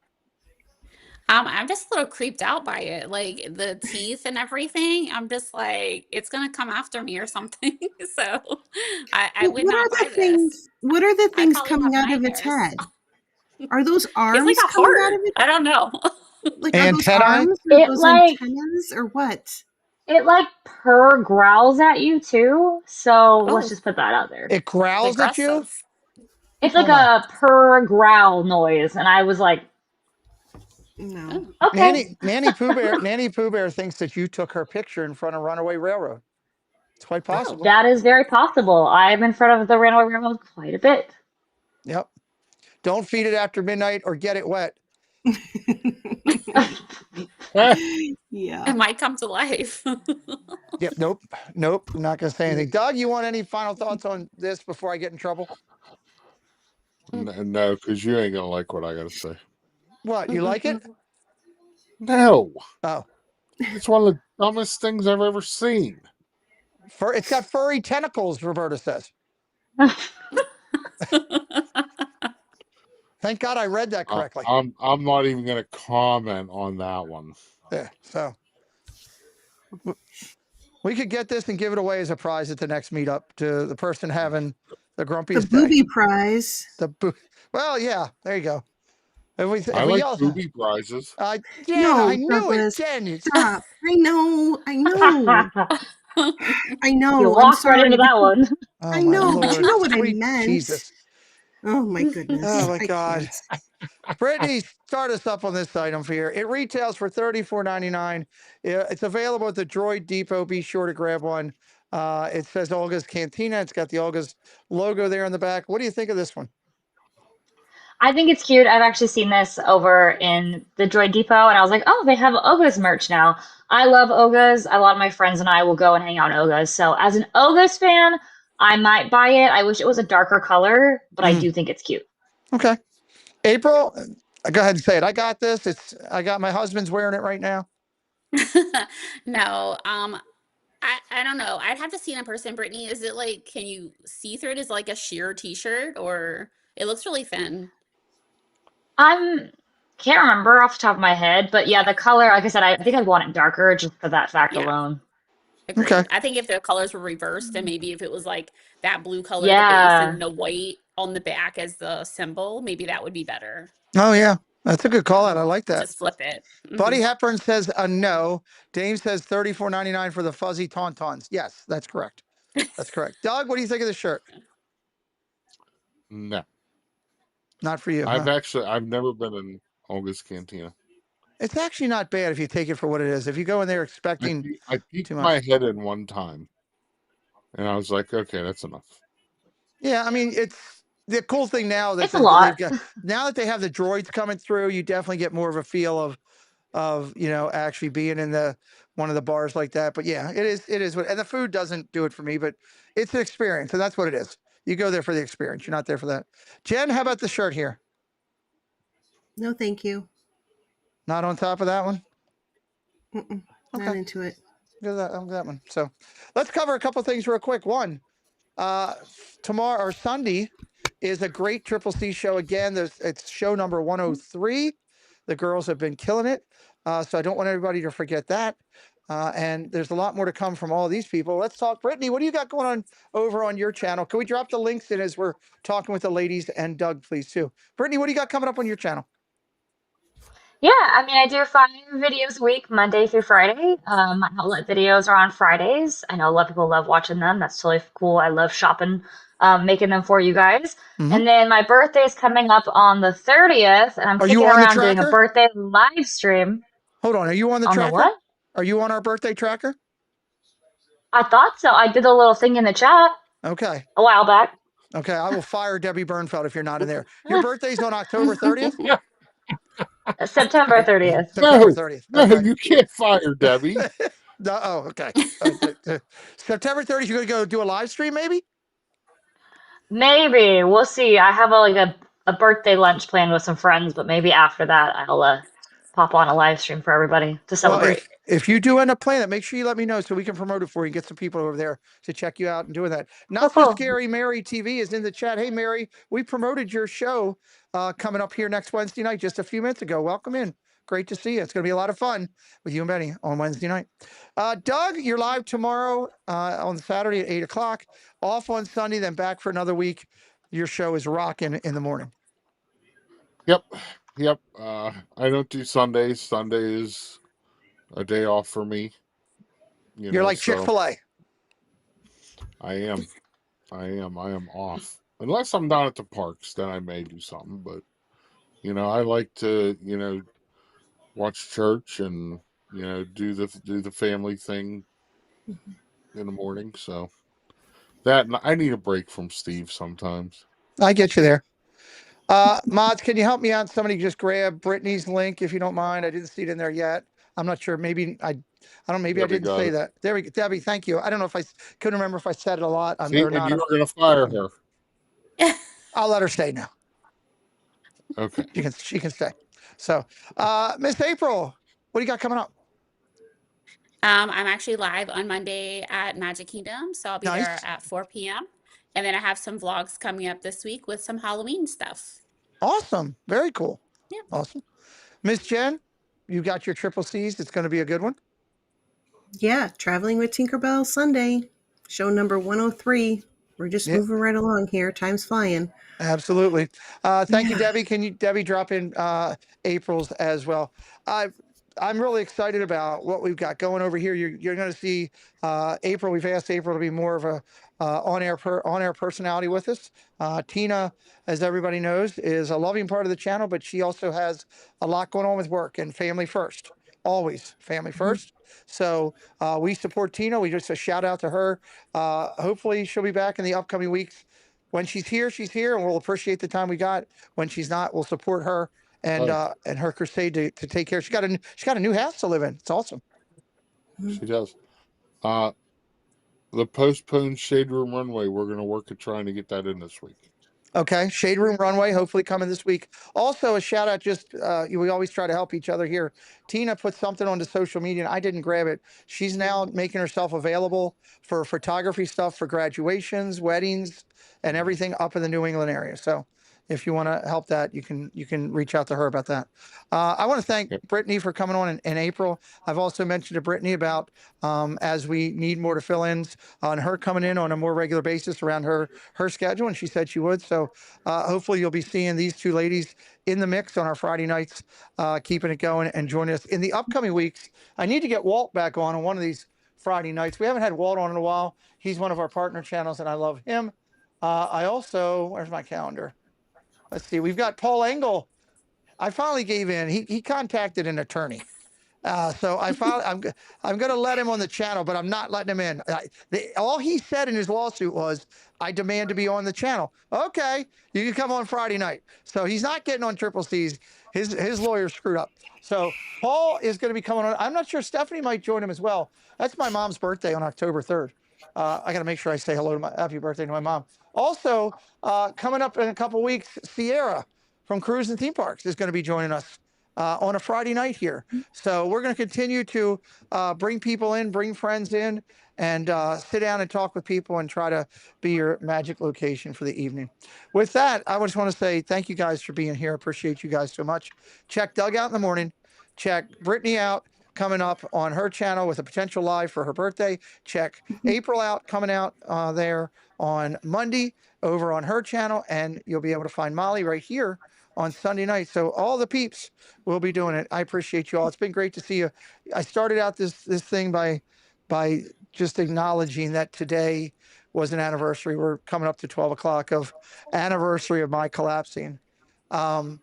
I'm just a little creeped out by it, like the teeth and everything. I'm just like, it's gonna come after me or something. So I would not buy this. What are the things coming out of its head? Are those arms it's like a coming heart. out of it? I don't know. Like are those arms or those antennas or what? It growls at you too. So let's just put that out there. It growls at you? It's like a purr growl noise, and I was like, No. Okay. Nanny Pooh Bear thinks that you took her picture in front of Runaway Railroad. It's quite possible. That is very possible. I'm in front of the Railway Railroad quite a bit. Yep. Don't feed it after midnight or get it wet. Yeah. It might come to life. Yep. Nope. I'm not going to say anything. Doug, you want any final thoughts on this before I get in trouble? No, because you ain't gonna like what I gotta say. What? You like it? No, Oh, it's one of the dumbest things I've ever seen. it's got furry tentacles, Roberta says. Thank God I read that correctly. I'm not even gonna comment on that one. Yeah. So we could get this and give it away as a prize at the next meetup to the person having the The grumpiest booby day. prize. Well, yeah. There you go. If I we like yell, booby prizes. Jen, No, I knew Douglas. it, Jen. Stop. I know. I You know. I'm walked right sorry. into that one. Oh, I my know, but Lord. you know what I Sweet meant. Jesus. Oh my goodness. Oh, my I God. can't. Brittany, start us up on this item for here. It retails for $34.99. It's available at the Droid Depot. Be sure to grab one. It says Olga's Cantina. It's got the Olga's logo there in the back. What do you think of this one? I think it's cute. I've actually seen this over in the Droid Depot, and I was like, oh, they have Oga's merch now. I love Oga's. A lot of my friends and I will go and hang out in Oga's. So, as an Oga's fan, I might buy it. I wish it was a darker color, but I do think it's cute. Okay. April, go ahead and say it. I got this. I got my husband's wearing it right now. No, I don't know. I'd have to see it in person. Brittany, is it like, can you see through it? Is it like a sheer t-shirt, or it looks really thin? Can't remember off the top of my head, but yeah, the color, like I said, I think I'd want it darker just for that fact Yeah, alone. Okay. agreed. I think if the colors were reversed and maybe if it was like that blue color at the base Yeah. and the white on the back as the symbol, maybe that would be better. Oh, yeah. That's a good call out. I like that. Just flip it. Buddy Hepburn says no. Dame says $34.99 for the fuzzy tauntauns. Yes, that's correct. That's correct. Doug, what do you think of the shirt? No, Not for you, huh? I've never been in Olga's Cantina. It's actually not bad if you take it for what it is. If you go in there expecting I peeked too my much. head in one time, and I was like, okay, that's enough. Yeah, I mean, it's the cool thing now that It's a lot. they've got now that they have the droids coming through, you definitely get more of a feel of actually being in the one of the bars like that. But yeah, it is and the food doesn't do it for me, but it's an experience, and that's what it is. You go there for the experience. You're not there for that. Jen, how about the shirt here? No, thank you. Not on top of that one? Mm-mm, Okay. Not into it. Go that one. So let's cover a couple things real quick. One, tomorrow or Sunday is a great Triple C show again. It's show number 103. The girls have been killing it. So I don't want everybody to forget that. And there's a lot more to come from all these people. Let's talk. Brittany, what do you got going on over on your channel? Can we drop the links in as we're talking with the ladies and Doug, please, too? Brittany, what do you got coming up on your channel? Yeah, I mean, I do 5 videos a week, Monday through Friday. My outlet videos are on Fridays. I know a lot of people love watching them. That's totally cool. I love shopping, making them for you guys. And then my birthday is coming up on the 30th, and I'm Are you kicking on the around doing a tracker? birthday live stream. Hold on. Are you on the On the tracker? what? Are you on our birthday tracker? I thought so. I did a little thing in the chat Okay. a while back. Okay. I will fire Debbie Bernfeld if you're not in there. Your birthday's on October 30th? September 30th. September 30th. No, Okay. you can't fire Debbie. No, okay. September 30th, you're going to go do a live stream, maybe? Maybe. We'll see. I have a birthday lunch planned with some friends, but maybe after that I'll pop on a live stream for everybody to Well, celebrate. if you do end up playing it, make sure you let me know so we can promote it for you and get some people over there to check you out and doing that. Not So cool. Scary Mary TV is in the chat. Hey, Mary, we promoted your show coming up here next Wednesday night just a few minutes ago. Welcome in. Great to see you. It's going to be a lot of fun with you and Benny on Wednesday night. Doug, you're live tomorrow on Saturday at 8 o'clock, off on Sunday, then back for another week. Your show is rocking in the morning. Yep. I don't do Sundays. Sunday is a day off for me. You're like Chick-fil-A. I am off. Unless I'm down at the parks, then I may do something. But I like to, watch church and do the family thing in the morning. So that I need a break from Steve sometimes. I get you there. Mods, can you help me out? Somebody just grab Brittany's link if you don't mind. I didn't see it in there yet. I'm not sure. Maybe I don't know. Maybe I Debbie didn't got say it. that. There we go. Debbie, thank you. I don't know if I couldn't remember if I said it a lot See, or and not. you were going to fire her. I'll let her stay now. Okay. She can stay. So, Miss April, what do you got coming up? I'm actually live on Monday at Magic Kingdom, so I'll be there Nice. at 4 p.m. And then I have some vlogs coming up this week with some Halloween stuff. Awesome. Very cool. Yeah. Awesome. Miss Jen, you got your triple C's. It's going to be a good one. Yeah, Traveling with Tinkerbell Sunday, show number 103. We're just moving right along here. Time's flying. Absolutely. Thank you, Debbie. Can you, Debbie, drop in April's as well? I'm really excited about what we've got going over here. You're going to see April. We've asked April to be more of a on-air personality with us. Tina, as everybody knows, is a loving part of the channel, but she also has a lot going on with work and family first. Always family first. So we support Tina. We just a shout out to her. Hopefully she'll be back in the upcoming weeks. When she's here, and we'll appreciate the time we got. When she's not, we'll support her and her crusade to take care. She got a new house to live in. It's awesome. She does. The postponed Shade Room Runway, we're going to work at trying to get that in this week. Okay, Shade Room Runway, hopefully coming this week. Also, a shout out, we always try to help each other here. Tina put something onto social media, and I didn't grab it. She's now making herself available for photography stuff for graduations, weddings, and everything up in the New England area. So if you want to help that, you can reach out to her about that. I want to thank Brittany for coming on in April. I've also mentioned to Brittany about as we need more to fill in on her coming in on a more regular basis around her schedule, and she said she would. So hopefully you'll be seeing these two ladies in the mix on our Friday nights, keeping it going and joining us in the upcoming weeks. I need to get Walt back on one of these Friday nights. We haven't had Walt on in a while. He's one of our partner channels, and I love him. I also, where's my calendar? Let's see. We've got Paul Engel. I finally gave in. He contacted an attorney. So I'm going to let him on the channel, but I'm not letting him in. All he said in his lawsuit was, I demand to be on the channel. Okay, you can come on Friday night. So he's not getting on Triple C's. His lawyer screwed up. So Paul is going to be coming on. I'm not sure. Stephanie might join him as well. That's my mom's birthday on October 3rd. I got to make sure I say hello to my happy birthday to my mom. Also, coming up in a couple weeks, Sierra from Cruise and Theme Parks is going to be joining us on a Friday night here. So we're going to continue to bring people in, bring friends in, and sit down and talk with people and try to be your magic location for the evening. With that, I just want to say thank you guys for being here. Appreciate you guys so much. Check Doug out in the morning. Check Brittany out coming up on her channel with a potential live for her birthday. Check April out coming out there on Monday over on her channel, and you'll be able to find Molly right here on Sunday night. So all the peeps will be doing it. I appreciate you all. It's been great to see you. I started out this thing by just acknowledging that today was an anniversary. We're coming up to 12 o'clock of anniversary of my collapsing, and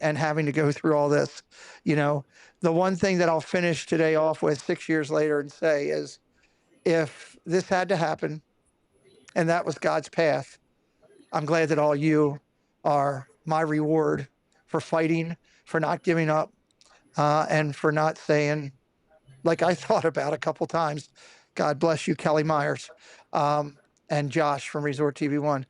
having to go through all this. You know, the one thing that I'll finish today off with 6 years later and say is, if this had to happen and that was God's path, I'm glad that all you are my reward for fighting, for not giving up, and for not saying, like I thought about a couple times, God bless you, Kelly Myers, and Josh from Resort TV1.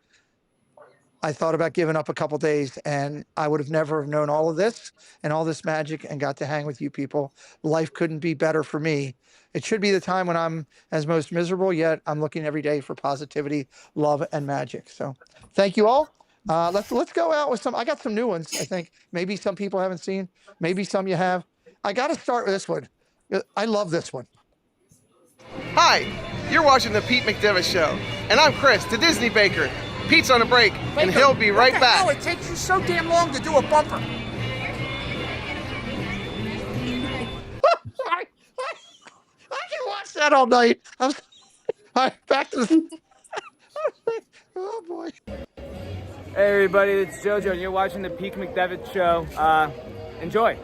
I thought about giving up a couple days, and I would have never have known all of this and all this magic and got to hang with you people. Life couldn't be better for me. It should be the time when I'm as most miserable, yet I'm looking every day for positivity, love, and magic. So thank you all. Let's go out with some. I got some new ones. I think maybe some people haven't seen, maybe some you have. I got to start with this one. I love this one. Hi, you're watching the Pete McDevitt Show, and I'm Chris, the Disney Baker. Pete's on a break, and he'll be right back. What the hell? It takes you so damn long to do a bumper. I can watch that all night. All right, back to the. Oh boy. Hey everybody, it's JoJo, and you're watching the Pete McDevitt Show. Enjoy.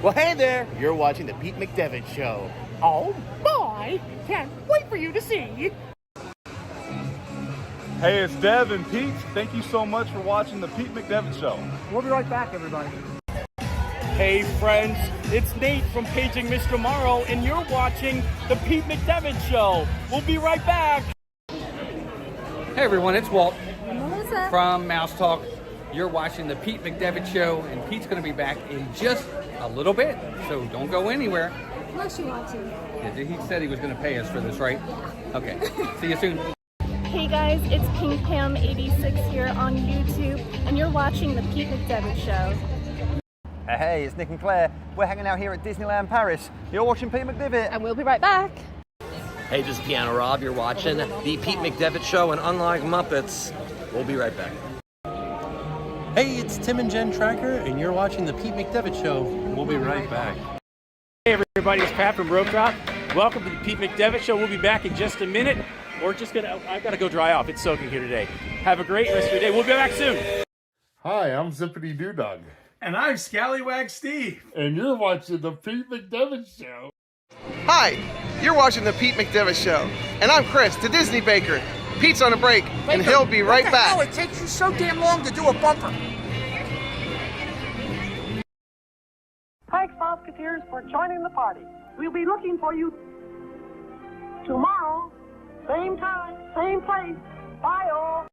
Well, hey there! You're watching the Pete McDevitt Show. Oh my! Can't wait for you to see. Hey, it's Dev and Pete. Thank you so much for watching the Pete McDevitt Show. We'll be right back, everybody. Hey friends, it's Nate from Paging Mr. Morrow, and you're watching the Pete McDevitt Show. We'll be right back. Hey everyone, it's Walt from Mouse Talk. You're watching the Pete McDevitt Show, and Pete's going to be back in just a little bit, so don't go anywhere. What you watching? He said he was going to pay us for this, right? Yeah. Okay. See you soon. Hey guys, it's King Pam 86 here on YouTube, and you're watching the Pete McDevitt Show. Hey, it's Nick and Claire. We're hanging out here at Disneyland Paris. You're watching Pete McDevitt. And we'll be right back. Hey, this is Piano Rob. You're watching the Pete McDevitt Show, and unlike Muppets, we'll be right back. Hey, it's Tim and Jen Tracker, and you're watching the Pete McDevitt Show. We'll be right back. Hey everybody, it's Pat from Rope Drop. Welcome to the Pete McDevitt Show. We'll be back in just a minute. I've got to go dry off. It's soaking here today. Have a great rest of your day. We'll be back soon. Hi, I'm Zippity Doo Dog. And I'm Scallywag Steve. And you're watching the Pete McDevitt Show. Hi, you're watching the Pete McDevitt Show. And I'm Chris, the Disney Baker. Pete's on a break, and he'll be right back. How it takes you so damn long to do a bumper. Thanks, Musketeers, for joining the party. We'll be looking for you tomorrow, same time, same place. Bye, all.